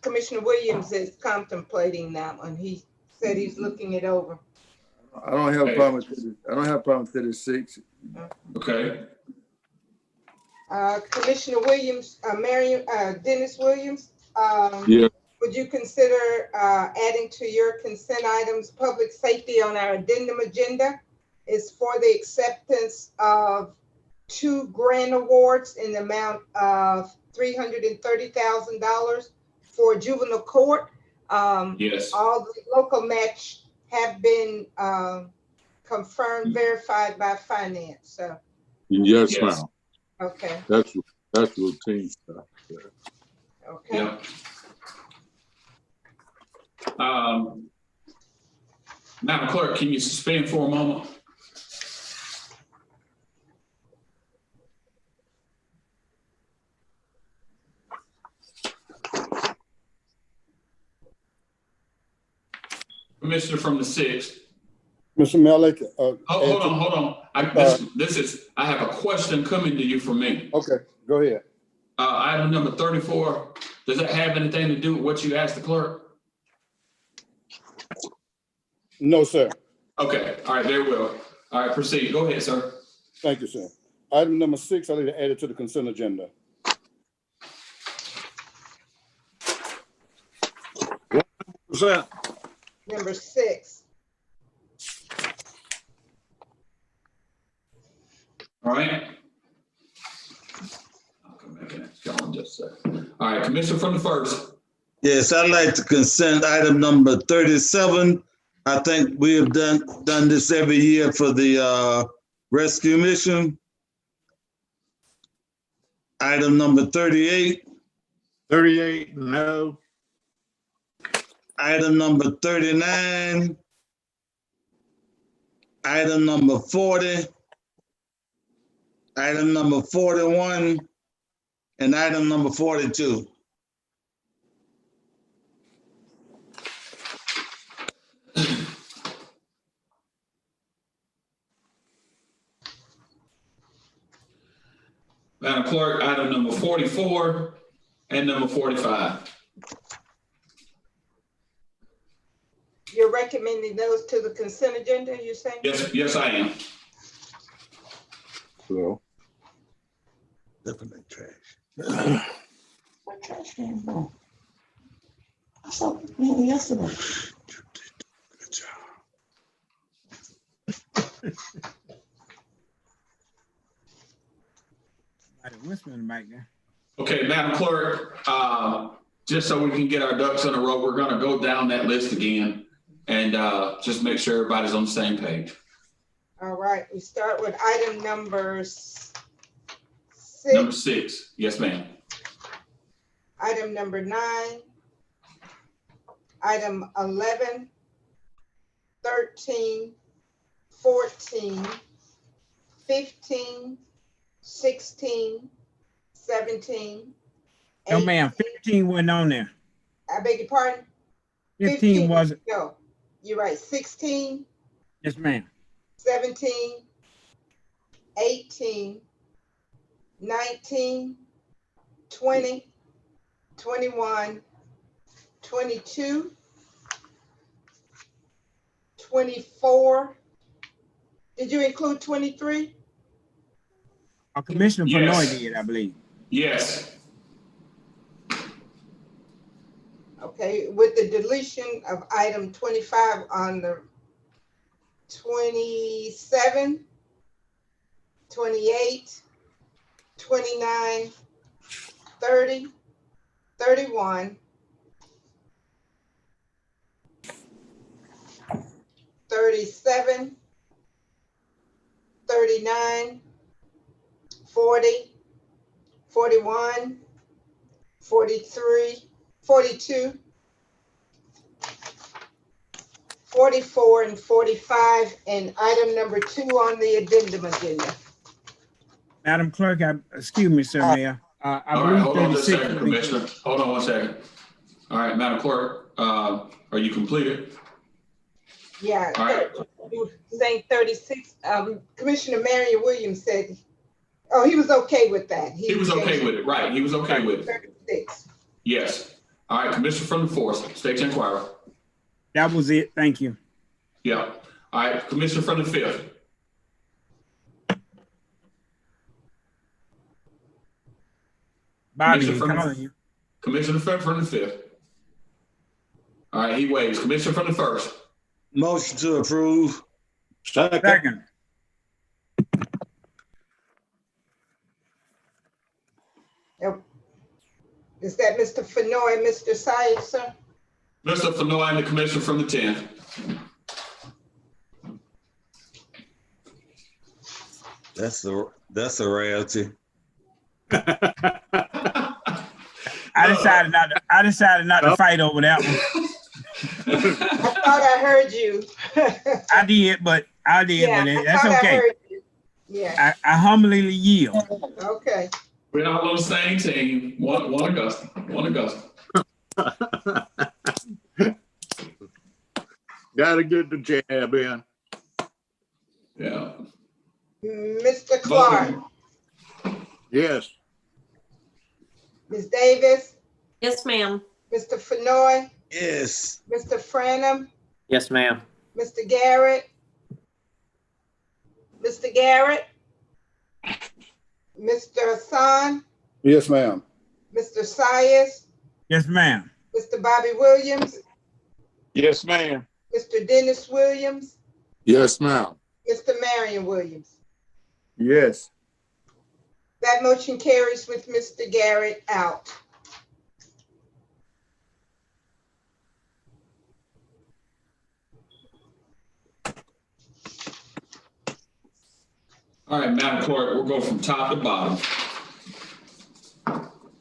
Commissioner Williams is contemplating that one. He said he's looking it over. I don't have a problem with 30. I don't have a problem with 36. Okay. Commissioner Williams, Dennis Williams, Yeah. would you consider adding to your consent items public safety on our addendum agenda? Is for the acceptance of 2 grant awards in the amount of $330,000 for juvenile court. Yes. All the local match have been confirmed, verified by finance. So. Yes, ma'am. Okay. That's routine stuff. Yeah. Okay. Yeah. Madam Clerk, can you suspend for a moment? Commissioner from the 6th. Mr. Malik. Hold on. I have a question coming to you from me. Okay, go ahead. Item number 34, does that have anything to do with what you asked the clerk? No, sir. Okay, all right, very well. All right, proceed. Go ahead, sir. Thank you, sir. Item number 6, I need to add it to the consent agenda. What's that? Number 6. All right. I'll come back in and just a second. All right, Commissioner from the 1st. Yes, I'd like to consent item number 37. I think we have done this every year for the rescue mission. Item number 38. 38, no. Item number 39. Item number 40. Item number 41. And item number 42. Madam Clerk, item number 44 and number 45. You're recommending those to the consent agenda, you're saying? Yes, I am. So. Definitely trash. My trash can, bro. I saw it yesterday. Good job. whispering back there. Okay, Madam Clerk, just so we can get our ducks in a row, we're gonna go down that list again and just make sure everybody's on the same page. All right, we start with item number 6. Number 6, yes, ma'am. Item number 9. Item 11, 13, 14, 15, 16, 17. No, ma'am, 15 wasn't on there. I beg your pardon? 15 wasn't. No, you're right. 16, Yes, ma'am. 17, 18, 19, 20, 21, 22, 24. Did you include 23? Commissioner Yes. Fenoy did, I believe. Yes. Okay, with the deletion of item 25 on the 27, 28, 29, 30, 31, 37, 39, 40, 41, 43, 42, 44, and 45, and item number 2 on the addendum agenda. Madam Clerk, excuse me, sir, Mayor. I All right, believe hold on just a 36 second, would include- Commissioner. Hold on one second. All right, Madam Clerk, are you completed? Yeah, All right. you were saying 36. Commissioner Marion Williams said, oh, he was okay with that. He was okay with it, right? He was okay with it. 36. Yes. All right, Commissioner from the 4th, State Inquirer. That was it. Thank you. Yeah. All right, Commissioner from the 5th. Bobby, Commissioner from calling the, you. Commissioner from the 5th. All right, he waves. Commissioner from the 1st. Motion to approve. Second. Yep. Is that Mr. Fenoy and Mr. Syed, sir? Mr. Fenoy and the Commissioner from the 10th. That's a rarity. I decided not to fight over that one. I thought I heard you. I did, but Yeah, I that's thought I okay. heard you. Yeah, I humbly yield. okay. We're all on the same team. One Augusta. One Augusta. Gotta get the jab in. Yeah. Mr. Clark, Yes. Ms. Davis, Yes, ma'am. Mr. Fenoy, Yes. Mr. Franum, Yes, ma'am. Mr. Garrett, Mr. Garrett, Mr. Hassan, Yes, ma'am. Mr. Sias, Yes, ma'am. Mr. Bobby Williams, Yes, ma'am. Mr. Dennis Williams, Yes, ma'am. Mr. Marion Williams. Yes. That motion carries with Mr. Garrett out. All right, Madam Clerk, we'll go from top to bottom.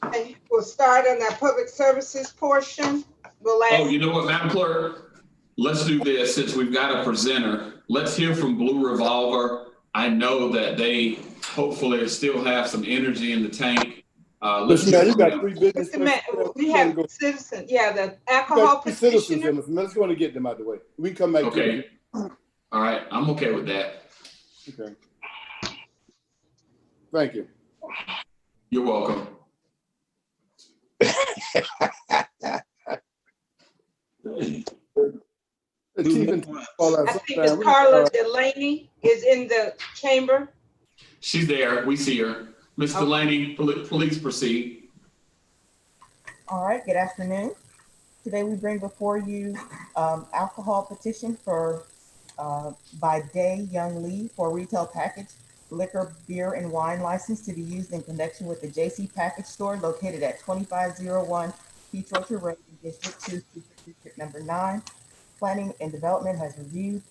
Okay, we'll start on that public services portion. We'll ask. Oh, you know what, Madam Clerk? Let's do this since we've got a presenter. Let's hear from Blue Revolver. I know that they hopefully still have some energy in the tank. Let's Listen, man, hear you from got them. 3 business. Mr. Man, we have citizens, yeah, the alcohol Citizens petitioner. in us. Let's go and get them out of the way. We can come back. Okay. All right, I'm okay with that. Okay. Thank you. You're welcome. The chief and all that I think sometime. Ms. Carla Delaney is in the chamber. She's there. We see her. Ms. Delaney, please proceed. All right, good afternoon. Today we bring before you alcohol petition for by Day Young Lee for retail package liquor, beer, and wine license to be used in connection with the JC Package Store located at 2501 Peach Orchard Road, District 2, Super District Number 9. Planning and Development has reviewed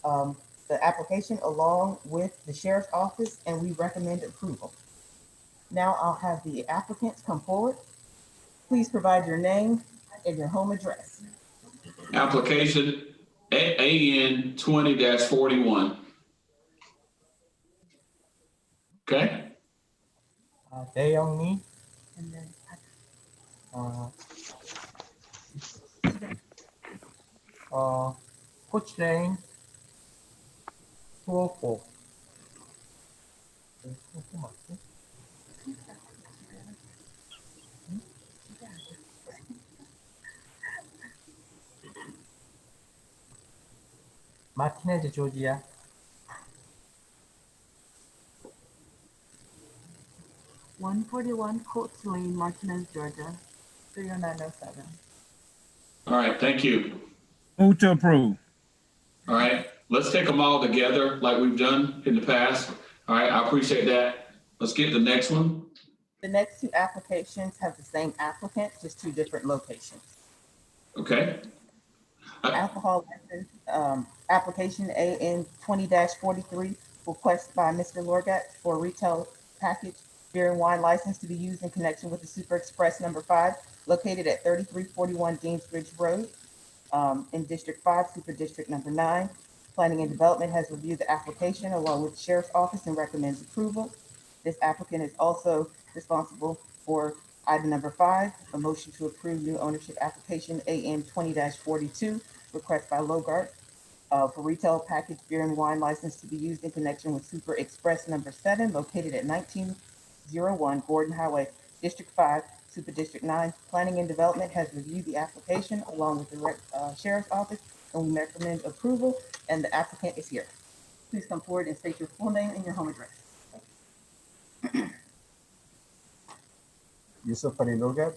the application along with the Sheriff's Office, and we recommend approval. Now I'll have the applicants come forward. Please provide your name and your home address. Application AN 20-41. Okay. Dae-Young And then Coach Lane 204. Martinez, Georgia. 141 Coates Lane, Martinez, Georgia, 30907. All right, thank you. Move to approve. All right, let's take them all together like we've done in the past. All right, I appreciate that. Let's get the next one. the next two applications have the same applicant, just two different locations. Okay. Alcohol license, application AN 20-43, request by Mr. Lorgat for retail package beer and wine license to be used in connection with the Super Express number 5, located at 3341 Deansbridge Road, in District 5, Super District number 9. Planning and Development has reviewed the application along with the Sheriff's Office and recommends approval. This applicant is also responsible for item number 5, a motion to approve new ownership application AN 20-42, request by Logart for retail packaged beer and wine license to be used in connection with Super Express number 7, located at 1901 Gordon Highway, District 5, Super District 9. Planning and Development has reviewed the application along with the Sheriff's Office, and we recommend approval, and the applicant is here. Please come forward and state your full name and your home address. Yusuf Ali Lorgat.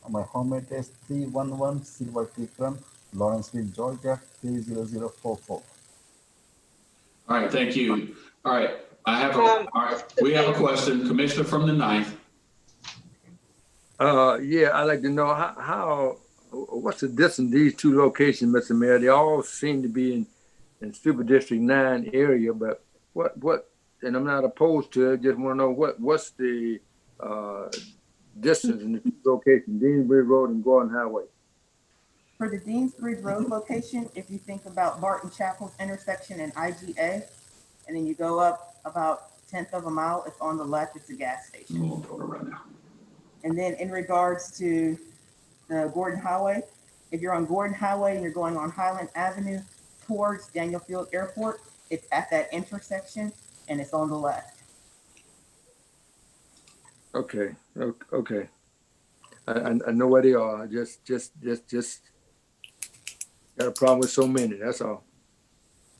My home address 311 Silver Creek Run, Lawrenceville, Georgia 30044. All right, thank you. All right, all right, we have a question. Commissioner from the 9th. Yeah, I'd like to know what's the distance these two locations, Mr. Mayor? They all seem to be in Super District 9 area, but what, and I'm not opposed to it, just want to know what's the distance in the two locations, Deansbridge Road and Gordon Highway. For the Deansbridge Road location, if you think about Barton Chapel's intersection and IGA, and then you go up about 1/10 of a mile, it's on the left, it's a gas station. And then in regards to the Gordon Highway, if you're on Gordon Highway and you're going on Highland Avenue towards Daniel Field Airport, it's at that intersection and it's on the left. Okay. I know where they are. Just got a problem with so many. That's all.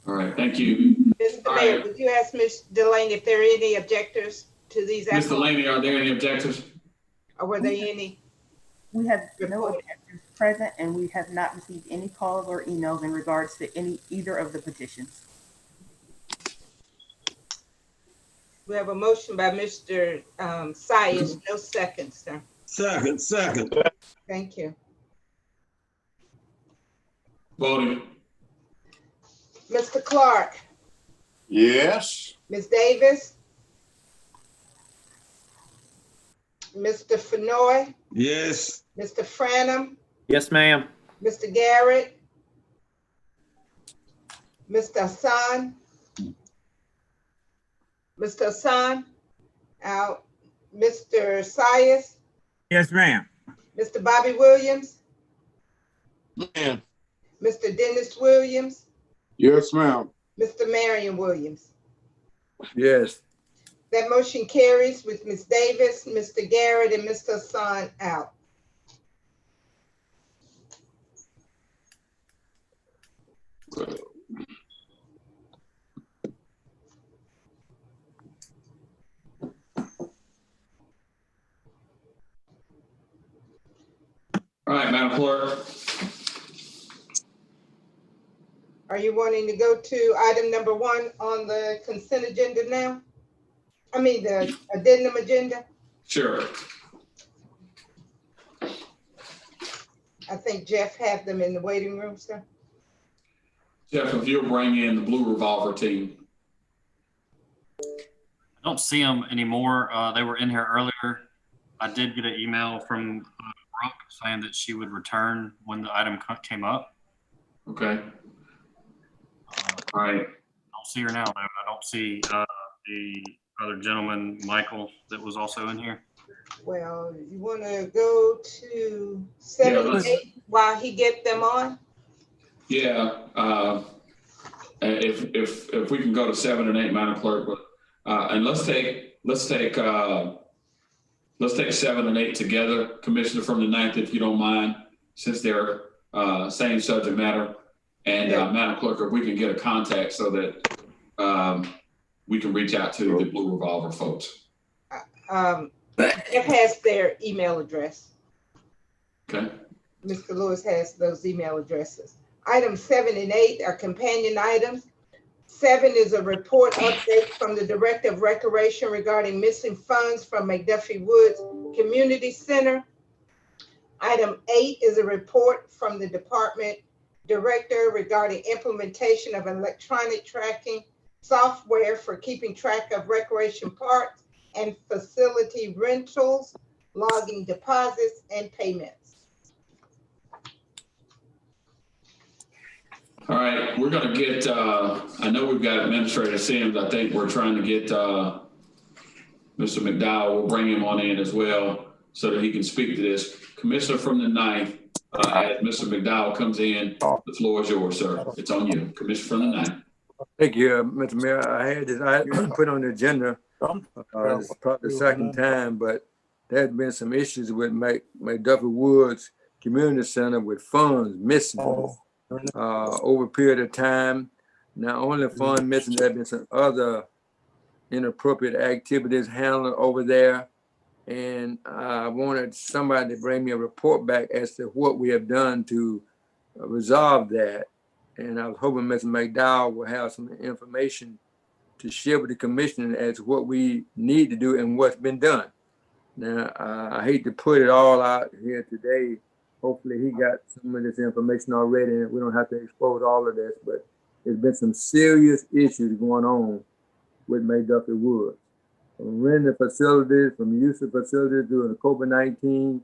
All right, thank you. Mr. Mayor, would you ask Ms. Delaney if there are any objectors to these? Ms. Delaney, are there any objectors? Or were there any? We have no objectors present, and we have not received any calls or emails in regards to either of the petitions. We have a motion by Mr. Sias, no second, sir. Second. Thank you. Voting. Mr. Clark, Yes. Ms. Davis, Mr. Fenoy, Yes. Mr. Franum, Yes, ma'am. Mr. Garrett, Mr. Hassan, out, Mr. Sias, Yes, ma'am. Mr. Bobby Williams, Ma'am. Mr. Dennis Williams, Yes, ma'am. Mr. Marion Williams. Yes. That motion carries with Ms. Davis, Mr. Garrett, and Mr. Hassan out. All right, Madam Clerk. Are you wanting to go to item number 1 on the consent agenda now? I mean, the addendum agenda? Sure. I think Jeff had them in the waiting room, sir. Jeff, if you'll bring in the Blue Revolver team. I don't see them anymore. They were in here earlier. I did get an email from Brooke saying that she would return when the item came up. Okay. All right. I don't see her now, though. I don't see the other gentleman, Michael, that was also in here. Well, you want to go to 7 and 8 while he get them on? Yeah. If we can go to 7 and 8, Madam Clerk, but and let's take 7 and 8 together, Commissioner from the 9th, if you don't mind, since they're same subject matter. And Madam Clerk, if we can get a contact so that we can reach out to the Blue Revolver folks. Jeff has their email address. Okay. Mr. Lewis has those email addresses. Items 7 and 8 are companion items. 7 is a report update from the Director of Recreation regarding missing funds from McDuffie Woods Community Center. Item 8 is a report from the Department Director regarding implementation of electronic tracking software for keeping track of recreation parks and facility rentals, logging deposits and payments. All right, we're going to get, I know we've got Administrator Sims. I think we're trying to get Mr. McDowell. We'll bring him on in as well so that he can speak to this. Commissioner from the 9th, as Mr. McDowell comes in, the floor is yours, sir. It's on you. Commissioner from the 9th. Thank you, Mr. Mayor. I had put on the agenda. It's probably the second time, but there had been some issues with McDuffie Woods Community Center with funds missing over a period of time. Not only fund missing, there have been some other inappropriate activities handled over there. And I wanted somebody to bring me a report back as to what we have done to resolve that. And I was hoping Mr. McDowell will have some information to share with the commission as to what we need to do and what's been done. Now, I hate to put it all out here today. Hopefully he got some of this information already and we don't have to expose all of this, but there's been some serious issues going on with McDuffie Woods. From renting facilities, from use of facilities during the COVID-19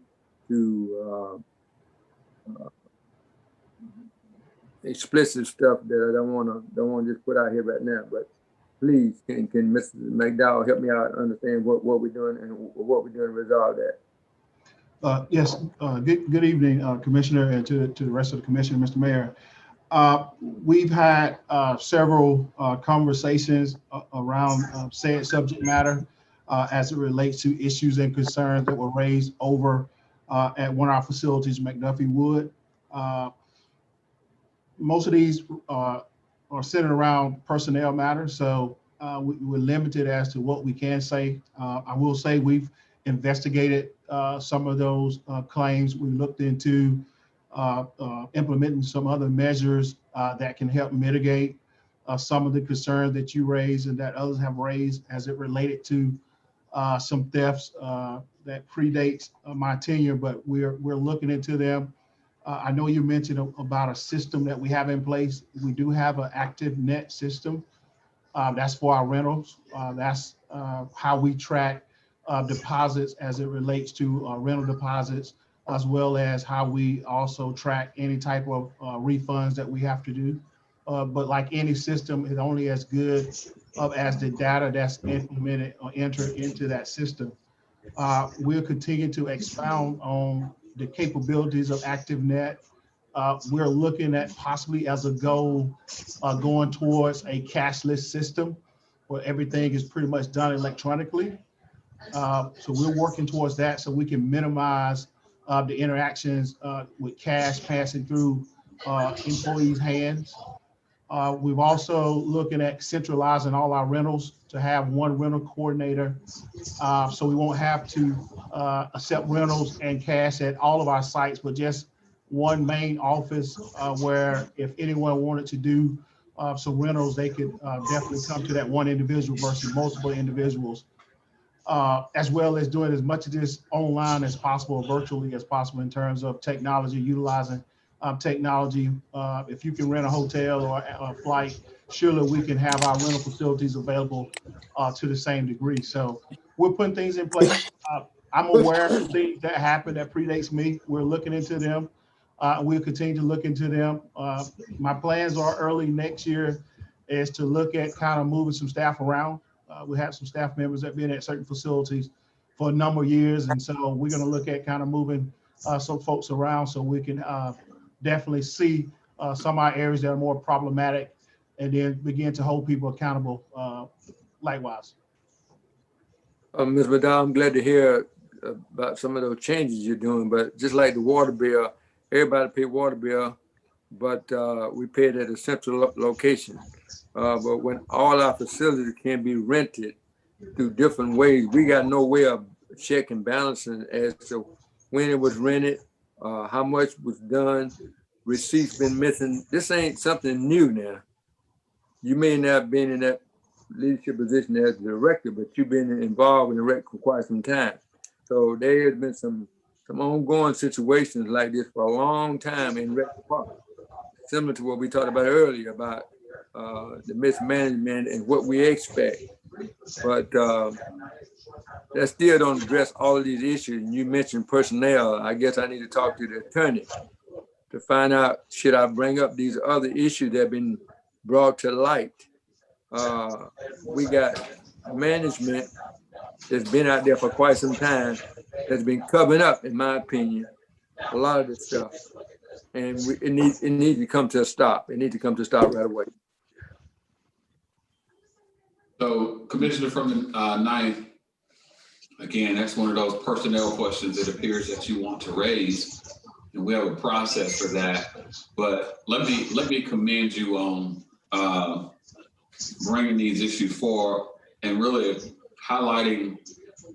to explicit stuff that I don't want to just put out here right now. But please, can Mr. McDowell help me out and understand what we're doing and what we're doing to resolve that? Yes. Good evening, Commissioner, and to the rest of the commission, Mr. Mayor. We've had several conversations around said subject matter as it relates to issues and concerns that were raised over at one of our facilities, McDuffie Wood. Most of these are centered around personnel matters, so we're limited as to what we can say. I will say we've investigated some of those claims. We looked into implementing some other measures that can help mitigate some of the concerns that you raised and that others have raised as it related to some thefts that predates my tenure, but we're looking into them. I know you mentioned about a system that we have in place. We do have an active net system. That's for our rentals. That's how we track deposits as it relates to rental deposits, as well as how we also track any type of refunds that we have to do. But like any system, it's only as good as the data that's implemented or entered into that system. We'll continue to expound on the capabilities of ActiveNet. We're looking at possibly as a goal going towards a cashless system where everything is pretty much done electronically. So we're working towards that so we can minimize the interactions with cash passing through employees' hands. We've also looking at centralizing all our rentals to have one rental coordinator, so we won't have to accept rentals and cash at all of our sites, but just one main office where if anyone wanted to do some rentals, they could definitely come to that one individual versus multiple individuals as well as doing as much of this online as possible, virtually as possible in terms of technology, utilizing technology. If you can rent a hotel or a flight, surely we can have our rental facilities available to the same degree. So we're putting things in place. I'm aware of things that happened that predates me. We're looking into them. We'll continue to look into them. My plans are early next year is to look at kind of moving some staff around. We have some staff members that have been at certain facilities for a number of years. And so we're going to look at kind of moving some folks around so we can definitely see some of our areas that are more problematic and then begin to hold people accountable likewise. Ms. Madal, I'm glad to hear about some of those changes you're doing, but just like the water bill, everybody pay water bill, but we pay it at a central location. But when all our facilities can be rented through different ways, we got no way of checking balancing as to when it was rented, how much was done, receipts been missing. This ain't something new now. You may not have been in that leadership position as the director, but you've been involved in the rec for quite some time. So there has been some ongoing situations like this for a long time in rec department, similar to what we talked about earlier about the mismanagement and what we expect. But that still don't address all of these issues. And you mentioned personnel. I guess I need to talk to the attorney to find out, should I bring up these other issues that have been brought to light? We got management that's been out there for quite some time that's been covering up, in my opinion, a lot of this stuff. And it needs to come to a stop. It needs to come to a stop right away. So, Commissioner from the ninth, again, that's one of those personnel questions it appears that you want to raise, and we have a process for that. But let me commend you on bringing these issues forward and really highlighting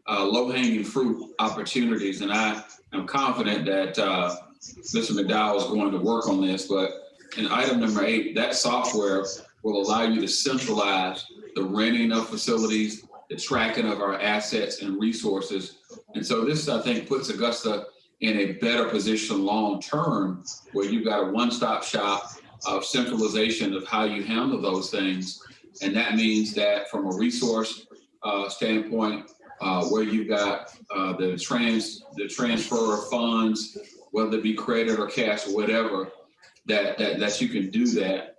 low-hanging fruit opportunities. And I am confident that Mr. McDowell is going to work on this. But in item number 8, that software will allow you to centralize the renting of facilities, the tracking of our assets and resources. And so this, I think, puts Augusta in a better position long-term, where you've got a one-stop shop of centralization of how you handle those things. And that means that from a resource standpoint, where you've got the transfer of funds, whether it be credit or cash or whatever, that you can do that.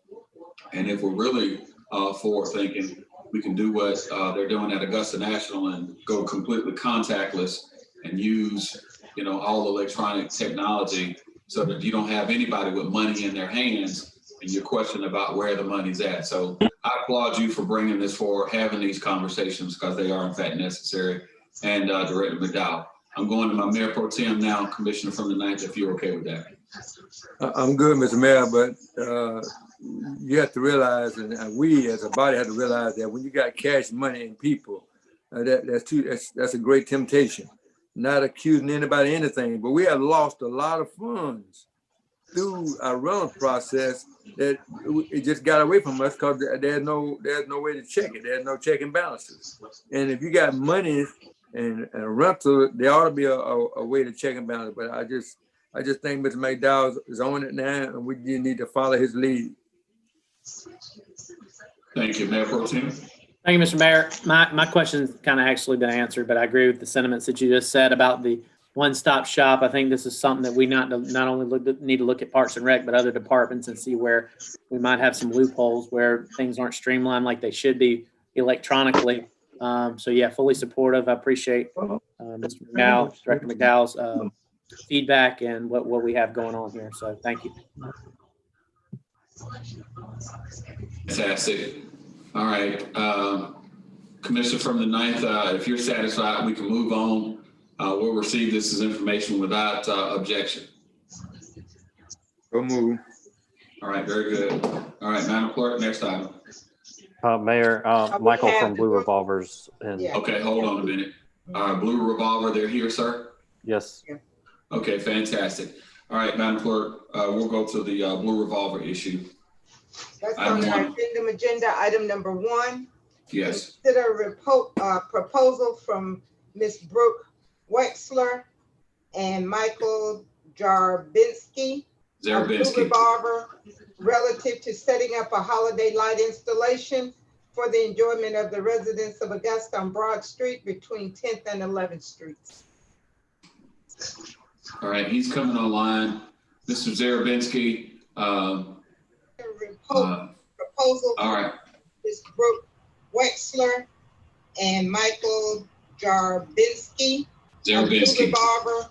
And if we're really forward thinking, we can do what they're doing at Augusta National and go completely contactless and use, all electronic technology so that you don't have anybody with money in their hands and you're questioning about where the money's at. So I applaud you for bringing this forward, having these conversations, because they are in fact necessary. And Director McDowell, I'm going to my Mayor Pro Tem now, Commissioner from the 9th, if you're okay with that. I'm good, Mr. Mayor, but you have to realize, and we as a body have to realize that when you got cash, money, and people, that's a great temptation. Not accusing anybody of anything, but we have lost a lot of funds through our rental process that it just got away from us because there's no way to check it. There's no check and balances. And if you got money and a rental, there ought to be a way to check and balance. But I just think Mr. McDowell is on it now, and we need to follow his lead. Thank you, Mayor Pro Tem. Thank you, Mr. Mayor. My question's kind of actually been answered, but I agree with the sentiments that you just said about the one-stop shop. I think this is something that we not only need to look at Parks and Rec, but other departments and see where we might have some loopholes where things aren't streamlined like they should be electronically. So yeah, fully supportive. I appreciate Mr. McDowell, Director McDowell's feedback and what we have going on here. So thank you. Fantastic. All right. Commissioner from the 9th, if you're satisfied, we can move on. We'll receive this as information without objection. Go move. All right, very good. All right, Madam Clerk, next item. Mayor, Michael from Blue Revolvers. Okay, hold on a minute. Blue Revolver, they're here, sir? Yes. Okay, fantastic. All right, Madam Clerk, we'll go to the Blue Revolver issue. That's on our agenda, item number 1. Yes. Consider a proposal from Ms. Brooke Wexler and Michael Jarbinski of Blue Revolver relative to setting up a holiday light installation for the enjoyment of the residents of Augusta on Broad Street between 10th and 11th Streets. All right, he's coming online. Mr. Zarabinski. Proposal all right. Ms. Brooke Wexler and Michael Jarbinski of Blue Revolver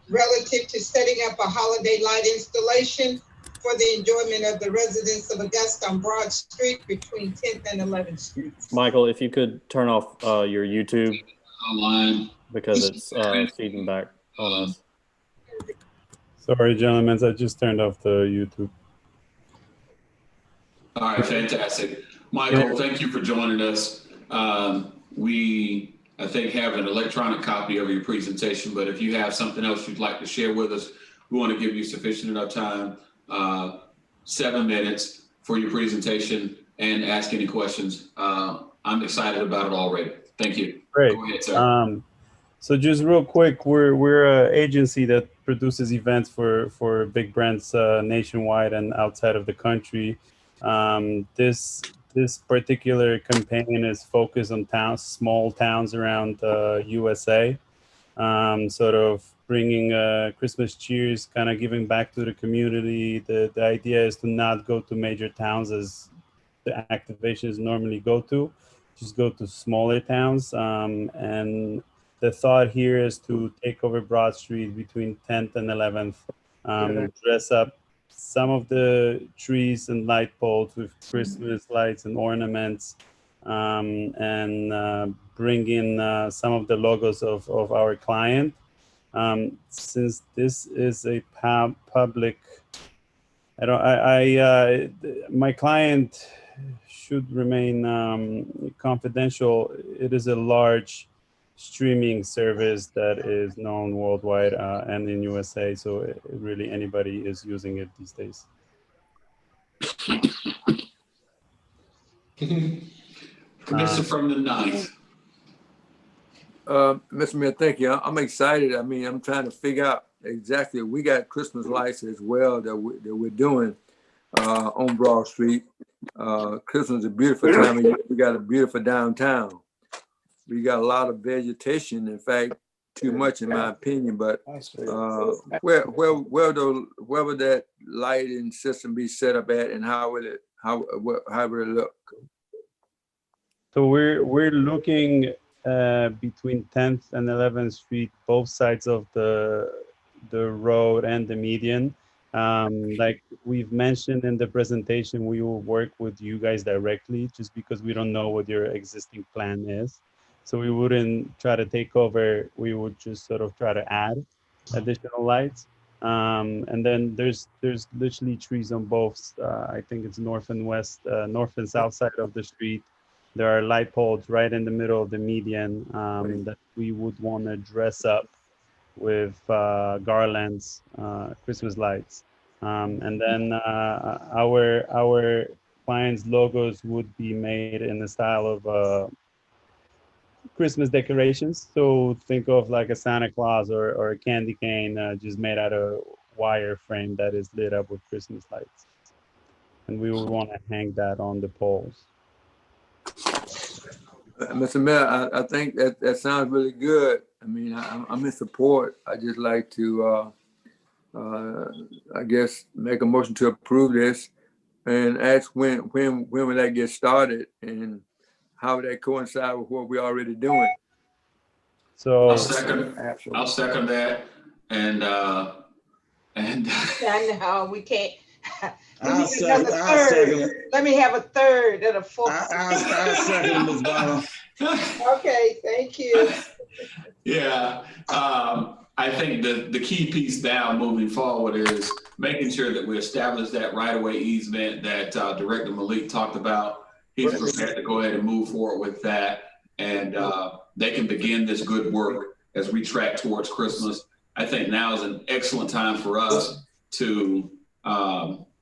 relative to setting up a holiday light installation for the enjoyment of the residents of Augusta on Broad Street between 10th and 11th Streets. Michael, if you could turn off your YouTube online because it's feeding back on us. Sorry, gentlemen, I just turned off the YouTube. All right, fantastic. Michael, thank you for joining us. We, I think, have an electronic copy of your presentation, but if you have something else you'd like to share with us, we want to give you sufficient enough time, 7 minutes for your presentation and ask any questions. I'm excited about it already. Thank you. Great. Go ahead, sir. So just real quick, we're an agency that produces events for big brands nationwide and outside of the country. This particular campaign is focused on towns, small towns around USA, sort of bringing Christmas cheers, kind of giving back to the community. The idea is to not go to major towns as the activations normally go to, just go to smaller towns. And the thought here is to take over Broad Street between 10th and 11th, dress up some of the trees and light poles with Christmas lights and ornaments, and bring in some of the logos of our client. Since this is a public, my client should remain confidential. It is a large streaming service that is known worldwide and in USA, so really anybody is using it these days. Commissioner from the 9th. Mr. Mayor, thank you. I'm excited. I mean, I'm trying to figure out exactly. We got Christmas lights as well that we're doing on Broad Street. Christmas is a beautiful time of year. We got a beautiful downtown. We got a lot of vegetation. In fact, too much in my opinion. But where would that lighting system be set up at, and how will it look? So we're looking between 10th and 11th Street, both sides of the road and the median. Like we've mentioned in the presentation, we will work with you guys directly just because we don't know what your existing plan is. So we wouldn't try to take over, we would just sort of try to add additional lights. And then there's literally trees on both, I think it's north and west, north and south side of the street. There are light poles right in the middle of the median that we would want to dress up with garlands, Christmas lights. And then our clients' logos would be made in the style of Christmas decorations. So think of like a Santa Claus or a candy cane just made out of wire frame that is lit up with Christmas lights. And we would want to hang that on the poles. Mr. Mayor, I think that sounds really good. I mean, I'm in support. I just like to, I guess, make a motion to approve this and ask when will that get started and how would that coincide with what we're already doing? So I'll second that. And I know we can't. I'll second. Let me have a third and a fourth. I'll second, Ms. Bottom. Okay, thank you. Yeah, I think the key piece now moving forward is making sure that we establish that right-of-way easement that Director Malik talked about. He's prepared to go ahead and move forward with that, and they can begin this good work as we track towards Christmas. I think now is an excellent time for us to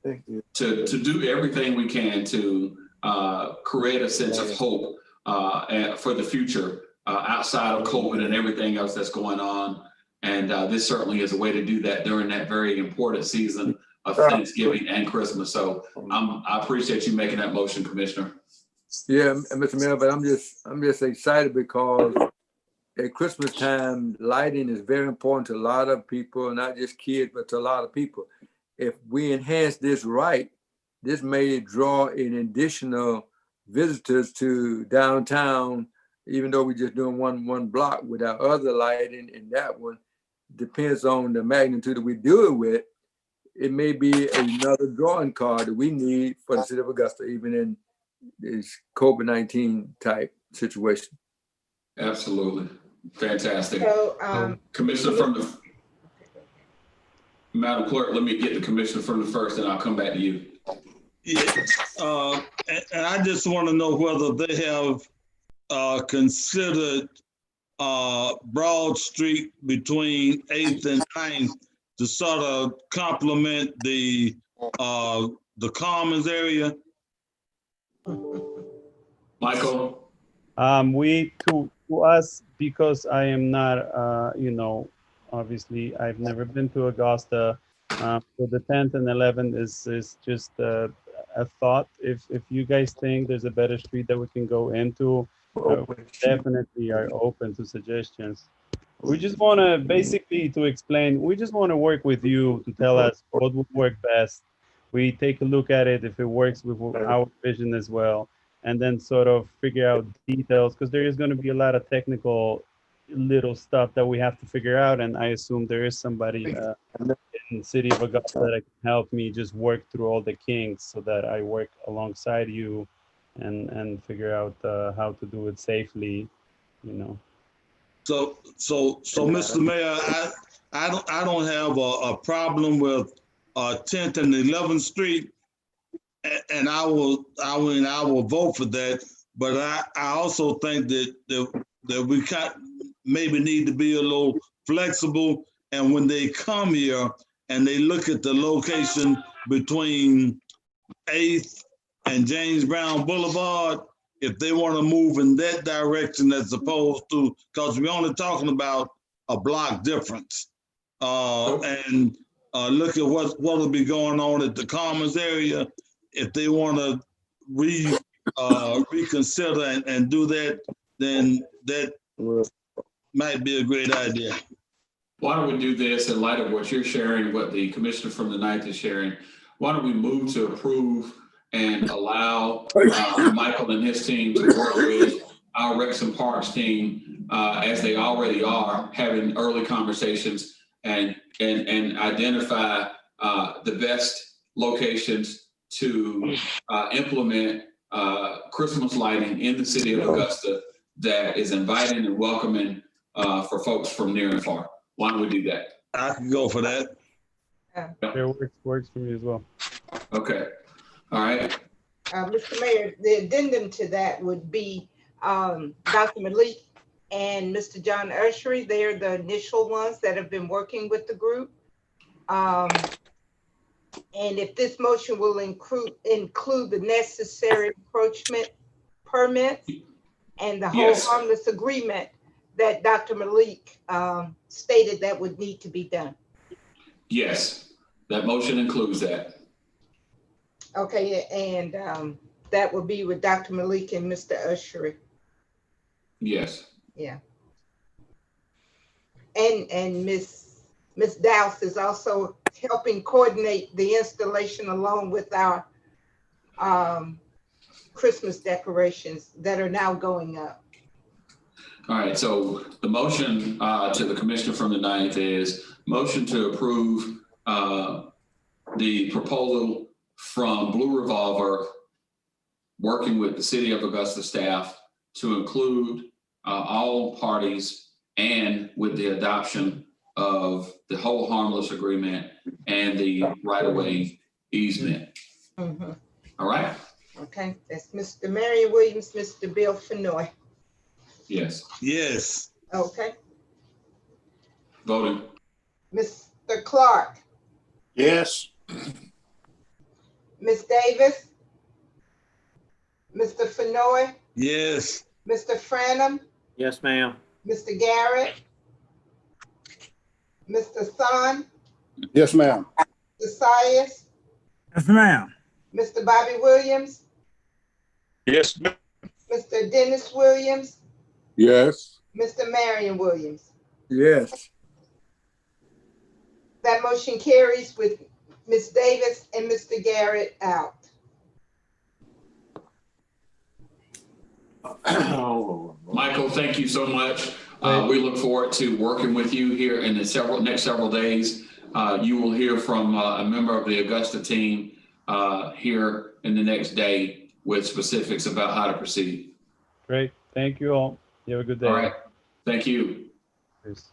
do everything we can to create a sense of hope and for the future outside of COVID and everything else that's going on. And this certainly is a way to do that during that very important season of Thanksgiving and Christmas. So I appreciate you making that motion, Commissioner. Yeah, Mr. Mayor, but I'm just excited because at Christmas time, lighting is very important to a lot of people, not just kids, but to a lot of people. If we enhance this right, this may draw in additional visitors to downtown, even though we're just doing one block with our other lighting, and that one depends on the magnitude that we do it with. It may be another drawing card that we need for the city of Augusta, even in this COVID-19 type situation. Absolutely. Fantastic. So, Commissioner from the, Madam Clerk, let me get the commissioner from the first and I'll come back to you. Yeah, and I just want to know whether they have considered Broad Street between 8th and 9th to sort of complement the Commons area. Michael? To us, because I am not, obviously I've never been to Augusta. So the 10th and 11th is just a thought. If you guys think there's a better street that we can go into, we definitely are open to suggestions. We just want to basically to explain, we just want to work with you to tell us what would work best. We take a look at it if it works with our vision as well, and then sort of figure out details, because there is going to be a lot of technical little stuff that we have to figure out. And I assume there is somebody in the city of Augusta that can help me just work through all the kinks so that I work alongside you and figure out how to do it safely, So, Mr. Mayor, I don't have a problem with 10th and 11th Street, and I will vote for that. But I also think that we maybe need to be a little flexible. And when they come here and they look at the location between 8th and James Brown Boulevard, if they want to move in that direction as opposed to, because we're only talking about a block difference, and look at what will be going on at the Commons area. If they want to reconsider and do that, then that might be a great idea. Why don't we do this in light of what you're sharing, what the commissioner from the 9th is sharing? Why don't we move to approve and allow Michael and his team to work with our Recs and Parks team as they already are, having early conversations and identify the best locations to implement Christmas lighting in the city of Augusta that is inviting and welcoming for folks from near and far. Why don't we do that? I can go for that. It works for me as well. Okay. All right. Mr. Mayor, the addendum to that would be Dr. Malik and Mr. John Ushery. They're the initial ones that have been working with the group. And if this motion will include the necessary encroachment permits and the whole harmless agreement that Dr. Malik stated that would need to be done. Yes, that motion includes that. Okay, and that would be with Dr. Malik and Mr. Ushery. Yes. Yeah. And Miss Dowse is also helping coordinate the installation along with our Christmas decorations that are now going up. All right, so the motion to the commissioner from the 9th is motion to approve the proposal from Blue Revolver working with the City of Augusta staff to include all parties and with the adoption of the whole harmless agreement and the right-of-way easement. Mm-hmm. All right? Okay, that's Mr. Marion Williams, Mr. Bill Fenoy. Yes. Yes. Okay. Voting. Mr. Clark. Yes. Ms. Davis. Mr. Fenoy. Yes. Mr. Franum, Yes, ma'am. Mr. Garrett, Mr. Sun, Yes, ma'am. Mr. Sias, Yes, ma'am. Mr. Bobby Williams, Yes, ma'am. Mr. Dennis Williams, Yes. Mr. Marion Williams. Yes. That motion carries with Ms. Davis and Mr. Garrett out. Michael, thank you so much. We look forward to working with you here in the next several days. You will hear from a member of the Augusta team here in the next day with specifics about how to proceed. Great. Thank you all. You have a good day. All right. Thank you. Cheers.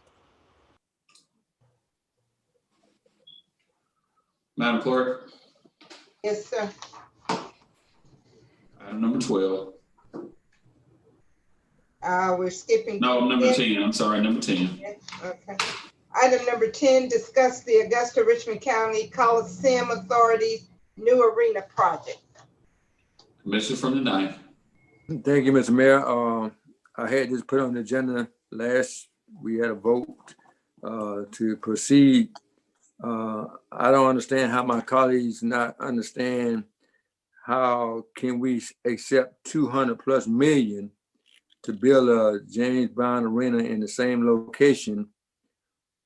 Madam Clerk, Yes, sir. item number 12. We're skipping. No, number 10. I'm sorry, number 10. Okay. Item number 10, discuss the Augusta Richmond County Coliseum Authority's new arena project. Commissioner from the 9th. Thank you, Mr. Mayor. I had this put on the agenda we had a vote to proceed. I don't understand how my colleagues not understand how can we accept 200+ million to build a James Brown Arena in the same location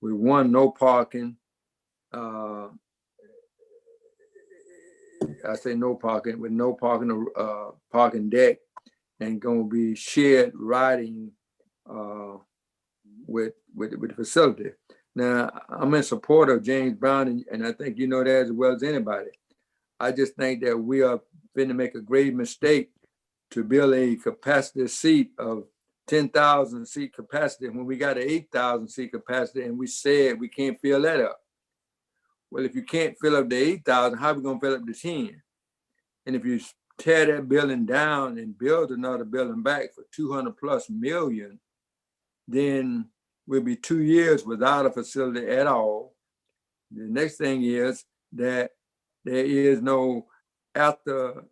with one, no parking. I say no parking, with no parking, parking deck, and gonna be shared riding with the facility. Now, I'm in support of James Brown, and I think you know that as well as anybody. I just think that we are going to make a grave mistake to build a capacity seat of 10,000 seat capacity when we got an 8,000 seat capacity and we said we can't fill that up. Well, if you can't fill up the 8,000, how are we gonna fill up the 10? And if you tear that building down and build another building back for 200+ million, then we'll be 2 years without a facility at all. The next thing is that there is no after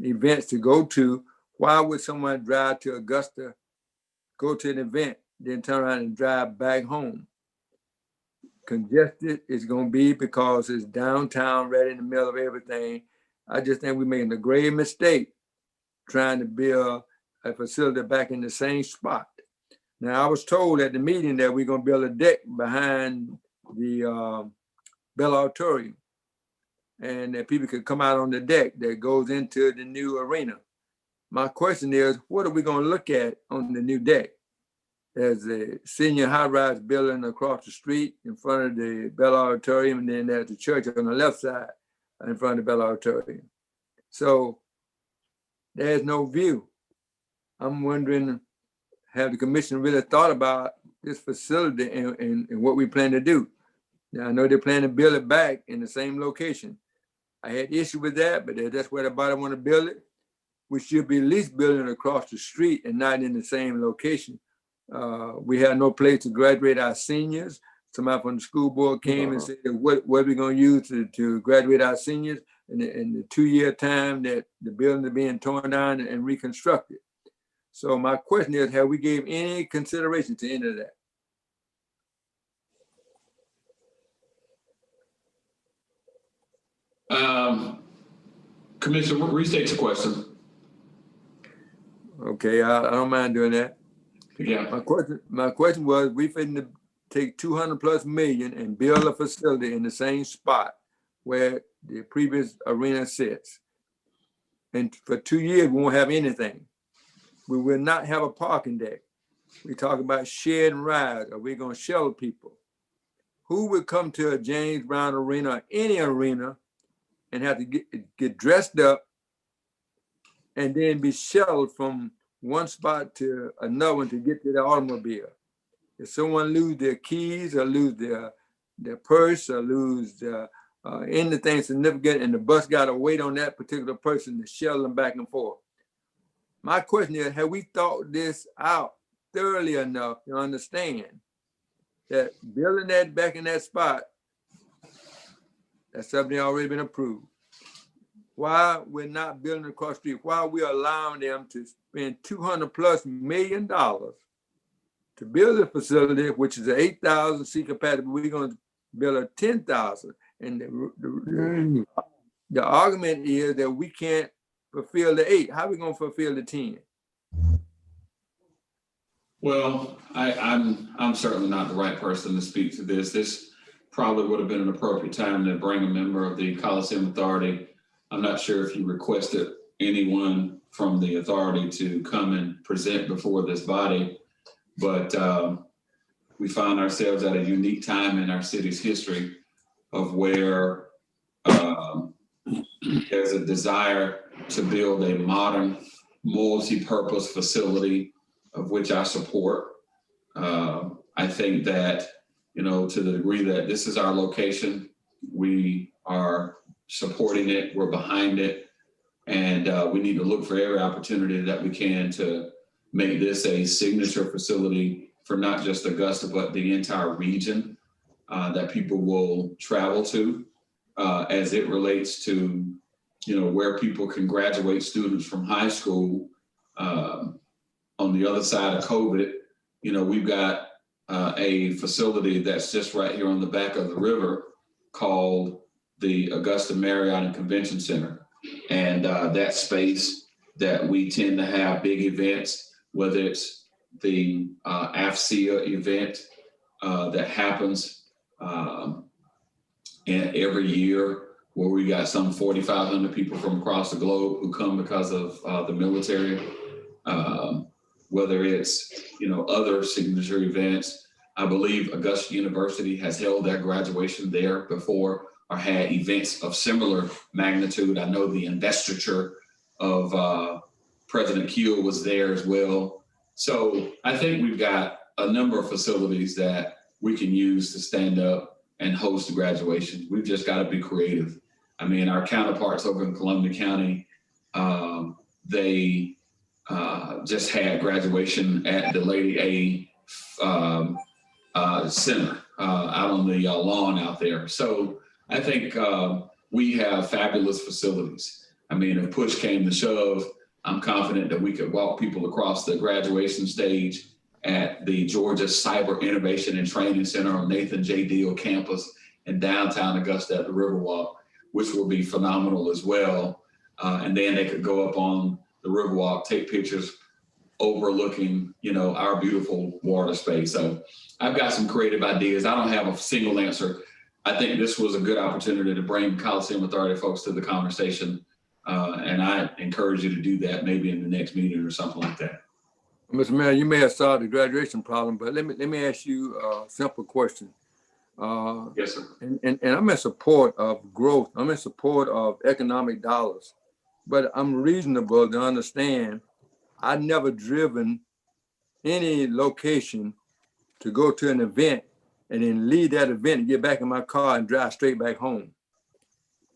events to go to. Why would someone drive to Augusta, go to an event, then turn around and drive back home? Congested it's going to be because it's downtown, right in the middle of everything. I just think we're making a grave mistake trying to build a facility back in the same spot. Now, I was told at the meeting that we're going to build a deck behind the Bell Auditorium, and that people could come out on the deck that goes into the new arena. My question is, what are we going to look at on the new deck? There's a senior high-rise building across the street in front of the Bell Auditorium, and then there's the church on the left side in front of the Bell Auditorium. So there's no view. I'm wondering, have the commission really thought about this facility and what we plan to do? Now, I know they plan to build it back in the same location. I had issue with that, but that's where the body want to build it. We should be at least building across the street and not in the same location. We have no place to graduate our seniors. Somebody from the school board came and said, what are we going to use to graduate our seniors in the 2-year time that the building is being torn down and reconstructed? So my question is, have we gave any consideration to any of that? Commissioner, restate your question. Okay, I don't mind doing that. Yeah. My question was, we finna take 200+ million and build a facility in the same spot where the previous arena sits. And for 2 years, we won't have anything. We will not have a parking deck. We talk about shared rides. Are we gonna shuttle people? Who would come to a James Brown arena or any arena and have to get dressed up and then be shuttled from one spot to another one to get to the automobile? If someone lose their keys or lose their purse or lose anything significant and the bus got to wait on that particular person to shuttle them back and forth. My question is, have we thought this out thoroughly enough to understand that building that back in that spot, that's something already been approved? why we're not building across the street, why we're allowing them to spend $200+ million to build a facility, which is an 8,000 seat capacity, but we're going to build a 10,000. And the argument is that we can't fulfill the 8. How are we going to fulfill the 10? Well, I'm certainly not the right person to speak to this. This probably would have been an appropriate time to bring a member of the Coliseum Authority. I'm not sure if you requested anyone from the authority to come and present before this body, but we find ourselves at a unique time in our city's history of where there's a desire to build a modern multi-purpose facility, of which I support. I think that, you know, to the degree that this is our location, we are supporting it, we're behind it, and we need to look for every opportunity that we can to make this a signature facility for not just Augusta, but the entire region that people will travel to as it relates to, you know, where people can graduate students from high school. On the other side of COVID, you know, we've got a facility that's just right here on the back of the river called the Augusta Marriott and Convention Center. And that space that we tend to have big events, whether it's the AFCEA event that happens every year, where we got some 4,500 people from across the globe who come because of the military. Whether it's, you know, other signature events. I believe Augusta University has held their graduation there before, or had events of similar magnitude. I know the investiture of President Kiel was there as well. So I think we've got a number of facilities that we can use to stand up and host the graduation. We've just got to be creative. I mean, our counterparts over in Columbia County, they just had graduation at the Lady A Center out on the lawn out there. So I think we have fabulous facilities. I mean, if push came to shove, I'm confident that we could walk people across the graduation stage at the Georgia Cyber Innovation and Training Center on Nathan J. Deal campus in downtown Augusta at the Riverwalk, which will be phenomenal as well. And then they could go up on the Riverwalk, take pictures overlooking, you know, our beautiful water space. So I've got some creative ideas. I don't have a single answer. I think this was a good opportunity to bring Coliseum Authority folks to the conversation. And I encourage you to do that maybe in the next meeting or something like that. Mr. Mayor, you may have solved the graduation problem, but let me ask you a simple question. Yes, sir. And I'm in support of growth. I'm in support of economic dollars, but I'm reasonable to understand I've never driven any location to go to an event and then leave that event and get back in my car and drive straight back home.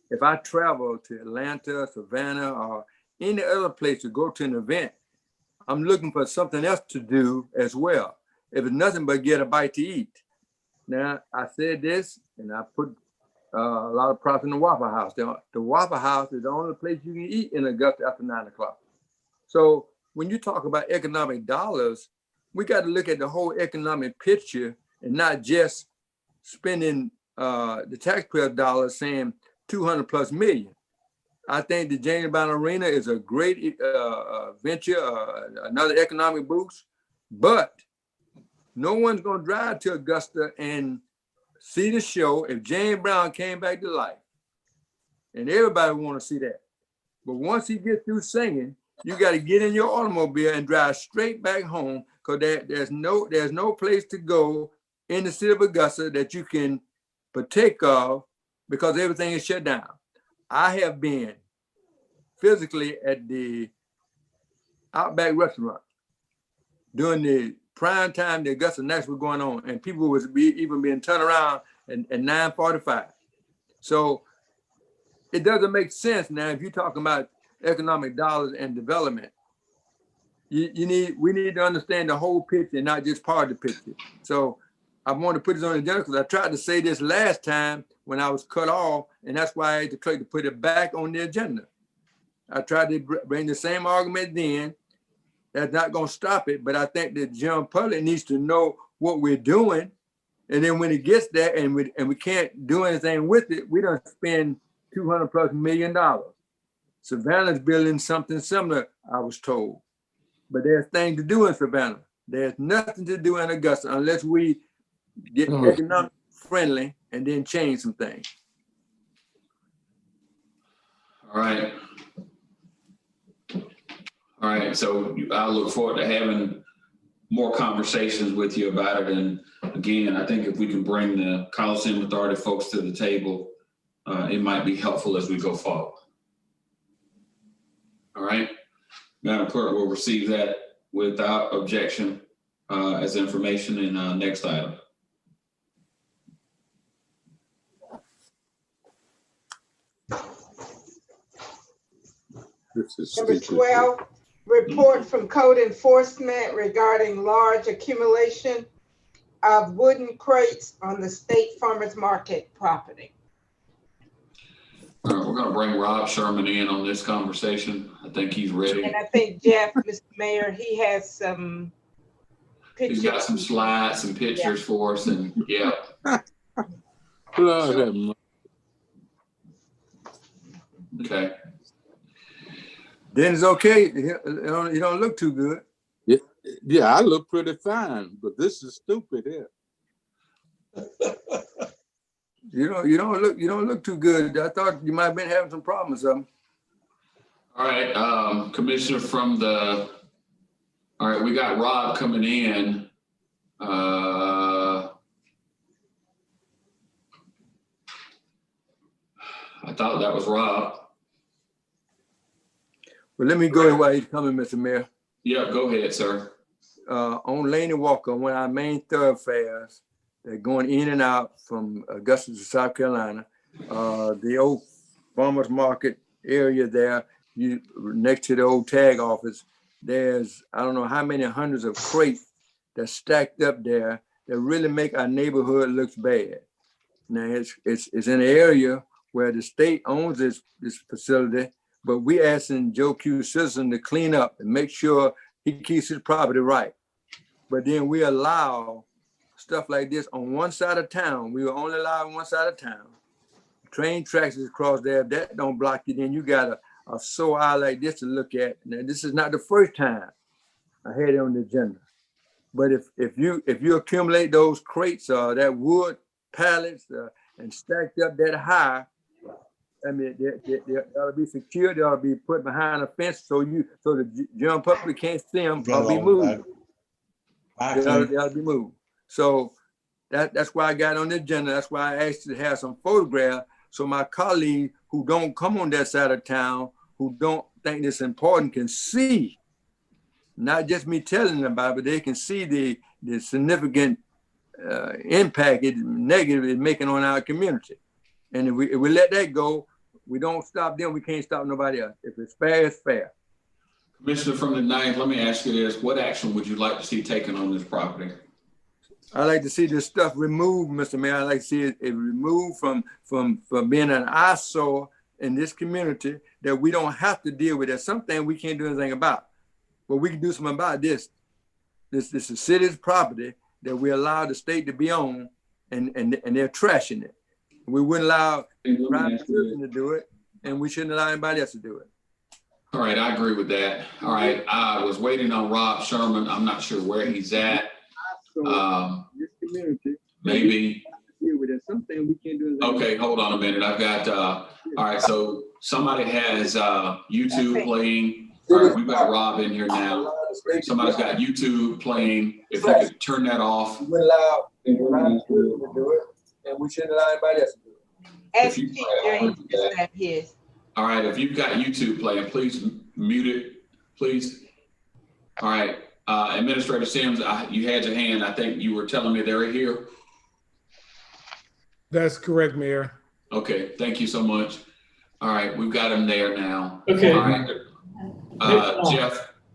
If I travel to Atlanta, Savannah, or any other place to go to an event, I'm looking for something else to do as well. If it's nothing but get a bite to eat. Now, I said this, and I put a lot of props in the Waffle House. The Waffle House is the only place you can eat in Augusta after 9 o'clock. So when you talk about economic dollars, we got to look at the whole economic picture and not just spending the taxpayer dollars saying 200+ million. I think the James Brown Arena is a great venture, another economic boost, but no one's going to drive to Augusta and see the show if James Brown came back to life. And everybody want to see that. But once he gets through singing, you got to get in your automobile and drive straight back home, because there's no place to go in the city of Augusta that you can partake of because everything is shut down. I have been physically at the Outback restaurant during the prime time the Augusta Nights were going on, and people was even being turned around at 9:45. So it doesn't make sense now if you're talking about economic dollars and development. We need to understand the whole picture, not just part of the picture. So I want to put this on the agenda because I tried to say this last time when I was cut off, and that's why I had to try to put it back on the agenda. I tried to bring the same argument then. That's not going to stop it, but I think the general public needs to know what we're doing. And then when it gets there and we can't do anything with it, we don't spend $200+ million. Savannah's building something similar, I was told. But there's things to do in Savannah. There's nothing to do in Augusta unless we get economic friendly and then change some things. All right. All right, so I look forward to having more conversations with you about it. And again, I think if we can bring the Coliseum Authority folks to the table, it might be helpful as we go forward. All right, Madam Clerk will receive that without objection as information in next item. Number 12, report from code enforcement regarding large accumulation of wooden crates on the State Farmers Market property. All right, we're going to bring Rob Sherman in on this conversation. I think he's ready. And I think Jeff, Mr. Mayor, he has some pictures. He's got some slides, some pictures for us, and yeah. Okay. Then it's okay. You don't look too good. Yeah, I look pretty fine, but this is stupid here. You don't look too good. I thought you might have been having some problems or something. All right, Commissioner from the. All right, we got Rob coming in. I thought that was Rob. Well, let me go ahead while he's coming, Mr. Mayor. Yeah, go ahead, sir. On Laney Walker, one of our main thoroughfares, they're going in and out from Augusta to South Carolina. The old farmers market area there, next to the old tag office, there's, I don't know how many hundreds of crates that's stacked up there that really make our neighborhood look bad. Now, it's in an area where the state owns this facility, but we asking Joe Q. Citizen to clean up and make sure he keeps his property right. But then we allow stuff like this on one side of town. We will only allow on one side of town. Train tracks is across there. If that don't block you, then you got a sore eye like this to look at. Now, this is not the first time I had it on the agenda. But if you accumulate those crates or that wood pallets and stacked up that high, I mean, they ought to be secured. They ought to be put behind a fence so the general public can't see them or be moved. They ought to be moved. So that's why I got on the agenda. That's why I asked you to have some photographs so my colleagues who don't come on that side of town, who don't think it's important, can see, not just me telling them about it, but they can see the significant impact negative it's making on our community. And if we let that go, we don't stop them, we can't stop nobody else. If it's fair, it's fair. Commissioner from the 9th, let me ask you this. What action would you like to see taken on this property? I like to see this stuff removed, Mr. Mayor. I like to see it removed from being an eyesore in this community that we don't have to deal with. There's something we can't do anything about, but we can do something about this. This is the city's property that we allow the state to be on, and they're trashing it. We wouldn't allow private citizens to do it, and we shouldn't allow anybody else to do it. All right, I agree with that. All right, I was waiting on Rob Sherman. I'm not sure where he's at. This community, maybe. There's something we can't do. Okay, hold on a minute. I've got, all right, so somebody has YouTube playing. All right, we've got Rob in here now. Somebody's got YouTube playing. If you could turn that off. We allow private citizens to do it, and we shouldn't allow anybody else to do it. Ask Chief James to have his. All right, if you've got YouTube playing, please mute it, please. All right, Administrator Sims, you had your hand. I think you were telling me they're here. That's correct, Mayor. Okay, thank you so much. All right, we've got him there now. Okay. All right,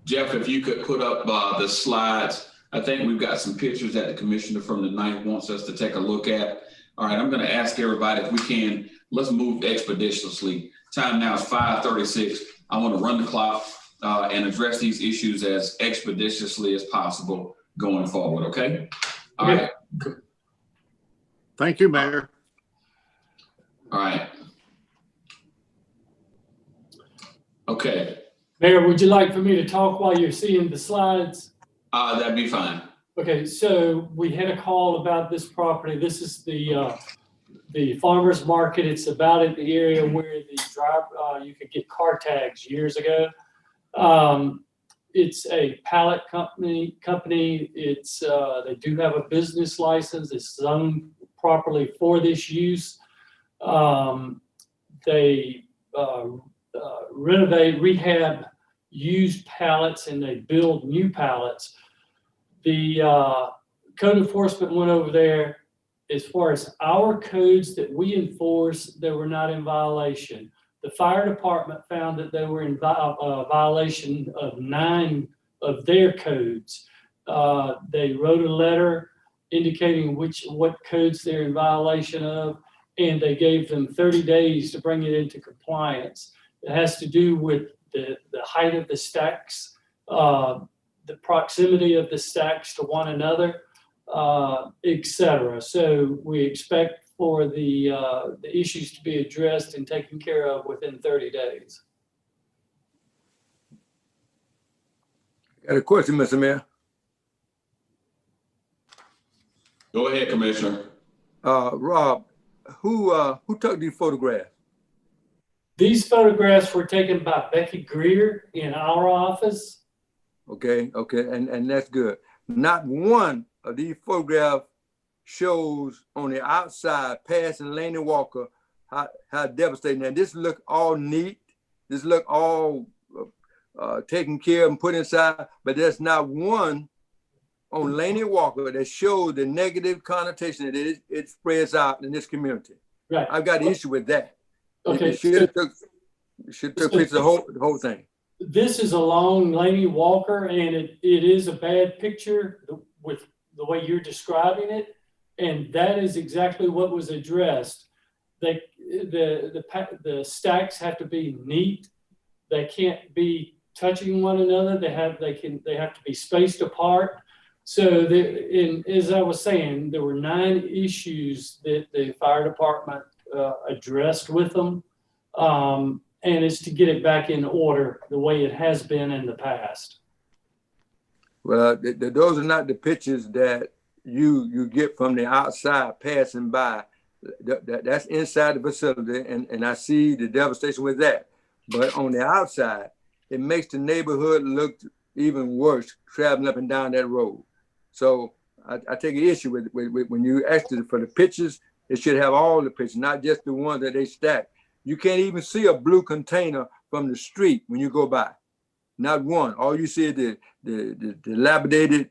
Jeff, if you could put up the slides. I think we've got some pictures that the commissioner from the 9th wants us to take a look at. All right, I'm going to ask everybody if we can, let's move expeditiously. Time now is 5:36. I want to run the clock and address these issues as expeditiously as possible going forward, okay? All right. Thank you, Mayor. All right. Okay. Mayor, would you like for me to talk while you're seeing the slides? That'd be fine. Okay, so we had a call about this property. This is the farmer's market. It's about in the area where the you could get car tags years ago. It's a pallet company. It's they do have a business license. It's zoned properly for this use. They renovate, rehab used pallets, and they build new pallets. The code enforcement went over there. As far as our codes that we enforce, they were not in violation. The fire department found that they were in violation of 9 of their codes. They wrote a letter indicating what codes they're in violation of, and they gave them 30 days to bring it into compliance. It has to do with the height of the stacks, the proximity of the stacks to one another, et cetera. So we expect for the issues to be addressed and taken care of within 30 days. Got a question, Mr. Mayor? Go ahead, Commissioner. Rob, who took these photographs? These photographs were taken by Becky Greer in our office. Okay, and that's good. Not one of these photographs shows on the outside passing Laney Walker how devastating. And this look all neat. This look all taken care of and put inside, but there's not one on Laney Walker that shows the negative connotation that it spreads out in this community. Right. I've got an issue with that. Okay. It should have took pictures of the whole thing. This is along Laney Walker, and it is a bad picture with the way you're describing it, and that is exactly what was addressed. The stacks have to be neat. They can't be touching one another. They have to be spaced apart. So as I was saying, there were 9 issues that the fire department addressed with them. And it's to get it back in order the way it has been in the past. Well, those are not the pictures that you get from the outside passing by. That's inside the facility, and I see the devastation with that. But on the outside, it makes the neighborhood look even worse traveling up and down that road. So I take an issue with when you asked for the pictures, it should have all the pictures, not just the ones that they stack. You can't even see a blue container from the street when you go by. Not one. All you see is the dilapidated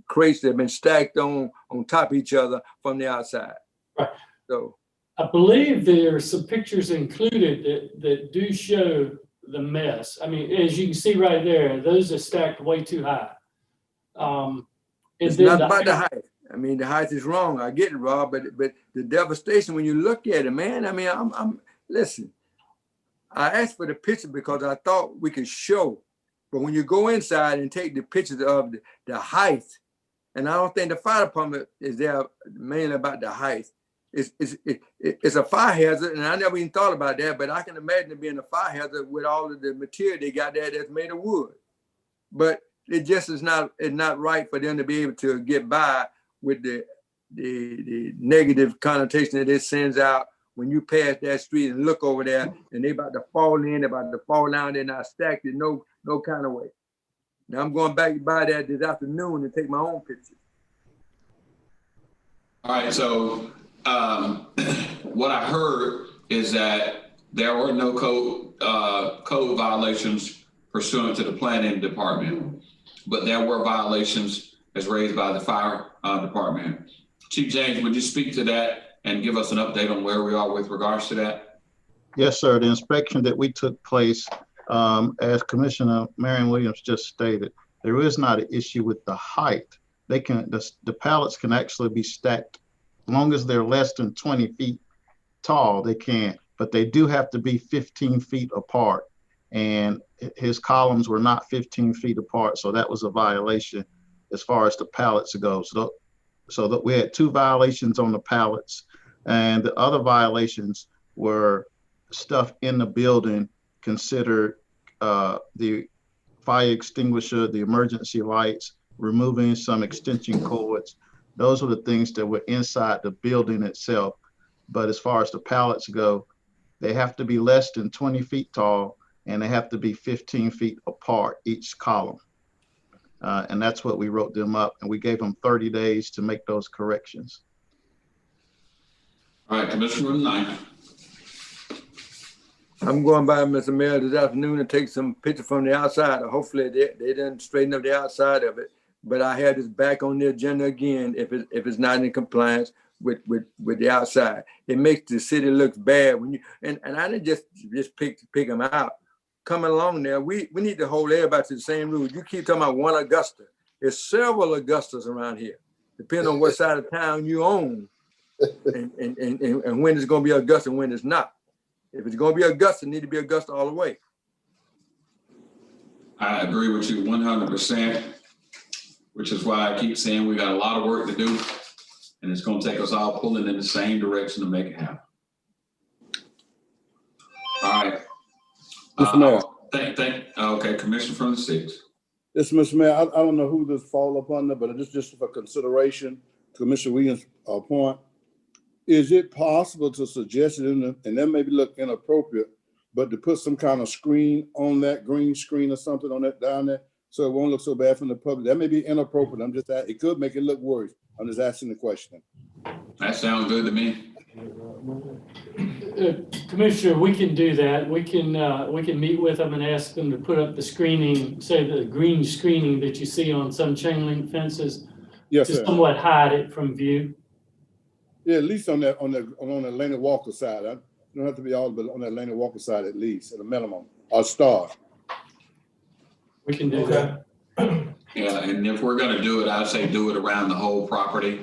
crates that have been stacked on top of each other from the outside. Right. So I believe there are some pictures included that do show the mess. I mean, as you can see right there, those are stacked way too high. It's not about the height. I mean, the height is wrong. I get it, Rob, but the devastation when you look at it, man. I mean, listen. I asked for the picture because I thought we could show, but when you go inside and take the pictures of the height, and I don't think the fire department is there mainly about the height. It's a fire hazard, and I never even thought about that. But I can imagine it being a fire hazard with all of the material they got there that's made of wood. But it just is not right for them to be able to get by with the negative connotation that it sends out when you pass that street and look over there and they about to fall in, about to fall down, they're not stacked in no kind of way. Now I'm going back by that this afternoon and take my own pictures. All right, so what I heard is that there were no code violations pursuant to the planning department, but there were violations as raised by the fire department. Chief James, would you speak to that and give us an update on where we are with regards to that? Yes, sir. The inspection that we took place, as Commissioner Marion Williams just stated, there is not an issue with the height. The pallets can actually be stacked as long as they're less than 20 feet tall, they can, but they do have to be 15 feet apart. and his columns were not 15 feet apart. So that was a violation as far as the pallets go. So that we had 2 violations on the pallets, and the other violations were stuff in the building considered the fire extinguisher, the emergency lights, removing some extension cords. Those were the things that were inside the building itself. But as far as the pallets go, they have to be less than 20 feet tall, and they have to be 15 feet apart, each column. And that's what we wrote them up, and we gave them 30 days to make those corrections. All right, Commissioner Knight. I'm going by, Mr. Mayor, this afternoon and take some pictures from the outside. Hopefully they didn't straighten up the outside of it. But I had this back on the agenda again if it's not in compliance with the outside. It makes the city look bad when you and I didn't just pick them out. Coming along there, we need to hold everybody to the same rules. You keep talking about one Augusta. There's several Augustas around here, depending on what side of town you own, and when it's going to be Augusta and when it's not. If it's going to be Augusta, it need to be Augusta all the way. I agree with you 100%, which is why I keep saying we got a lot of work to do, and it's going to take us all pulling in the same direction to make it happen. All right. Mr. Mayor. Okay, Commissioner from the 6th. Yes, Mr. Mayor, I don't know who this fall up under, but just for consideration, Commissioner Williams' point. Is it possible to suggest it and that may look inappropriate, but to put some kind of screen on that green screen or something on that down there so it won't look so bad from the public? That may be inappropriate. I'm just it could make it look worse. I'm just asking the question. That sounds good to me. Commissioner, we can do that. We can meet with them and ask them to put up the screening, say the green screening that you see on some chain link fences. Yes, to sir. somewhat hide it from view. Yeah, at least on the Laney Walker side. I don't have to be all, but on that Laney Walker side at least, at a minimum, or star. We can do that. Yeah, and if we're going to do it, I'd say do it around the whole property.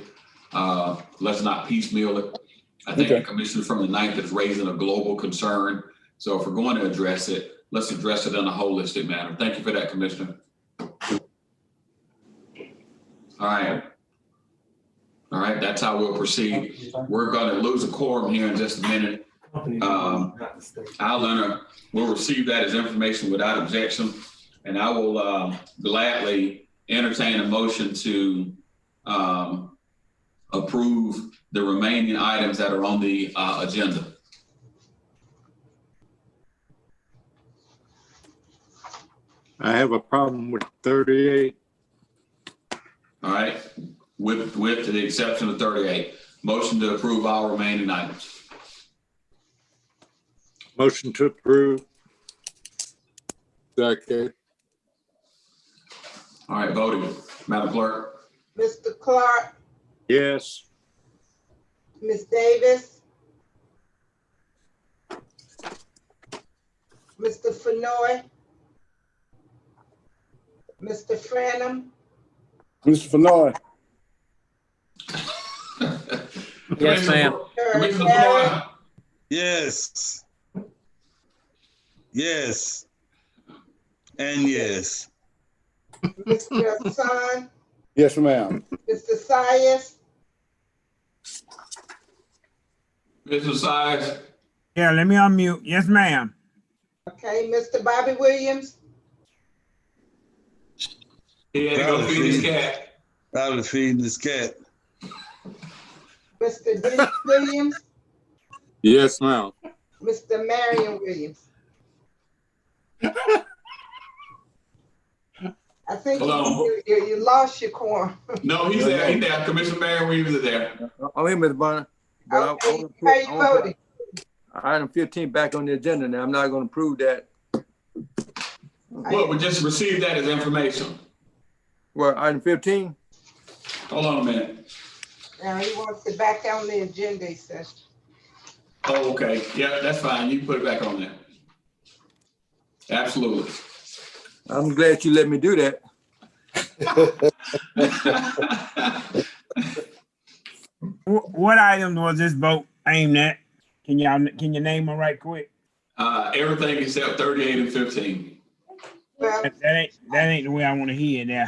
Let's not piecemeal it. I think the commissioner from the 9th is raising a global concern. So if we're going to address it, let's address it in a holistic manner. Thank you for that, Commissioner. All right, that's how we'll proceed. We're going to lose a quorum here in just a minute. We'll receive that as information without objection, and I will gladly entertain a motion to approve the remaining items that are on the agenda. I have a problem with 38. All right, with the exception of 38. Motion to approve all remaining items. Motion to approve. Second. All right, voting. Madam Clerk. Mr. Clark, Yes. Ms. Davis, Mr. Fenoy, Mr. Franum, Mr. Fenoy. Yes, ma'am. Commissioner Fenoy. Yes. Yes. And yes. Mr. Hassan, Yes, ma'am. Mr. Sias, Mr. Sides. Yeah, let me unmute. Yes, ma'am. okay, Mr. Bobby Williams, He had to go feed his cat. Probably feeding this cat. Mr. Dennis Williams, Yes, ma'am. Mr. Marion Williams. I think you lost your quorum. No, he's there. He's there. Commissioner Marion Williams is there. Oh, hey, Ms. Bonner. Okay, how you voting? Item 15 back on the agenda now. I'm not going to prove that. Well, we just received that as information. Well, item 15? Hold on a minute. Now he wants it back on the agenda, he says. Oh, okay. Yeah, that's fine. You can put it back on there. Absolutely. I'm glad you let me do that. What item was this vote aimed at? Can you name them right quick? Everything except 38 and 15. Well, That ain't the way I want to hear it now.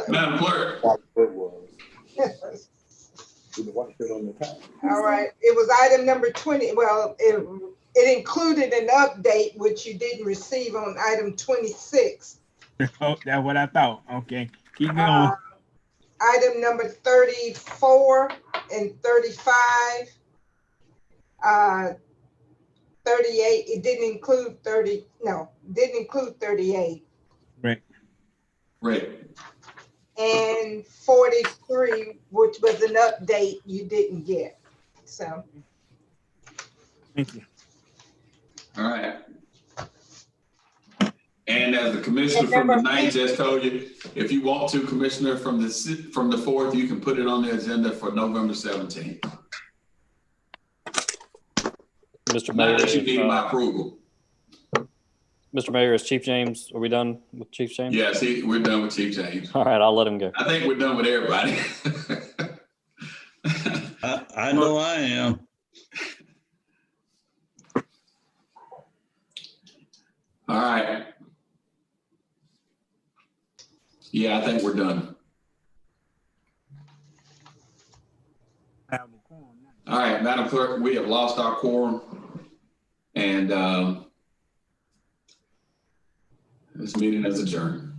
Madam Clerk. all right, it was item number 20. Well, it included an update, which you didn't receive on item 26. Oh, that's what I thought. Okay, keep going. Item number 34 and 35. 38, it didn't include 30, no, didn't include 38. Right. Right. And 43, which was an update you didn't get. So. Thank you. All right. And as the commissioner from the 9th just told you, if you want to, Commissioner, from the 4th, you can put it on the agenda for November 17th. Mr. Mayor, Not that you need my approval. Mr. Mayor, is Chief James, are we done with Chief James? Yes, we're done with Chief James. All right, I'll let him go. I think we're done with everybody. I know I am. All right. Yeah, I think we're done. All right, Madam Clerk, we have lost our quorum. And this meeting is adjourned.